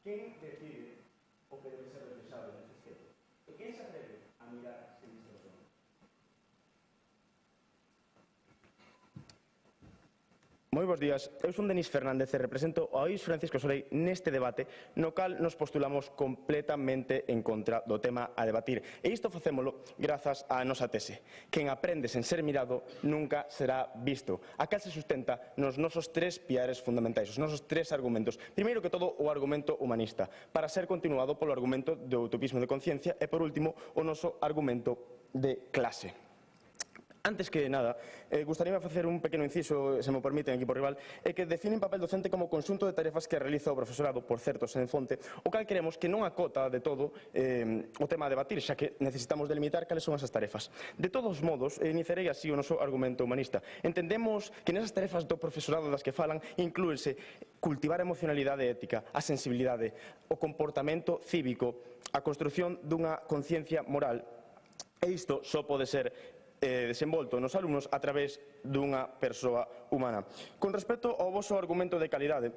quen decide o que debe ser reflexado neste espello? E quen se atreve a mirar sin distorsión? Moi bons días, eu son Denis Fernández e represento a Oís Francisco Sorei neste debate no cal nos postulamos completamente en contra do tema a debatir. E isto facémolo grazas á nosa tese. Quen aprende sen ser mirado nunca será visto. A cal se sustenta nos nosos tres piares fundamentais, os nosos tres argumentos. Primeiro que todo, o argumento humanista, para ser continuado polo argumento do utopismo de conciencia e, por último, o noso argumento de clase. Antes que nada, gustaríame facer un pequeno inciso, se me permiten, equipo rival, é que definen papel docente como conxunto de tarefas que realiza o profesorado, por certo, sen fonte, o cal queremos que non acota de todo o tema a debatir, xa que necesitamos delimitar cales son esas tarefas. De todos modos, iniciarei así o noso argumento humanista. Entendemos que nesas tarefas do profesorado das que falan inclúense cultivar a emocionalidade ética, a sensibilidade, o comportamento cívico, a construción dunha conciencia moral, e isto só pode ser desenvolto nos alumnos a través dunha persoa humana. Con respecto ao voso argumento de calidade,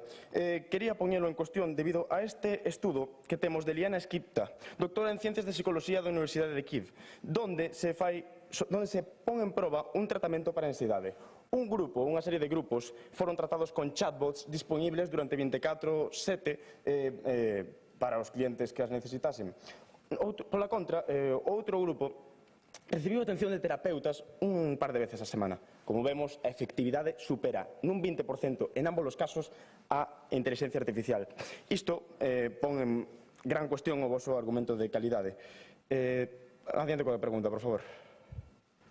quería poñelo en cuestión debido a este estudo que temos de Liana Esquipta, doctora en Ciencias de Psicología da Universidade de Kiev, donde se pon en proba un tratamento para a ansiedade. Un grupo, unha serie de grupos, foron tratados con chatbots disponibles durante 24/7 para os clientes que as necesitasen. Pola contra, outro grupo recibiu atención de terapeutas un par de veces a semana. Como vemos, a efectividade supera nun 20% en ambos os casos a inteligencia artificial. Isto pon en gran cuestión o voso argumento de calidade. Adiante coa pregunta, por favor.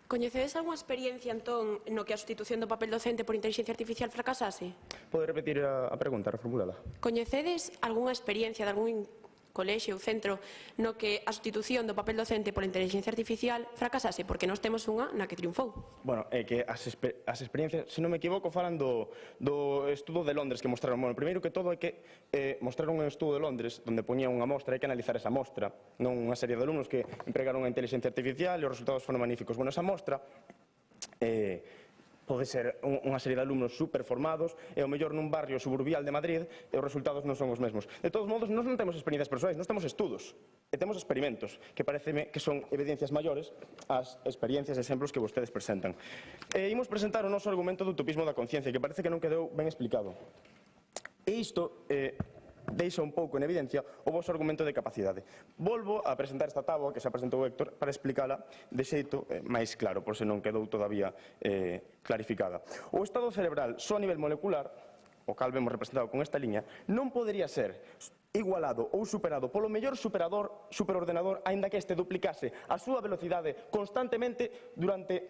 Coñecedes algunha experiencia, entón, no que a sustitución do papel docente por inteligencia artificial fracasase? Pode repetir a pregunta, reformulada? Coñecedes algunha experiencia de algún colexio ou centro no que a sustitución do papel docente por inteligencia artificial fracasase, porque nós temos unha na que triunfou? Bueno, é que as experiencias, se non me equivoco, falan do estudo de Londres que mostraron. Bueno, primeiro que todo é que mostraron un estudo de Londres onde poñía unha mostra, hai que analizar esa mostra, non unha serie de alumnos que empregaron a inteligencia artificial e os resultados foron magníficos. Bueno, esa mostra pode ser unha serie de alumnos superformados e ao mellor nun barrio suburbial de Madrid e os resultados non son os mesmos. De todos modos, nós non temos experiencias persoais, nós temos estudos e temos experimentos que pareceme que son evidencias maiores ás experiencias e exemplos que vostedes presentan. Imos presentar o noso argumento do utopismo da conciencia, que parece que non quedou ben explicado. E isto deixa un pouco en evidencia o vosso argumento de capacidade. Volvo a presentar esta táboa que xa presentou Héctor para explicala de xeito máis claro, por se non quedou todavía clarificada. O estado cerebral só a nivel molecular, o cal vemos representado con esta liña, non podería ser igualado ou superado polo mellor superordenador, aínda que este duplicase a súa velocidade constantemente durante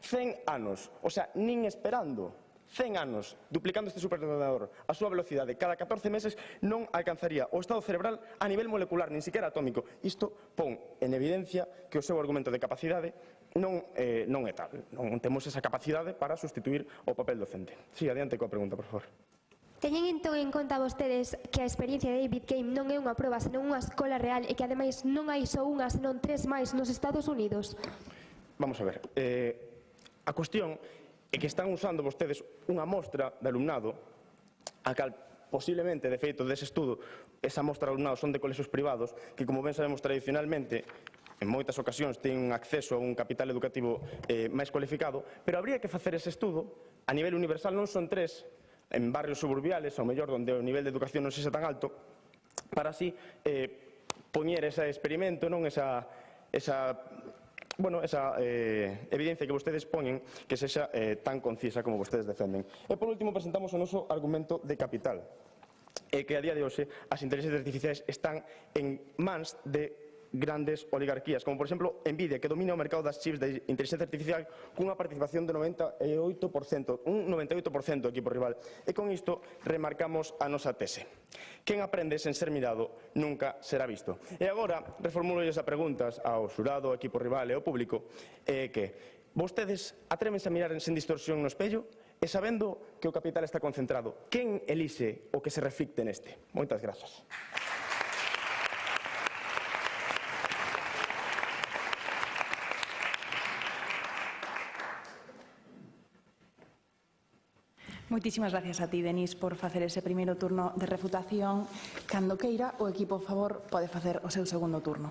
100 anos. O sea, nin esperando 100 anos, duplicando este superordenador a súa velocidade cada 14 meses, non alcanzaría o estado cerebral a nivel molecular, nin siquiera atómico. Isto pon en evidencia que o seu argumento de capacidade non é tal. Non temos esa capacidade para sustituir o papel docente. Sí, adiante coa pregunta, por favor. Teñen entón en conta vostedes que a experiencia de David Game non é unha proba, senón unha escola real e que ademais non hai só unha, senón 3 máis nos Estados Unidos? Vamos a ver. A cuestión é que están usando vostedes unha mostra de alumnado a cal posiblemente, de feito dese estudo, esa mostra de alumnado son de colexios privados que, como ben sabemos tradicionalmente, en moitas ocasións ten acceso a un capital educativo máis cualificado, pero habría que facer ese estudo a nivel universal, non son 3 en barrios suburbiales, ao mellor onde o nivel de educación non sexa tan alto, para así poñer ese experimento, non esa evidencia que vostedes poñen que sexa tan concisa como vostedes defenden. E por último presentamos o noso argumento de capital, que a día de hoxe as inteligencias artificiais están en mans de grandes oligarquías, como por exemplo Nvidia, que domina o mercado das chips de inteligencia artificial cunha participación de 98%, un 98% do equipo rival. E con isto remarcamos a nosa tese. Quen aprende sen ser mirado nunca será visto. E agora reformulo esa preguntas ao xurado, ao equipo rival e ao público, que vostedes atrévense a mirar sen distorsión no espello e sabendo que o capital está concentrado, quen elixe o que se reflicte neste? Moitas grazas. Moitísimas gracias a ti, Denis, por facer ese primeiro turno de refutación. Cando queira, o equipo a favor pode facer o seu segundo turno.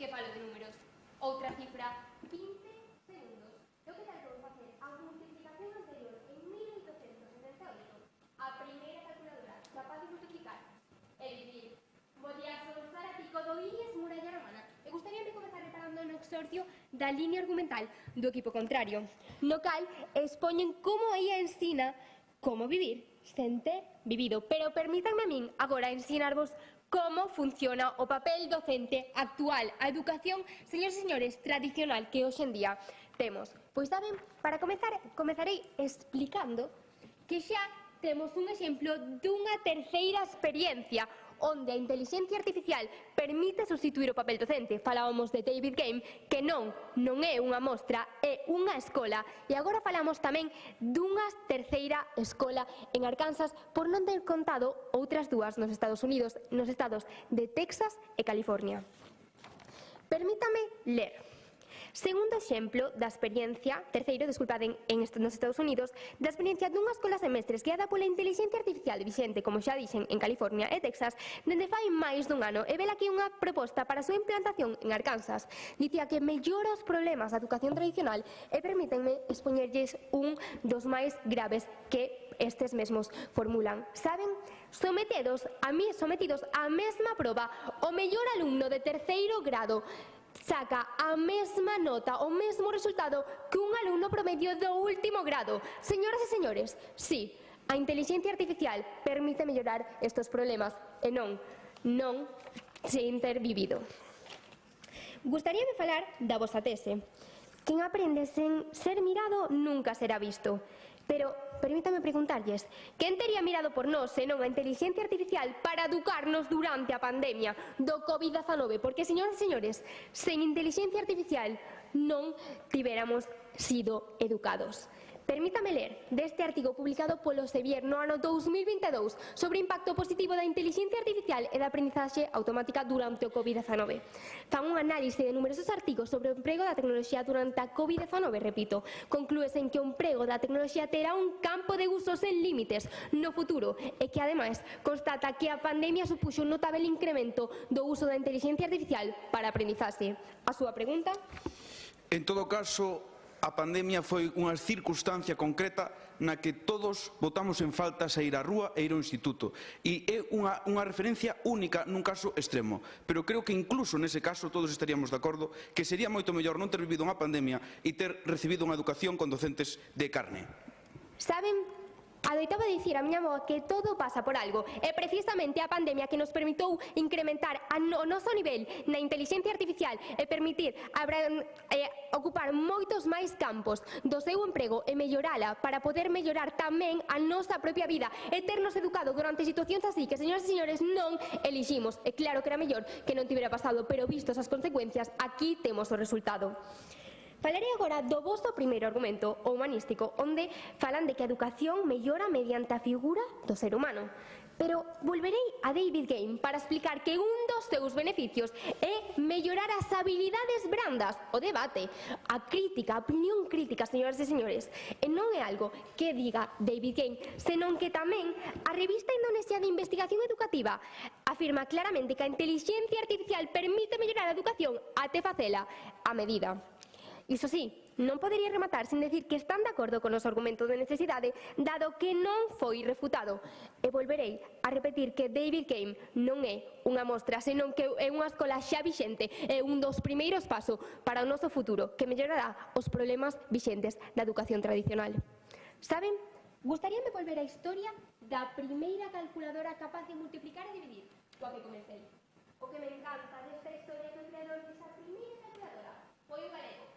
Que falo de números. Outra cifra, 15 segundos. Eu que tal vou facer a multiplicación anterior en 1878, a primeira calculadora capaz de multiplicar. É dicir, podías usar a pico do Ies muralla romana. E gustaría de comezar reparando no exorcio da línea argumental do equipo contrario, no cal expoñen como aí ensina como vivir sen ter vivido. Pero permítanme a min agora ensinarvos como funciona o papel docente actual, a educación, señores e señores, tradicional que hoxe en día temos. Pois saben, para comezarei explicando que xa temos un exemplo dunha terceira experiencia onde a inteligencia artificial permite sustituir o papel docente. Falábamos de David Game, que non é unha mostra, é unha escola. E agora falamos tamén dunha terceira escola en Arkansas, por non ter contado outras dúas nos Estados Unidos, nos estados de Texas e California. Permítame ler. Segundo exemplo da experiencia, terceiro, desculpaden, nos Estados Unidos, da experiencia dunha escola semestres guiada pola inteligencia artificial vixente, como xa dixen, en California e Texas, dende fai máis dun ano, e vela aquí unha proposta para a súa implantación en Arkansas. Dicía que mellora os problemas da educación tradicional e permítenme expoñerlles un dos máis graves que estes mesmos formulan. Saben? Sometidos a mesma proba, o mellor alumno de terceiro grado saca a mesma nota, o mesmo resultado que un alumno promedio do último grado. Señoras e señores, sí, a inteligencia artificial permite mellorar estes problemas e non sen ter vivido. Gustaríame falar da vosa tese. Quen aprende sen ser mirado nunca será visto. Pero permítame preguntarlles, quen tería mirado por nós senón a inteligencia artificial para educarnos durante a pandemia do COVID-19? Porque, señoras e señores, sen inteligencia artificial non tivéramos sido educados. Permítame ler deste artigo publicado polo Sevier no ano 2022 sobre o impacto positivo da inteligencia artificial e da aprendizaxe automática durante o COVID-19. Fan un análise de numerosos artigos sobre o emprego da tecnoloxía durante a COVID-19, repito. Conclúese en que o emprego da tecnoloxía terá un campo de uso sen límites no futuro e que, ademais, constata que a pandemia supuxo un notável incremento do uso da inteligencia artificial para a aprendizaxe. A súa pregunta? En todo caso, a pandemia foi unha circunstancia concreta na que todos botamos en falta sair á rúa e ir ao instituto. E é unha referencia única nun caso extremo. Pero creo que incluso nese caso todos estaríamos de acordo que sería moito mellor non ter vivido unha pandemia e ter recibido unha educación con docentes de carne. Saben? Adoitaba dicir a miña avoa que todo pasa por algo e precisamente a pandemia que nos permitou incrementar o noso nivel na intelixencia artificial e permitir ocupar moitos máis campos do seu emprego e mellorala para poder mellorar tamén a nosa propia vida e ternos educado durante situacións así que, señoras e señores, non eliximos. E claro que era mellor que non tivera pasado, pero vistos as consecuencias, aquí temos o resultado. Falarei agora do vosso primeiro argumento, o humanístico, onde falan de que a educación mellora mediante a figura do ser humano. Pero volverei a David Game para explicar que un dos seus beneficios é mellorar as habilidades brandas, o debate, a crítica, a opinión crítica, señoras e señores. E non é algo que diga David Game, senón que tamén a revista indonesia de investigación educativa afirma claramente que a intelixencia artificial permite mellorar a educación até facela a medida. Iso sí, non podería rematar sin decir que están de acordo con os argumentos de necesidade, dado que non foi refutado. E volverei a repetir que David Game non é unha mostra, senón que é unha escola xa vixente e un dos primeiros pasos para o noso futuro, que mellorará os problemas vixentes da educación tradicional. Saben? Gustaríame volver á historia da primeira calculadora capaz de multiplicar e dividir, coa que comecei. O que me encanta desta historia que o creador desa primeira calculadora foi o galego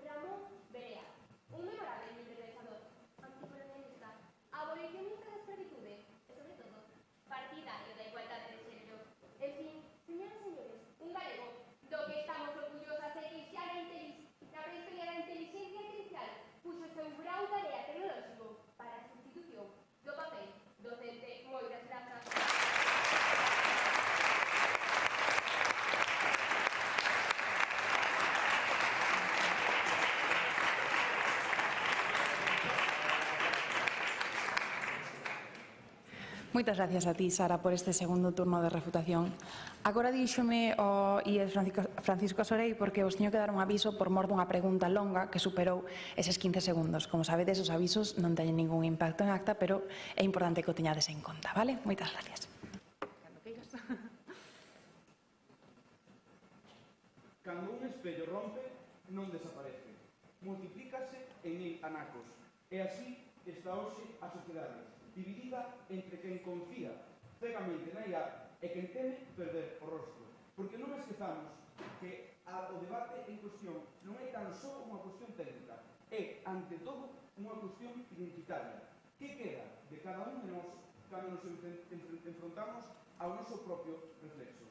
Ramón Berea, un memorable libre pensador, anticolonialista, abolicionista da escravitude e, sobre todo, partidario da igualdade de xénero. En fin, señoras e señores, un galego do que estamos orgullosas é que xa na prehistoria da intelixencia artificial puxo o seu grau de área tecnolóxico para a substitución do papel docente. Moitas grazas. Moitas gracias a ti, Sara, por este segundo turno de refutación. Agora díxome o IES Francisco Sorei porque os teño que dar un aviso por mor dunha pregunta longa que superou eses 15 segundos. Como sabedes, os avisos non teñen ningún impacto en acta, pero é importante que o teñades en conta, vale? Moitas gracias. Cando un espello rompe, non desaparece. Multiplícase en 1000 anacos. E así está hoxe a sociedade, dividida entre quen confía cegamente na IA e quen teme perder o rostro. Porque non esquezamos que o debate en cuestión non é tan só unha cuestión técnica, é, ante todo, unha cuestión identitaria. Que queda de cada un de nós cando nos enfrontamos ao noso propio reflexo?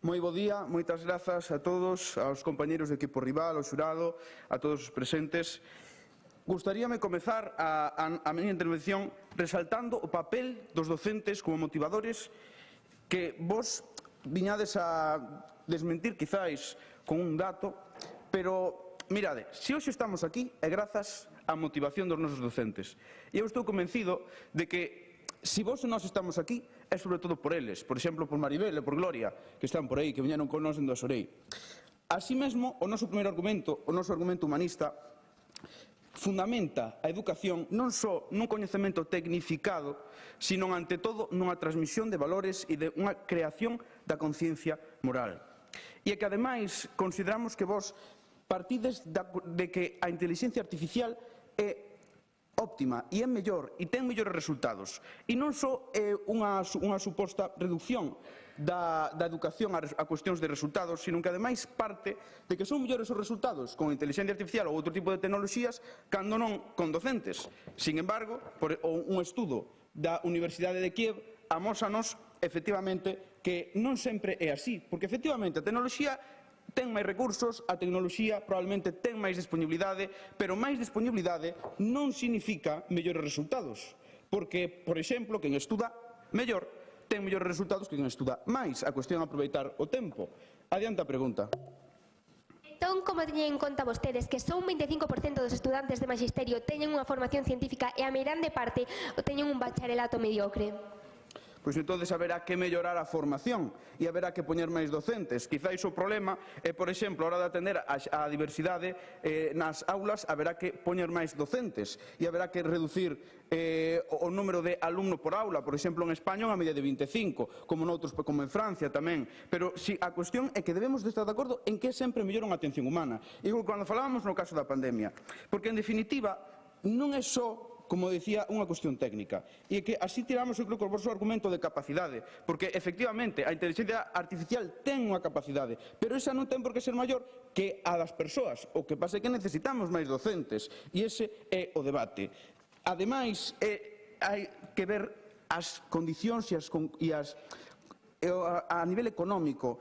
Moi bo día, moitas grazas a todos, aos compañeiros do equipo rival, ao xurado, a todos os presentes. Gustaríame comezar a miña intervención resaltando o papel dos docentes como motivadores que vos viñades a desmentir quizáis con un dato, pero mirade, se hoxe estamos aquí é grazas á motivación dos nosos docentes. E eu estou convencido de que se vos e nós estamos aquí, é sobre todo por eles, por exemplo, por Maribel e por Gloria, que están por aí, que viñeron con nós en do Sorei. Así mesmo, o noso primeiro argumento, o noso argumento humanista, fundamenta a educación non só nun coñecemento tecnificado, sino ante todo nunha transmisión de valores e de unha creación da conciencia moral. E é que, ademais, consideramos que vos partides de que a inteligencia artificial é óptima e é mellor e ten mellores resultados. E non só é unha suposta reducción da educación a cuestións de resultados, sino que ademais parte de que son mellores os resultados con inteligencia artificial ou outro tipo de tecnoloxías cando non con docentes. Sin embargo, un estudo da Universidade de Kiev amósanos efectivamente que non sempre é así, porque efectivamente a tecnoloxía ten máis recursos, a tecnoloxía probablemente ten máis disponibilidade, pero máis disponibilidade non significa mellores resultados, porque, por exemplo, quen estuda mellor ten mellores resultados que quen estuda máis. A cuestión é aproveitar o tempo. Adiante a pregunta. Entón, como teñen en conta vostedes que só un 25% dos estudantes de magisterio teñen unha formación científica e a meirande parte teñen un bacharelato mediocre? pois entonces haberá que mellorar a formación e haberá que poñer máis docentes. Quizáis o problema é, por exemplo, a hora de atender a diversidade nas aulas haberá que poñer máis docentes e haberá que reducir o número de alumno por aula, por exemplo, en España unha media de 25, como en Francia tamén. Pero si a cuestión é que debemos de estar de acordo en que é sempre mellor unha atención humana. E cando falábamos no caso da pandemia, porque en definitiva non é só, como decía, unha cuestión técnica. E que así tiramos, eu creo, co vosso argumento de capacidade, porque, efectivamente, a inteligencia artificial ten unha capacidade, pero esa non ten por que ser maior que a das persoas. O que pasa é que necesitamos máis docentes, e ese é o debate. Ademais, hai que ver as condicións a nivel económico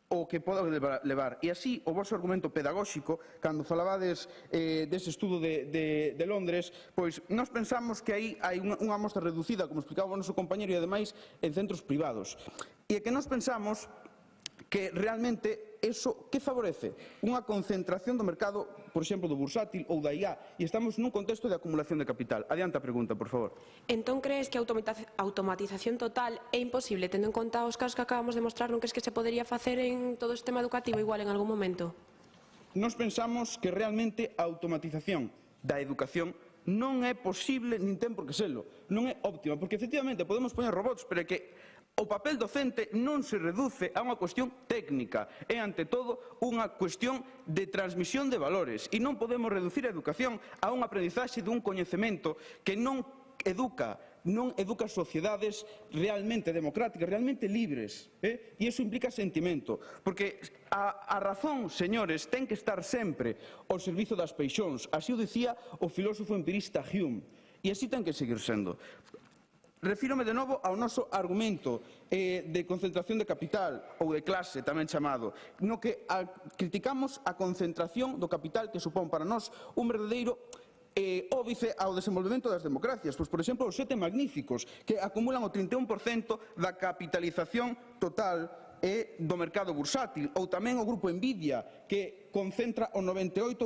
o que poda levar. E así, o vosso argumento pedagóxico, cando falabades dese estudo de Londres, pois nós pensamos que aí hai unha mostra reducida, como explicaba o noso compañero, e ademais en centros privados. E que nós pensamos que realmente eso que favorece unha concentración do mercado, por exemplo, do bursátil ou da IA, e estamos nun contexto de acumulación de capital. Adiante a pregunta, por favor. Entón, crees que a automatización total é imposible, tendo en conta os casos que acabamos de mostrar, non crees que se podería facer en todo o sistema educativo igual en algún momento? Nos pensamos que realmente a automatización da educación non é posible, nin ten por que selo, non é óptima, porque efectivamente podemos poñer robots, pero é que o papel docente non se reduce a unha cuestión técnica, é ante todo unha cuestión de transmisión de valores e non podemos reducir a educación a un aprendizaxe dun coñecemento que non educa sociedades realmente democráticas, realmente libres, e iso implica sentimento, porque a razón, señores, ten que estar sempre ao servizo das paixóns, así o dicía o filósofo empirista Hume, e así ten que seguir sendo. Refírome de novo ao noso argumento de concentración de capital ou de clase, tamén chamado, no que criticamos a concentración do capital que supón para nós un verdadeiro óbice ao desenvolvemento das democracias. Pois, por exemplo, os 7 magníficos, que acumulan o 31% da capitalización total do mercado bursátil, ou tamén o grupo Nvidia, que concentra o 98%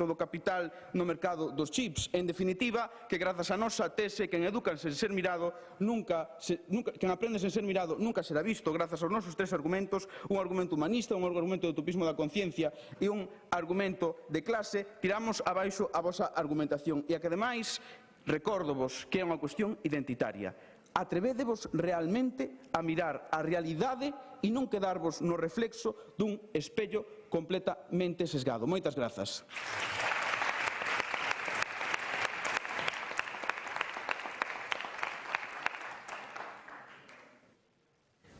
do capital no mercado dos chips. En definitiva, que grazas á nosa tese, quen educa sen ser mirado, quen aprende sen ser mirado nunca será visto, grazas aos nosos 3 argumentos, un argumento humanista, un argumento de utopismo da conciencia e un argumento de clase, tiramos abaixo a vosa argumentación. E a que, ademais, recórdovos que é unha cuestión identitaria. Atrevédevos realmente a mirar a realidade e non quedarvos no reflexo dun espello completamente sesgado. Moitas grazas.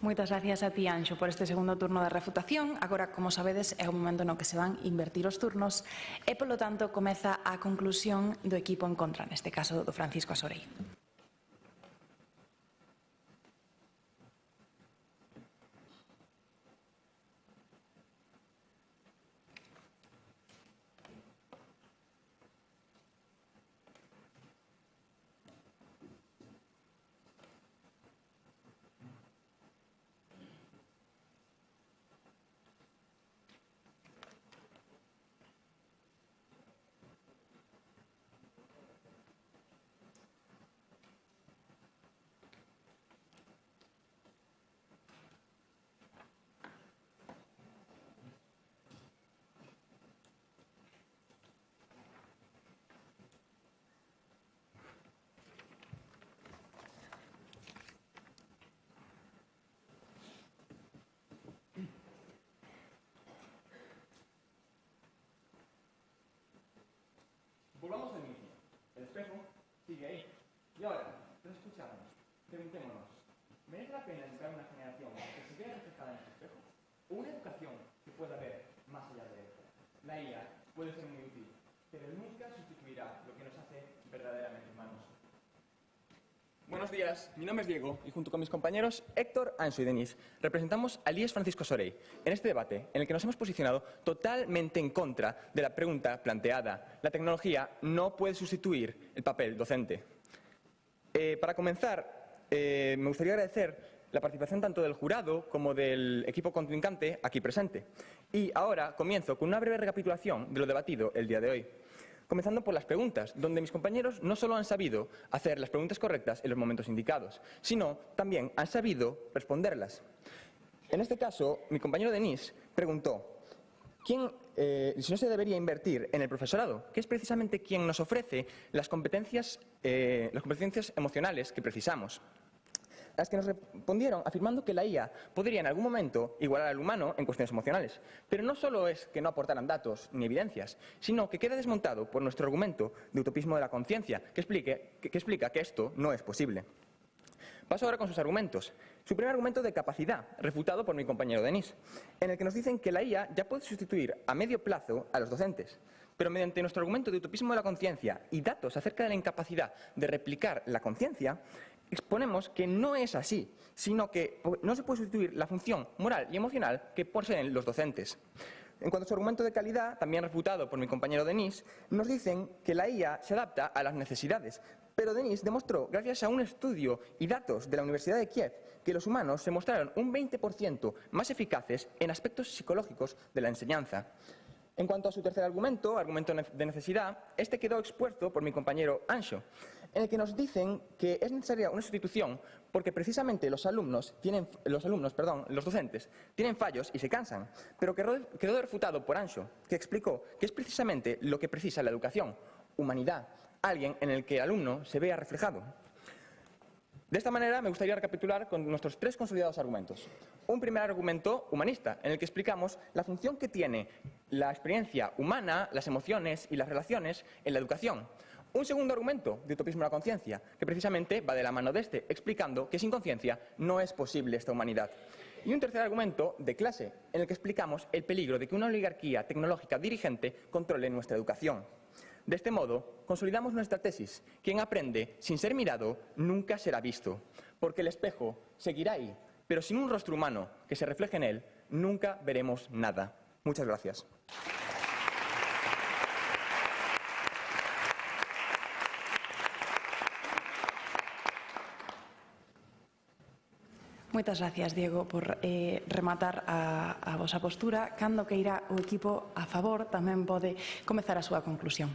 Moitas gracias a ti, Anxo, por este segundo turno de refutación. Agora, como sabedes, é o momento no que se van invertir os turnos e, polo tanto, comeza a conclusión do equipo en contra, neste caso do Francisco Asorei. Volvamos al inicio. El espejo sigue ahí. Y ahora, reescuchamos. Preguntémonos, ¿merece la pena educar a una generación que se vea reflejada en ese espejo? ¿O una educación que pueda ver más allá de esto? La IA puede ser muy útil, pero nunca sustituirá lo que nos hace verdaderamente humanos. Buenos días, mi nombre es Diego y junto con mis compañeros Héctor, Anxo y Denis representamos al IES Francisco Asorei en este debate en el que nos hemos posicionado totalmente en contra de la pregunta planteada. La tecnología no puede sustituir el papel docente. Para comenzar, me gustaría agradecer la participación tanto del jurado como del equipo contrincante aquí presente. Y ahora comienzo con una breve recapitulación de lo debatido el día de hoy. Comenzando por las preguntas, donde mis compañeros no solo han sabido hacer las preguntas correctas en los momentos indicados, sino también han sabido responderlas. En este caso, mi compañero Denis preguntó si no se debería invertir en el profesorado, que es precisamente quien nos ofrece las competencias emocionales que precisamos. A las que nos respondieron afirmando que la IA podría en algún momento igualar al humano en cuestiones emocionales. Pero no solo es que no aportaran datos ni evidencias, sino que queda desmontado por nuestro argumento de utopismo de la conciencia, que explica que esto no es posible. Paso ahora con sus argumentos. Su primer argumento de capacidad, refutado por mi compañero Denis, en el que nos dicen que la IA ya puede sustituir a medio plazo a los docentes. Pero mediante nuestro argumento de utopismo de la conciencia y datos acerca de la incapacidad de replicar la conciencia, exponemos que no es así, sino que no se puede sustituir la función moral y emocional que poseen los docentes. En cuanto a su argumento de calidad, también refutado por mi compañero Denis, nos dicen que la IA se adapta a las necesidades. Pero Denis demostró, gracias a un estudio y datos de la Universidad de Kiev, que los humanos se mostraron un 20% más eficaces en aspectos psicológicos de la enseñanza. En cuanto a su tercer argumento de necesidad, este quedó expuesto por mi compañero Anxo, en el que nos dicen que es necesaria una sustitución porque precisamente los docentes tienen fallos y se cansan, pero quedó refutado por Anxo, que explicó que es precisamente lo que precisa la educación, humanidad, alguien en el que el alumno se vea reflejado. De esta manera me gustaría recapitular con nuestros tres consolidados argumentos. Un primer argumento humanista, en el que explicamos la función que tiene la experiencia humana, las emociones y las relaciones en la educación. Un segundo argumento de utopismo de la conciencia, que precisamente va de la mano de este, explicando que sin conciencia no es posible esta humanidad. Y un tercer argumento de clase, en el que explicamos el peligro de que una oligarquía tecnológica dirigente controle nuestra educación. De este modo, consolidamos nuestra tesis: quien aprende sin ser mirado nunca será visto, porque el espejo seguirá ahí, pero sin un rostro humano que se refleje en él, nunca veremos nada. Muchas gracias. Moitas gracias, Diego, por rematar a vosa postura. Cando que irá o equipo a favor tamén pode comezar a súa conclusión.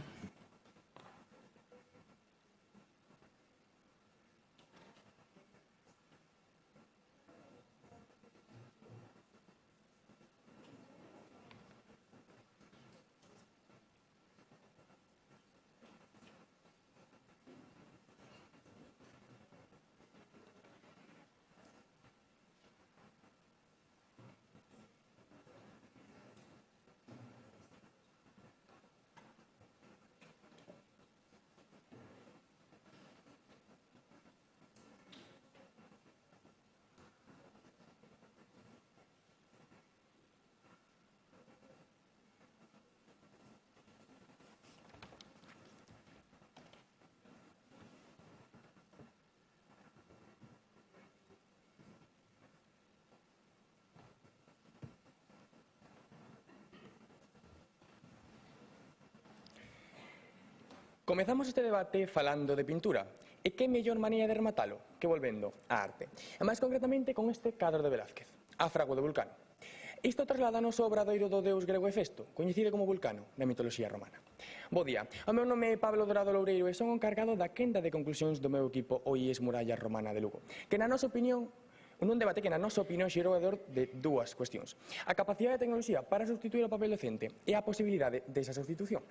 Comezamos este debate falando de pintura. E que mellor maneira de rematalo que volvendo á arte. E máis concretamente con este cadro de Velázquez, a Frago de Vulcano. Isto trasladanos ao obradoiro do deus grego Hefesto, coñecido como Vulcano na mitoloxía romana. Bo día, o meu nome é Pablo Dorado Loureiro e son o encargado da quenda de conclusións do meu equipo OIES Muralla Romana de Lugo, que na nosa opinión nun debate que na nosa opinión xirou alrededor de dúas cuestións: a capacidade de tecnoloxía para substituir o papel docente e a posibilidade desa substitución.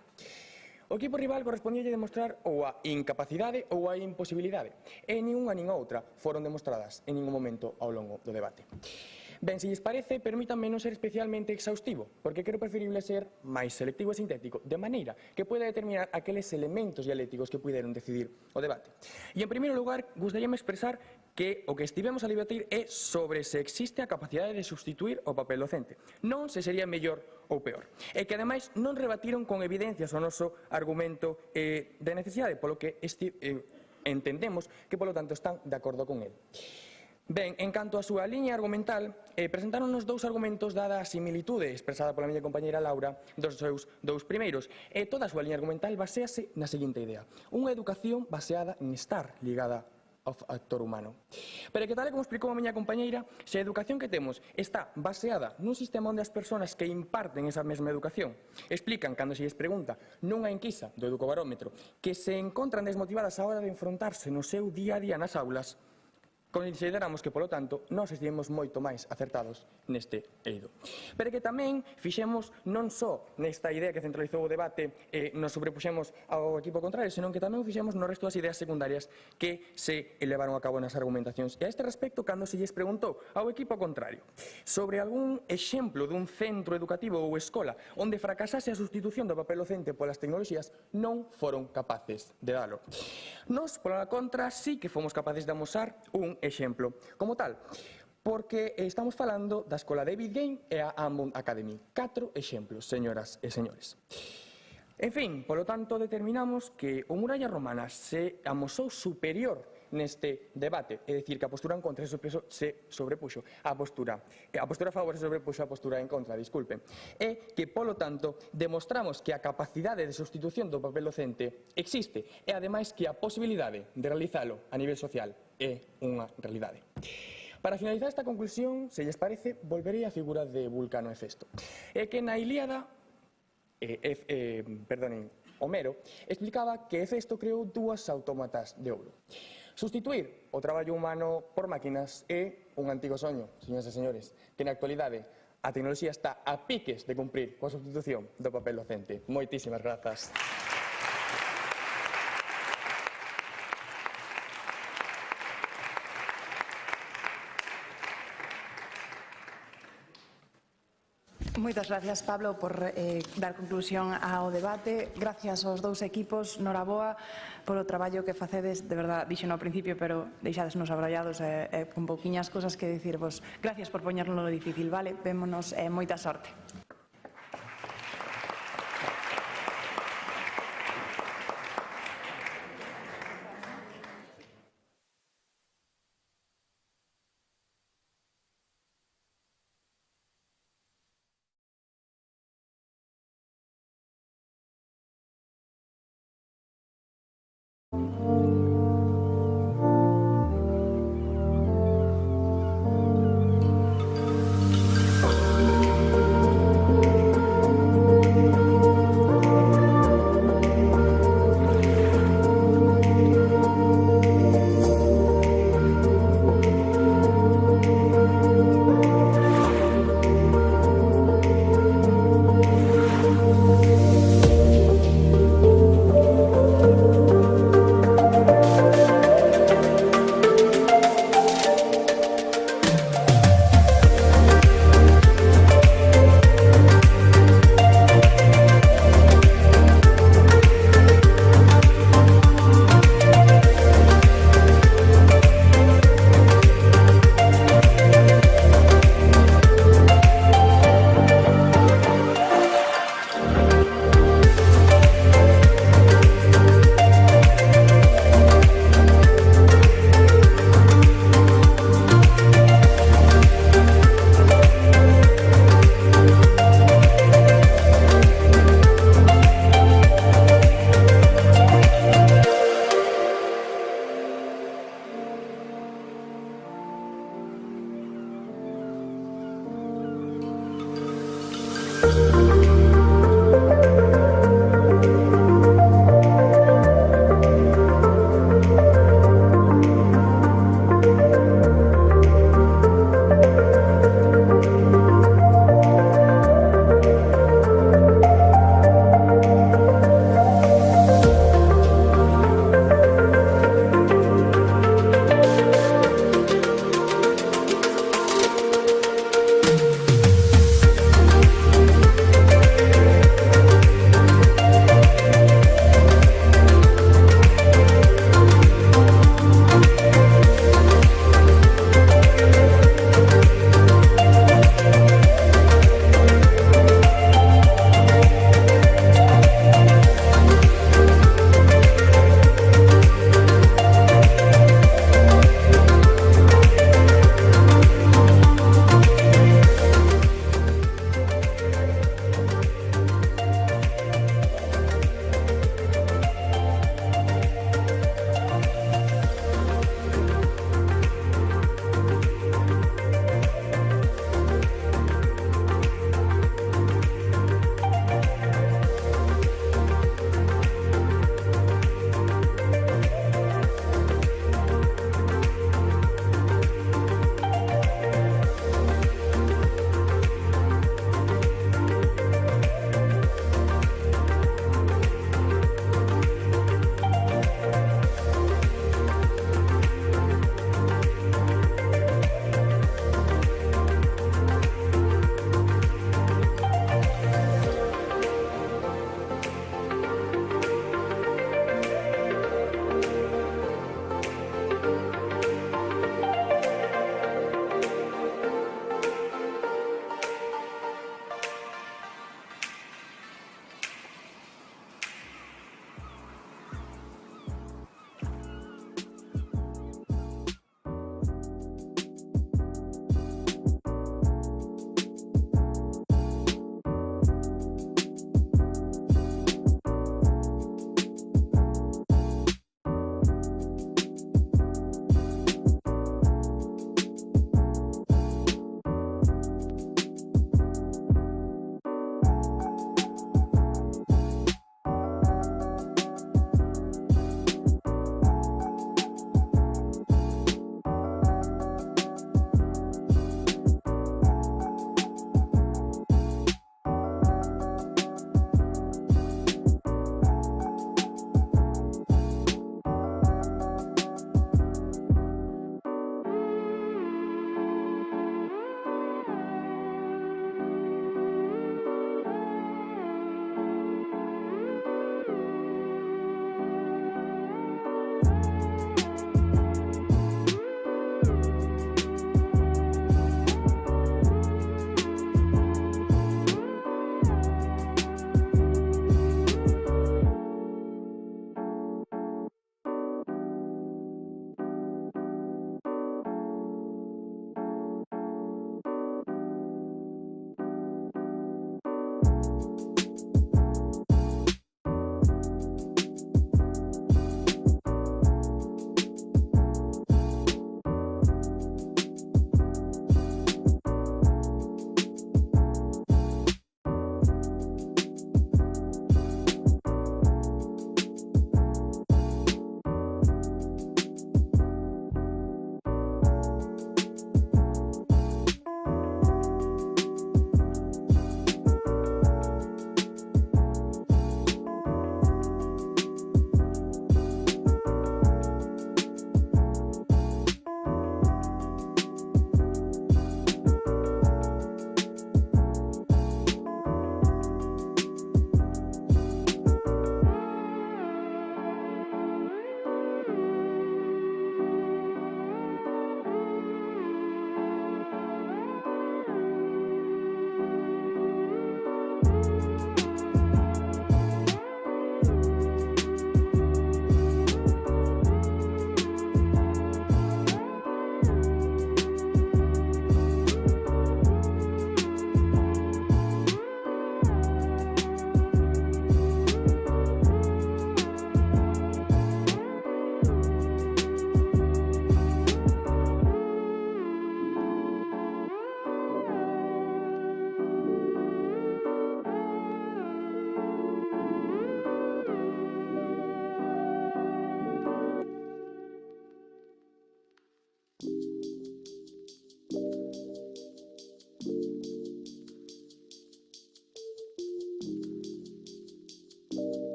O equipo rival correspondíalle demostrar ou a incapacidade ou a imposibilidade, e nin unha nin outra foron demostradas en ningún momento ao longo do debate. Ben, se lles parece, permítanme non ser especialmente exhaustivo, porque creo preferible ser máis selectivo e sintético, de maneira que pueda determinar aqueles elementos dialécticos que puderon decidir o debate. E, en primeiro lugar, gustaríame expresar que o que estivemos a debatir é sobre se existe a capacidade de substituir o papel docente, non se sería mellor ou peor. E que, ademais, non rebatiron con evidencias o noso argumento de necesidade, polo que entendemos que, polo tanto, están de acordo con el. Ben, en canto á súa liña argumental, presentáronnos dous argumentos dada a similitude expresada pola miña compañeira Laura dos seus dous primeiros, e toda a súa liña argumental basease na seguinte idea: unha educación baseada en estar ligada ao factor humano. Pero que tal como explicou a miña compañeira, se a educación que temos está baseada nun sistema onde as persoas que imparten esa mesma educación explican, cando se lles pregunta nunha enquisa do Educobarómetro, que se encontran desmotivadas á hora de enfrontarse no seu día a día nas aulas, consideramos que, polo tanto, nós estivemos moito máis acertados neste eido. Pero que tamén fixemos non só nesta idea que centralizou o debate nos sobrepuxemos ao equipo contrario, senón que tamén o fixemos no resto das ideas secundarias que se elevaron a cabo nas argumentacións. E a este respecto, cando se lles preguntou ao equipo contrario sobre algún exemplo dun centro educativo ou escola onde fracasase a sustitución do papel docente polas tecnoloxías, non foron capaces de dalo. Nós, pola contra, sí que fomos capaces de amosar un exemplo como tal, porque estamos falando da Escola David Game e a Ambon Academy. 4 exemplos, señoras e señores. En fin, polo tanto, determinamos que o Muralla Romana se amosou superior neste debate, é dicir, que a postura en contra se sobrepuxo a postura a favor se sobrepuxo a postura en contra, disculpen, e que, polo tanto, demostramos que a capacidade de sustitución do papel docente existe e, ademais, que a posibilidade de realizalo a nivel social é unha realidade. Para finalizar esta conclusión, se lles parece, volverei á figura de Vulcano e Hefesto. É que na Ilíada, Homero explicaba que Hefesto creou 2 autómatas de ouro. Sustituir o traballo humano por máquinas é un antigo soño, señoras e señores, que na actualidade a tecnoloxía está a piques de cumprir coa substitución do papel docente. Moitísimas grazas. Moitas gracias, Pablo, por dar conclusión ao debate. Gracias aos 2 equipos, noraboa, polo traballo que facedes. De verdad, dixo no principio, pero deixadesnos abrallados con pouquiñas cosas que dicirvos. Gracias por poñerlo no difícil, vale? Vémonos, moita sorte.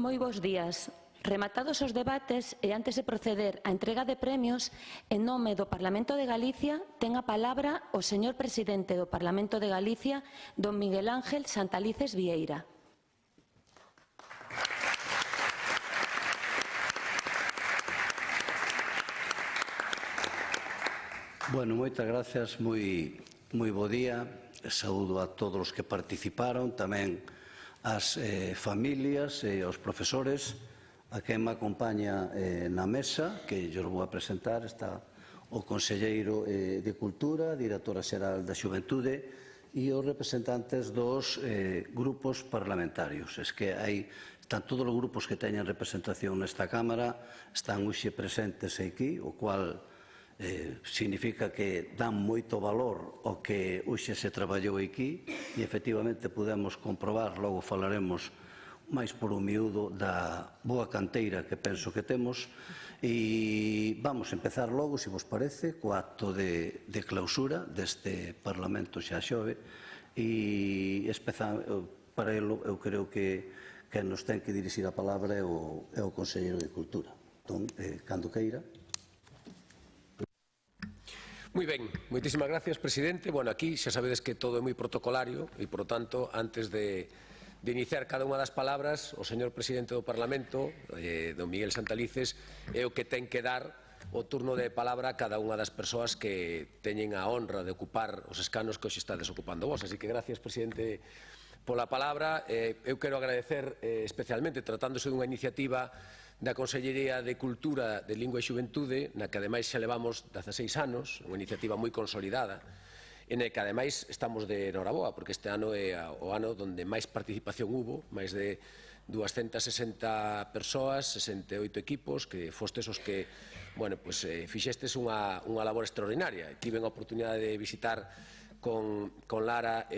Moi bons días. Rematados os debates e antes de proceder á entrega de premios, en nome do Parlamento de Galicia, ten a palabra o señor presidente do Parlamento de Galicia, don Miguel Ángel Santalices Vieira. Bueno, moitas gracias, moi bo día. Saúdo a todos os que participaron, tamén ás familias e aos profesores, a quen me acompaña na mesa, que yo vou a presentar, está o Conselleiro de Cultura, Directora Xeral da Xuventude e os representantes dos grupos parlamentarios. Es que están todos os grupos que teñen representación nesta Cámara, están hoxe presentes aquí, o cual significa que dan moito valor ao que hoxe se traballou aquí e efectivamente podemos comprobar, logo falaremos máis por un miúdo da boa canteira que penso que temos e vamos a empezar logo, se vos parece, co acto de clausura deste Parlamento xa xove e para elo eu creo que nos ten que dirixir a palabra é o Conselleiro de Cultura. Entón, cando queira. Moi ben, moitísimas gracias, presidente. Bueno, aquí xa sabedes que todo é moi protocolario e, por tanto, antes de iniciar cada unha das palabras, o señor presidente do Parlamento, don Miguel Santalices, é o que ten que dar o turno de palabra a cada unha das persoas que teñen a honra de ocupar os escanos que hoxe estades ocupando vos. Así que gracias, presidente, pola palabra. Eu quero agradecer especialmente, tratándose dunha iniciativa da Consellería de Cultura, de Lingua e Xuventude, na que ademais xa levamos 16 anos, unha iniciativa moi consolidada, e na que ademais estamos de noraboa, porque este ano é o ano onde máis participación hubo, máis de 260 persoas, 68 equipos, que fostes os que fixestes unha labor extraordinaria. Tiven a oportunidade de visitar con Lara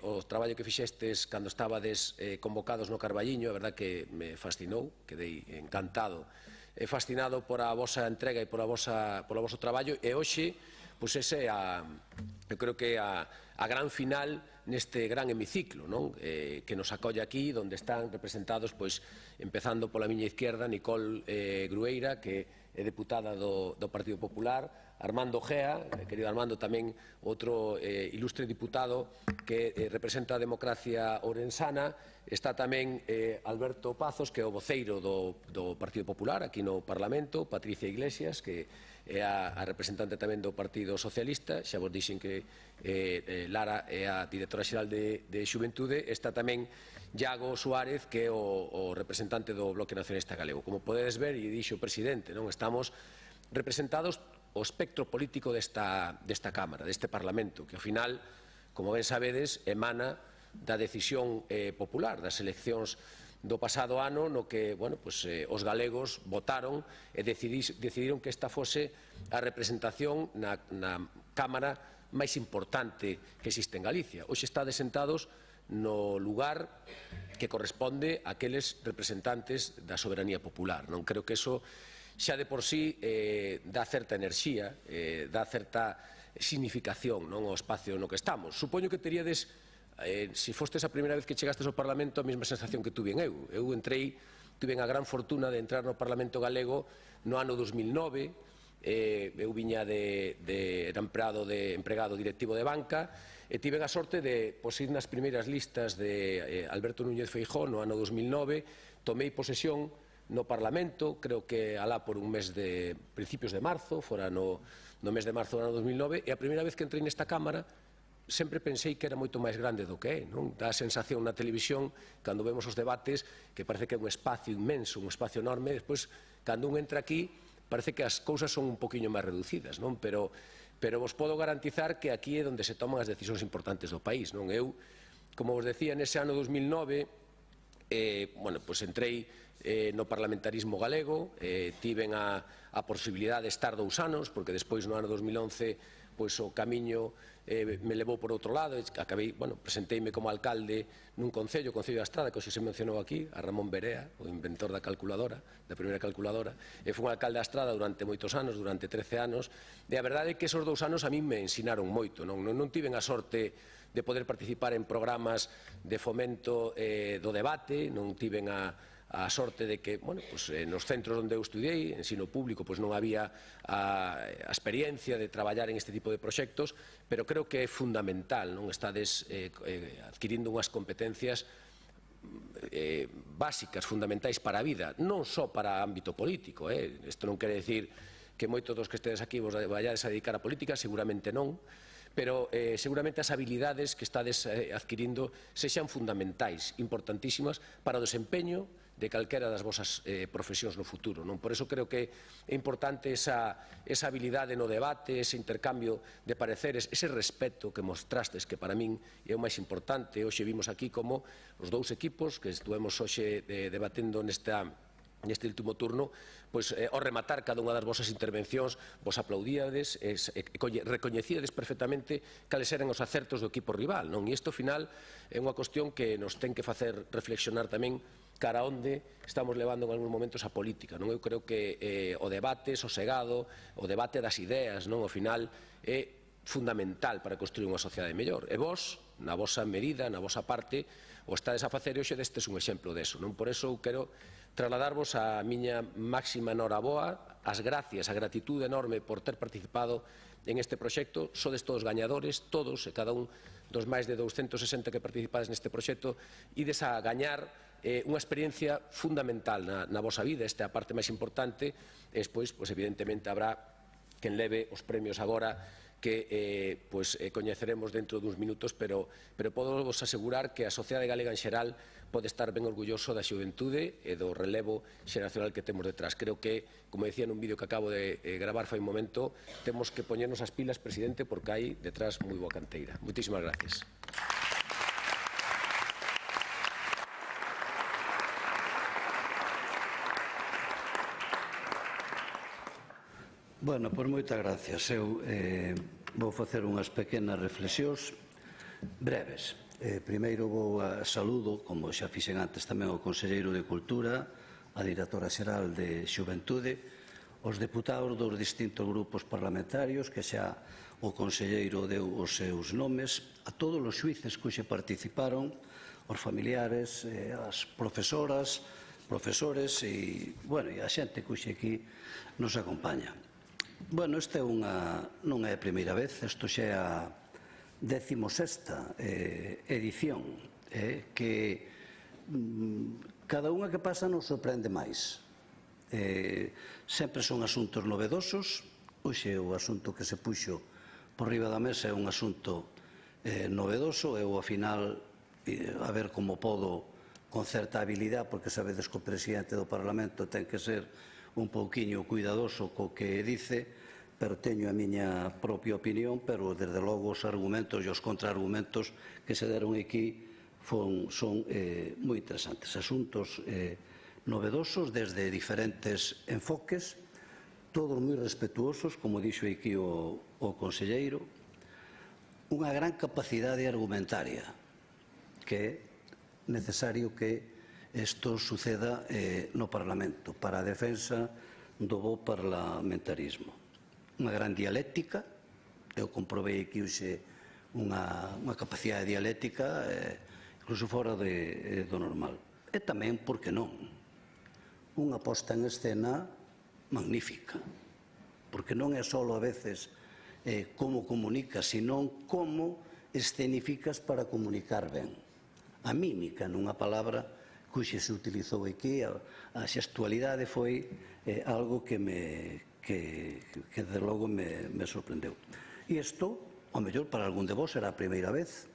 o traballo que fixestes cando estabades convocados no Carballiño, a verdad que me fascinou, quedei encantado e fascinado por a vosa entrega e polo voso traballo, e hoxe, pois ese eu creo que a gran final neste gran hemiciclo que nos acolle aquí, onde están representados, pois, empezando pola miña izquierda, Nicole Grueira, que é deputada do Partido Popular, Armando Gea, querido Armando, tamén outro ilustre diputado que representa a democracia ourensana. Está tamén Alberto Pazos, que é o voceiro do Partido Popular aquí no Parlamento, Patricia Iglesias, que é a representante tamén do Partido Socialista. Xa vos dixen que Lara é a directora xeral de Xuventude. Está tamén Iago Suárez, que é o representante do Bloque Nacionalista Galego. Como podedes ver, e dixo o presidente, estamos representados o espectro político desta Cámara, deste Parlamento, que ao final, como ben sabedes, emana da decisión popular das eleccións do pasado ano, no que os galegos votaron e decidiron que esta fose a representación na Cámara máis importante que existe en Galicia. Hoxe estades sentados no lugar que corresponde a aqueles representantes da soberanía popular. Non creo que eso xa de por sí dá certa enerxía, dá certa significación ao espacio no que estamos. Supoño que teríades, se fostes a primeira vez que chegastes ao Parlamento, a mesma sensación que tuven eu. Eu tuven a gran fortuna de entrar no Parlamento galego no ano 2009, eu viña era empregado directivo de banca, e tiven a sorte de ir nas primeiras listas de Alberto Núñez Feijóo no ano 2009, tomei posesión no Parlamento, creo que alá por un mes de principios de marzo, fora no mes de marzo do ano 2009, e a primeira vez que entrei nesta Cámara sempre pensei que era moito máis grande do que é. Dá a sensación na televisión, cando vemos os debates, que parece que é un espacio inmenso, un espacio enorme, e despois, cando un entra aquí, parece que as cousas son un poquinho máis reducidas, pero vos podo garantizar que aquí é onde se toman as decisións importantes do país. Eu, como vos decía, nese ano 2009, entrei no parlamentarismo galego, tiven a posibilidade de estar 2 anos, porque despois no ano 2011 o camiño me levou por outro lado, acabei, presenteime como alcalde nun concello, o Concello da Estrada, que hoxe se mencionou aquí, a Ramón Berea, o inventor da calculadora, da primeira calculadora, e fui un alcalde da Estrada durante moitos anos, durante 13 anos, e a verdade é que esos 2 anos a mí me ensinaron moito, non tiven a sorte de poder participar en programas de fomento do debate, non tiven a a sorte de que, bueno, pues, nos centros onde eu estudiei, ensino público, pues non había a experiencia de traballar en este tipo de proxectos, pero creo que é fundamental, non estades adquirindo unhas competencias básicas, fundamentais para a vida, non só para ámbito político. Isto non quere decir que moitos dos que estedes aquí vos vayades a dedicar a política, seguramente non, pero seguramente as habilidades que estades adquirindo sexan fundamentais, importantísimas para o desempeño de calquera das vosas profesións no futuro. Por iso creo que é importante esa habilidade no debate, ese intercambio de pareceres, ese respeto que mostrastes, que para min é o máis importante. Hoxe vimos aquí como os dous equipos que estuvemos hoxe debatendo neste último turno, pois ao rematar cada unha das vosas intervencións vos aplaudíades e recoñecíades perfectamente cales eran os acertos do equipo rival. E isto, ao final, é unha cuestión que nos ten que facer reflexionar tamén cara a onde estamos levando en algún momentos a política. Eu creo que o debate sosegado, o debate das ideas, ao final, é fundamental para construir unha sociedade mellor. E vos, na vosa medida, na vosa parte, o estades a facer, e hoxe destes un exemplo deso. Por iso eu quero trasladarvos a miña máxima noraboa, as gracias, a gratitude enorme por ter participado en este proxecto. Sodes todos gañadores, todos e cada un dos máis de 260 que participades neste proxecto, ides a gañar unha experiencia fundamental na vosa vida. Esta é a parte máis importante. Despois, evidentemente, habrá quen leve os premios agora que coñeceremos dentro duns minutos, pero podo vos asegurar que a sociedade galega en xeral pode estar ben orgulloso da xuventude e do relevo xeracional que temos detrás. Creo que, como decía nun vídeo que acabo de gravar fai un momento, temos que poñernos as pilas, presidente, porque hai detrás moi boa canteira. Moitísimas gracias. Bueno, pois moitas gracias. Eu vou facer unhas pequenas reflexións breves. Primeiro vou a saludo, como xa fixen antes tamén ao Conselleiro de Cultura, a Directora Xeral de Xuventude, os deputados dos distintos grupos parlamentarios, que xa o Conselleiro deu os seus nomes, a todos os xuíces que hoxe participaron, os familiares, as profesoras, profesores e a xente que hoxe aquí nos acompaña. Bueno, esta non é a primeira vez, isto xa é a 16ª edición, que cada unha que pasa nos sorprende máis. Sempre son asuntos novedosos. Hoxe o asunto que se puxo por riba da mesa é un asunto novedoso. Eu, ao final, a ver como podo, con certa habilidade, porque sabedes que o presidente do Parlamento ten que ser un pouquiño cuidadoso co que dice, pero teño a miña propia opinión, pero desde logo os argumentos e os contraargumentos que se deron aquí son moi interesantes. Asuntos novedosos desde diferentes enfoques, todos moi respetuosos, como dixo aquí o conselleiro, unha gran capacidade argumentaria, que é necesario que isto suceda no Parlamento para a defensa do bo parlamentarismo. Unha gran dialéctica, eu comprobei aquí hoxe unha capacidade dialéctica incluso fora do normal. E tamén, por que non, unha posta en escena magnífica, porque non é só a veces como comunicas, senón como escenificas para comunicar ben. A mímica, nunha palabra que hoxe se utilizou aquí, a xestualidade foi algo que de logo me sorprendeu. E isto, ao mellor, para algún de vos será a primeira vez,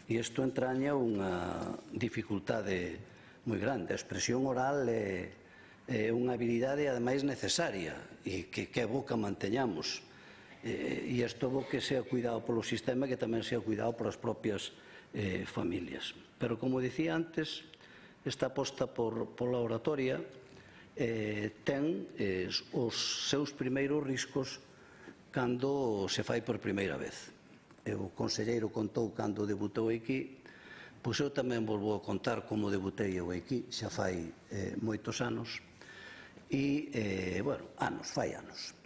e isto entraña unha dificultade moi grande. A expresión oral é unha habilidade, ademais, necesaria, e que é bo que manteñamos. E isto é bo que sea cuidado polo sistema e que tamén sea cuidado polas propias familias. Pero, como dicía antes, esta aposta pola oratoria ten os seus primeiros riscos cando se fai por primeira vez. O conselleiro contou cando debutou aquí, pois eu tamén vos vou contar como debutei eu aquí, xa fai moitos anos, e, fai anos.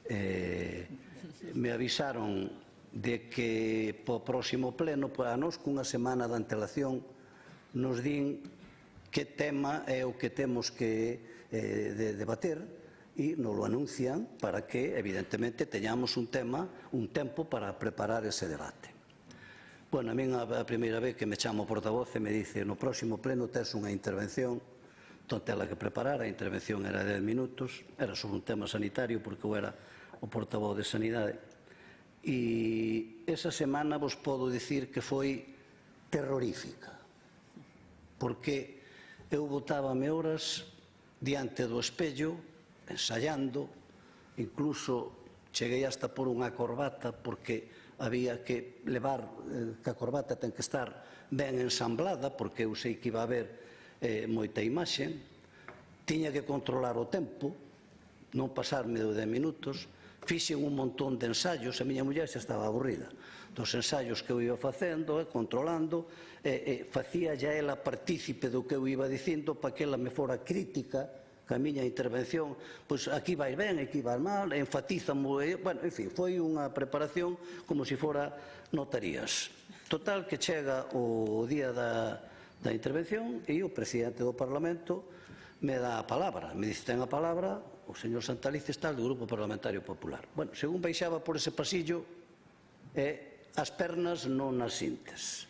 Me avisaron de que po próximo pleno, para nós, cunha semana de antelación, nos din que tema é o que temos que debater e nos lo anuncian para que, evidentemente, teñamos un tempo para preparar ese debate. Bueno, a min a primeira vez que me chamo portavoz e me dice no próximo pleno tes unha intervención, entón tela que preparar, a intervención era 10 minutos, era sobre un tema sanitario porque eu era o portavoz de Sanidade. E esa semana vos podo dicir que foi terrorífica, porque eu botábame horas diante do espello, ensayando, incluso cheguei hasta por unha corbata porque había que levar, que a corbata ten que estar ben ensamblada porque eu sei que iba a haber moita imaxe, tiña que controlar o tempo, non pasarme de 10 minutos, fixen un montón de ensayos, a miña muller xa estaba aburrida dos ensayos que eu iba facendo, controlando, facía ya ela partícipe do que eu iba dicindo para que ela me fora crítica que a miña intervención, pois aquí vai ben, aquí vai mal, enfatízamo, bueno, en fin, foi unha preparación como se fora notarías. Total, que chega o día da intervención e o presidente do Parlamento me dá a palabra, me dice, ten a palabra o señor Santalices tal do Grupo Parlamentario Popular. Bueno, según baixaba por ese pasillo, as pernas non as sintes.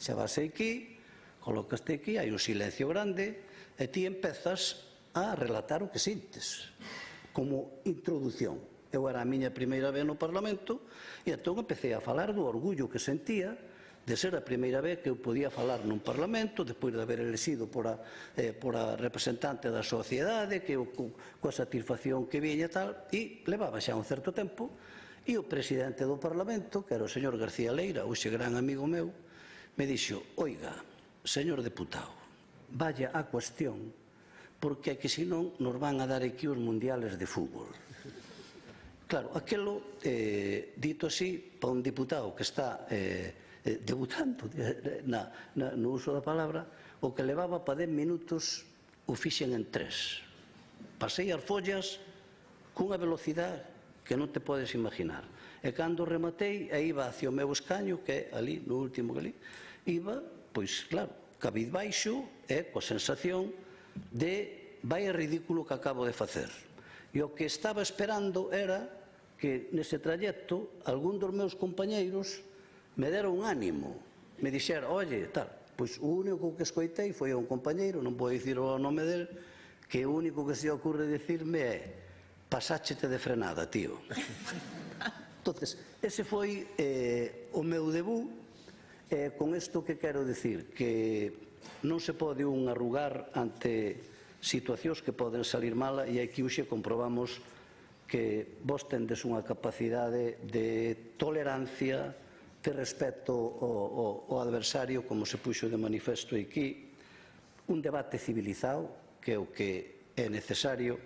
Xa vas aquí, colocaste aquí, hai un silencio grande, e ti empezas a relatar o que sintes, como introdución. Eu era a miña primeira vez no Parlamento e entón empecé a falar do orgullo que sentía de ser a primeira vez que eu podía falar nun Parlamento despois de haber elegido por a representante da sociedade, que eu coa satisfacción que viña tal, e levaba xa un certo tempo, e o presidente do Parlamento, que era o señor García Leira, hoxe gran amigo meu, me dixo, oiga, señor deputado, vaya a cuestión, porque é que senón nos van a dar aquí os mundiales de fútbol. Claro, aquelo, dito así, para un diputado que está debutando no uso da palabra, o que levaba para 10 minutos o fixen en 3. Pasei as follas cunha velocidade que non te podes imaginar. E cando rematei, e iba hacia o meu escaño, que é ali, no último que ali, iba, pois claro, cabizbaixo e coa sensación de vai ridículo que acabo de facer. E o que estaba esperando era que nese trayecto algún dos meus compañeiros me dera un ánimo, me dixera, oye, tal, pois o único que escoitei foi a un compañeiro, non vou dicir o nome del, que o único que se ocurre dicirme é pasáchete de frenada, tío. Entonces, ese foi o meu debut. Con isto que quero dicir, que non se pode un arrugar ante situacións que poden salir mala e aquí hoxe comprobamos que vos tendes unha capacidade de tolerancia, de respeto ao adversario, como se puxo de manifesto aquí, un debate civilizado, que é o que é necesario,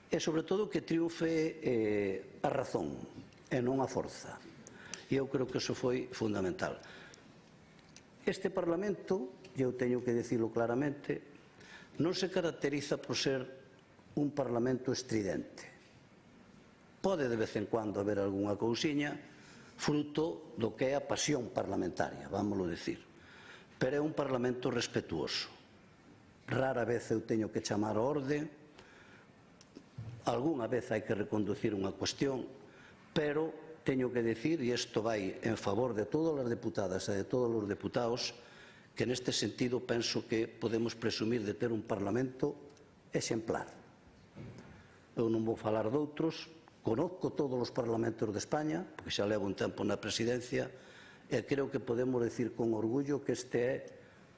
e sobre todo que triunfe a razón e non a forza. E eu creo que iso foi fundamental. Este Parlamento, e eu teño que dicilo claramente, non se caracteriza por ser un Parlamento estridente. Pode de vez en cuando haber algunha cousiña fruto do que é a pasión parlamentaria, vámoslo dicir. Pero é un Parlamento respetuoso. Rara vez eu teño que chamar a orde, algunha vez hai que reconducir unha cuestión, pero teño que dicir, e isto vai en favor de todas as deputadas e de todos os deputados, que neste sentido penso que podemos presumir de ter un Parlamento exemplar. Eu non vou falar doutros, conozco todos os parlamentos de España, porque xa levo un tempo na presidencia, e creo que podemos decir con orgullo que este é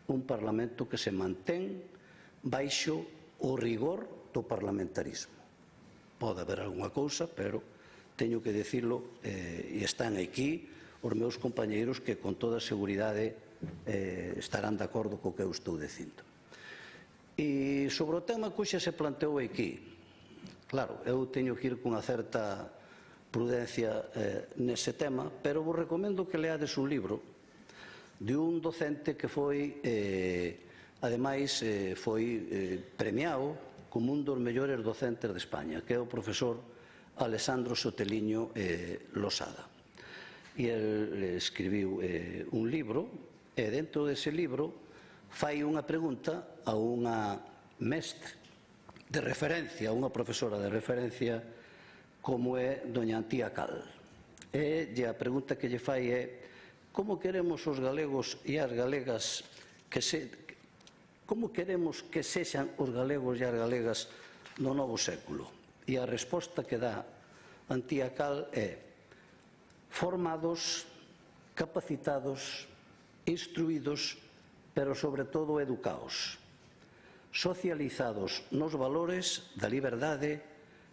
un Parlamento que se mantén baixo o rigor do parlamentarismo. Pode haber algunha cousa, pero teño que dicirlo, e están aquí os meus compañeiros que con toda seguridade estarán de acordo co que eu estou dicindo. E sobre o tema que hoxe se planteou aquí, claro, eu teño que ir cunha certa prudencia nese tema, pero vos recomendo que leades un libro de un docente que foi, ademais, foi premiado como un dos mellores docentes de España, que é o profesor Alessandro Soteliño Losada. E ele escribiu un libro, e dentro dese libro fai unha pregunta a unha mestre de referencia, a unha profesora de referencia como é doña Antía Cal. E a pregunta que lle fai é como queremos os galegos e as galegas como queremos que sexan os galegos e as galegas no novo século? E a resposta que dá Antía Cal é formados, capacitados, instruídos, pero sobre todo educados, socializados nos valores da liberdade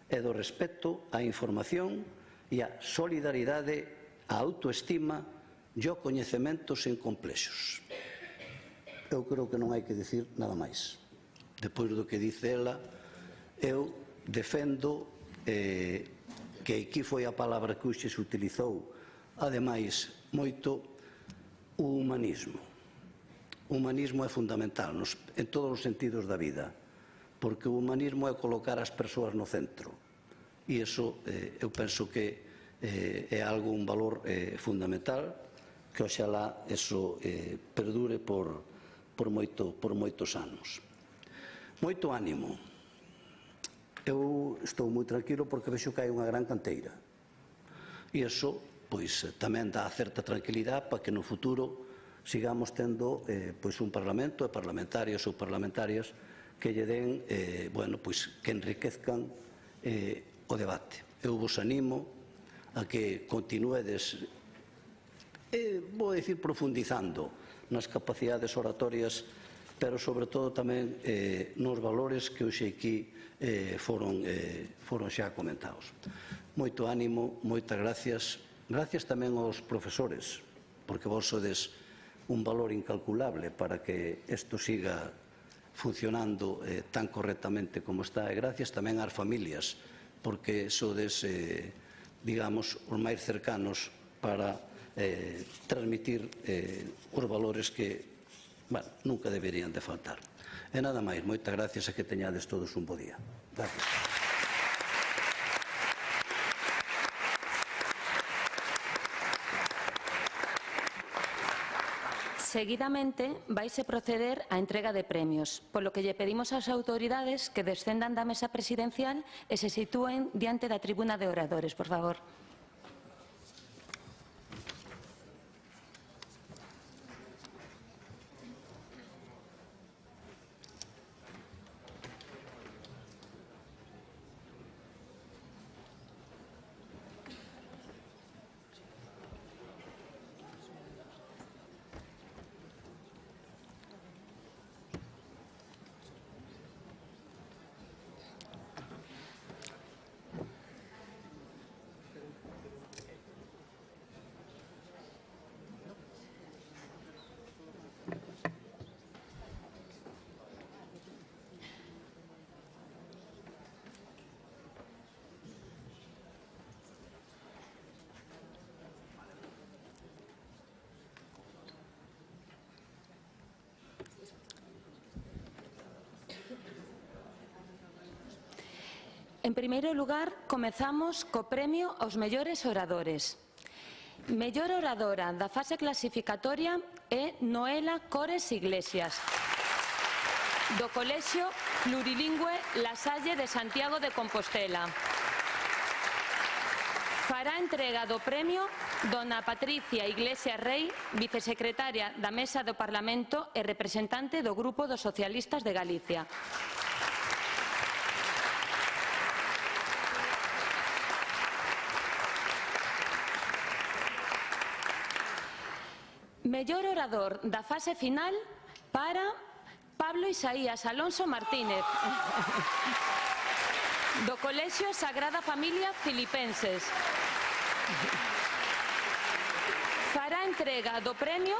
e do respeto á información e á solidaridade, á autoestima e ao coñecemento sen complexos. Eu creo que non hai que dicir nada máis. Depois do que dice ela, eu defendo que aquí foi a palabra que hoxe se utilizou, ademais, moito, o humanismo. O humanismo é fundamental en todos os sentidos da vida, porque o humanismo é colocar as persoas no centro. E iso eu penso que é algo, un valor fundamental, que oxalá eso perdure por moitos anos. Moito ánimo. Eu estou moi tranquilo porque vexo que hai unha gran canteira. E iso, pois, tamén dá certa tranquilidade para que no futuro sigamos tendo un parlamento e parlamentarios ou parlamentarias que lle den, que enriquezcan o debate. Eu vos animo a que continuedes, vou dicir, profundizando nas capacidades oratorias, pero sobre todo tamén nos valores que hoxe aquí foron xa comentados. Moito ánimo, moitas gracias. Gracias tamén aos profesores, porque vos sodes un valor incalculable para que isto siga funcionando tan correctamente como está. E gracias tamén ás familias, porque sodes, digamos, os máis cercanos para transmitir os valores que nunca deberían de faltar. E nada máis, moitas gracias e que teñades todos un bo día. Gracias. Seguidamente, vaise proceder á entrega de premios, polo que lle pedimos ás autoridades que descendan da mesa presidencial e se sitúen diante da tribuna de oradores, por favor. En primeiro lugar, comezamos co premio aos mellores oradores. Mellor oradora da fase clasificatoria é Noela Cores Iglesias, do Colexio Plurilingüe La Salle de Santiago de Compostela. Fará entrega do premio dona Patricia Iglesias Rey, vicesecretaria da Mesa do Parlamento e representante do Grupo dos Socialistas de Galicia. Mellor orador da fase final para Pablo Isaías Alonso Martínez, do Colexio Sagrada Familia Filipenses. Fará entrega do premio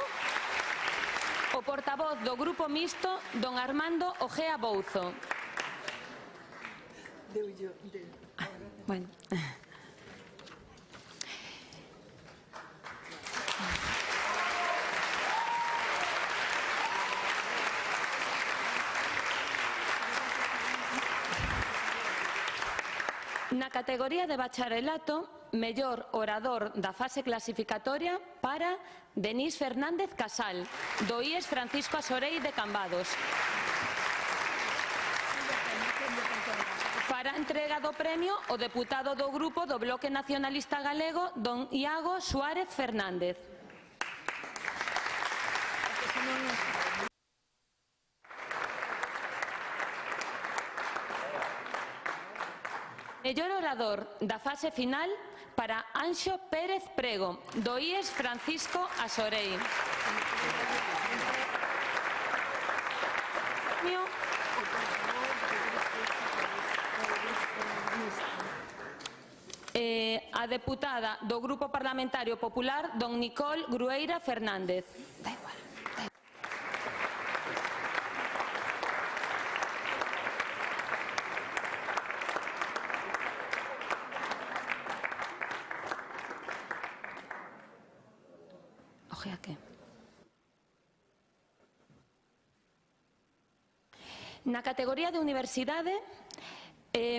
o portavoz do Grupo Mixto, don Armando Ojea Bouzo. Bueno. Na categoría de bacharelato mellor orador da fase clasificatoria para Denís Fernández Casal, do IES Francisco Asorei de Cambados. Fará entrega do premio o deputado do Grupo do Bloque Nacionalista Galego, don Iago Suárez Fernández. Mellor orador da fase final para Anxo Pérez Prego, do IES Francisco Asorei. A deputada do Grupo Parlamentario Popular, don Nicole Grueira Fernández. Da igual. Na categoría de universidade,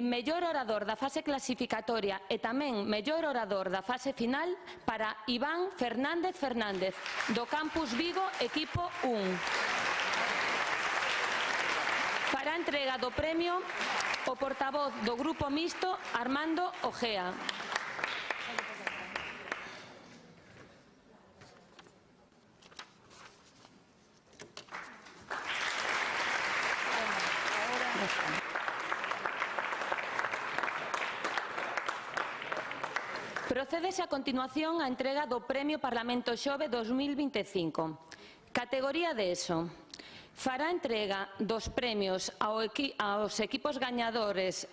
mellor orador da fase clasificatoria e tamén mellor orador da fase final para Iván Fernández Fernández, do Campus Vigo, equipo 1. Fará entrega do premio o portavoz do Grupo Mixto, Armando Ojea. Procédese a continuación a entrega do Premio Parlamento Xove 2025. Categoría de ESO. Fará entrega dos premios aos equipos gañadores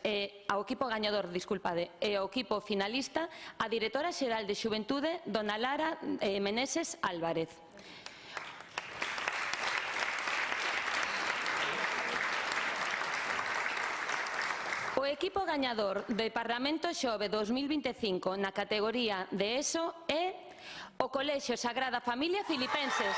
ao equipo gañador, e ao equipo finalista a directora xeral de Xuventude, dona Lara Meneses Álvarez. O equipo gañador do Parlamento Xove 2025 na categoría de ESO é o Colexio Sagrada Familia Filipenses.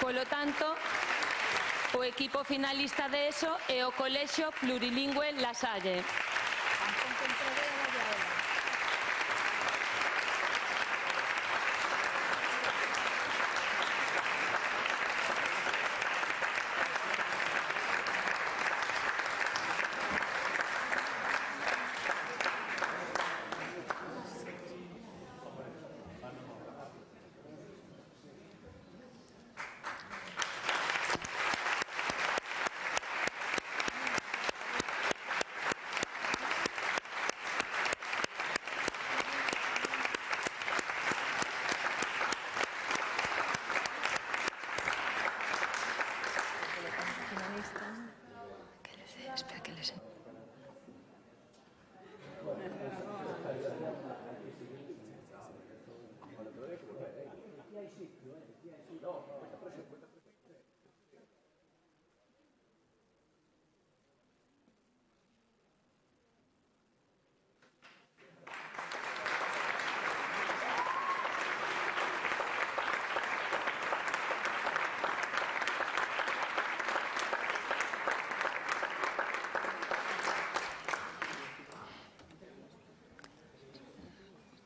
Polo tanto, o equipo finalista de ESO é o Colexio Plurilingüe La Salle.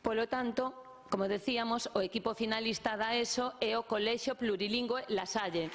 Polo tanto, como decíamos, o equipo finalista da ESO é o Colexio Plurilingüe La Salle.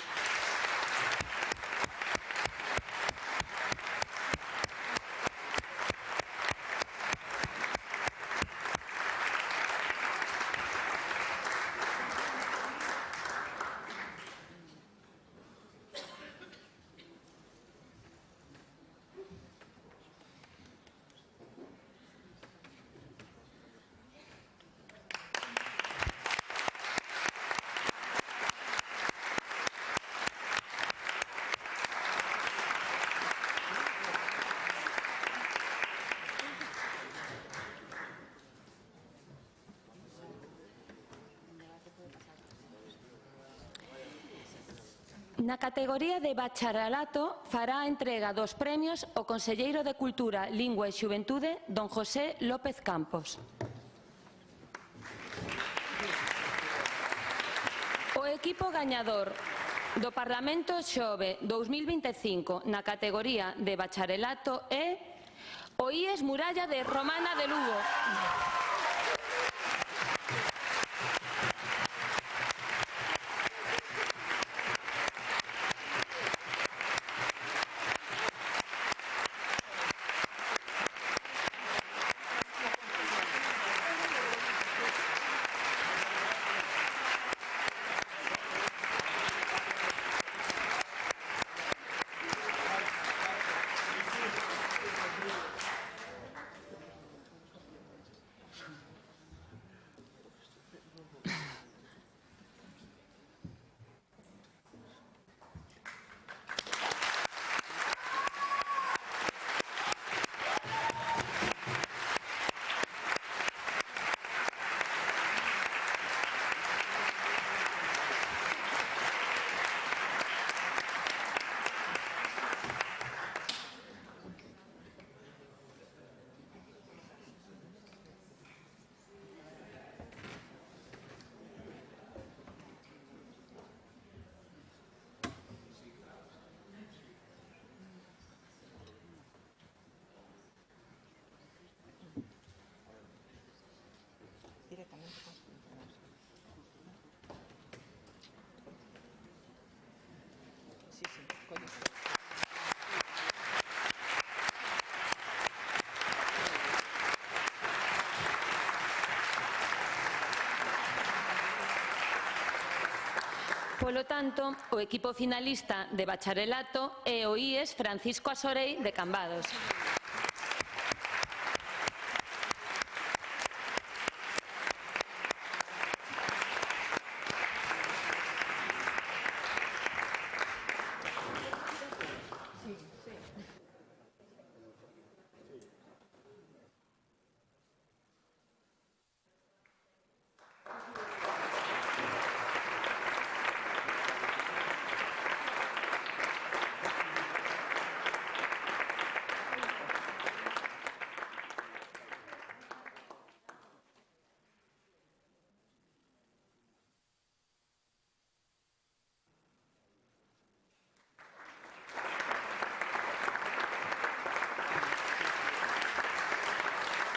Na categoría de bacharelato fará a entrega dos premios o conselleiro de Cultura, Lingua e Xuventude, don José López Campos. O equipo gañador do Parlamento Xove 2025 na categoría de bacharelato é o IES Muralla de Romana de Lugo. Polo tanto, o equipo finalista de bacharelato é o IES Francisco Asorei de Cambados.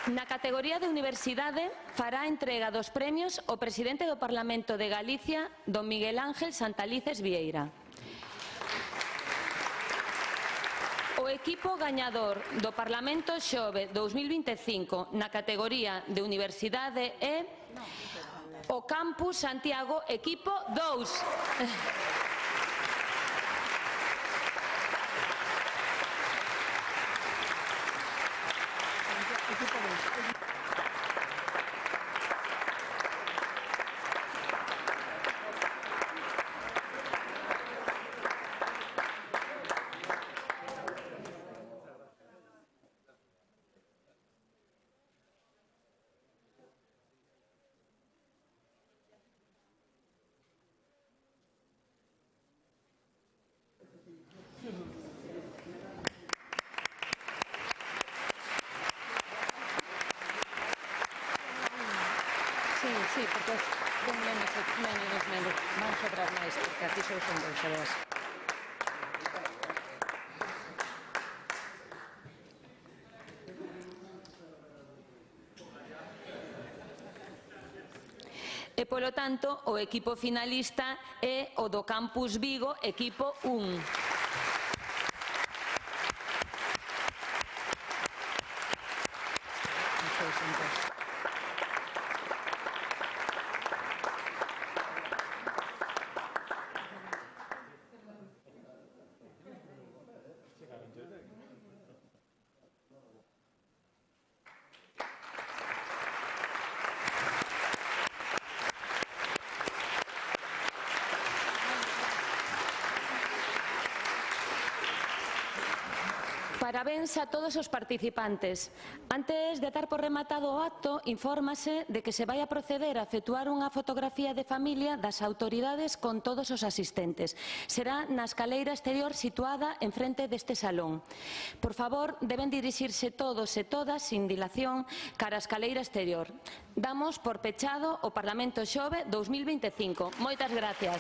Na categoría de Universidade fará a entrega dos premios o presidente do Parlamento de Galicia, don Miguel Ángel Santalices Vieira. O equipo gañador do Parlamento Xove 2025 na categoría de Universidade é o Campus Santiago Equipo 2. Sí, porque menos. Van sobrar máis, porque aquí só son dos xadores. E, polo tanto, o equipo finalista é o do Campus Vigo, equipo 1. Parabéns a todos os participantes. Antes de dar por rematado o acto, infórmase de que se vai a proceder a efectuar unha fotografía de familia das autoridades con todos os asistentes. Será na escaleira exterior situada en frente deste salón. Por favor, deben dirixirse todos e todas, sin dilación, cara á escaleira exterior. Damos por pechado o Parlamento Xove 2025. Moitas gracias.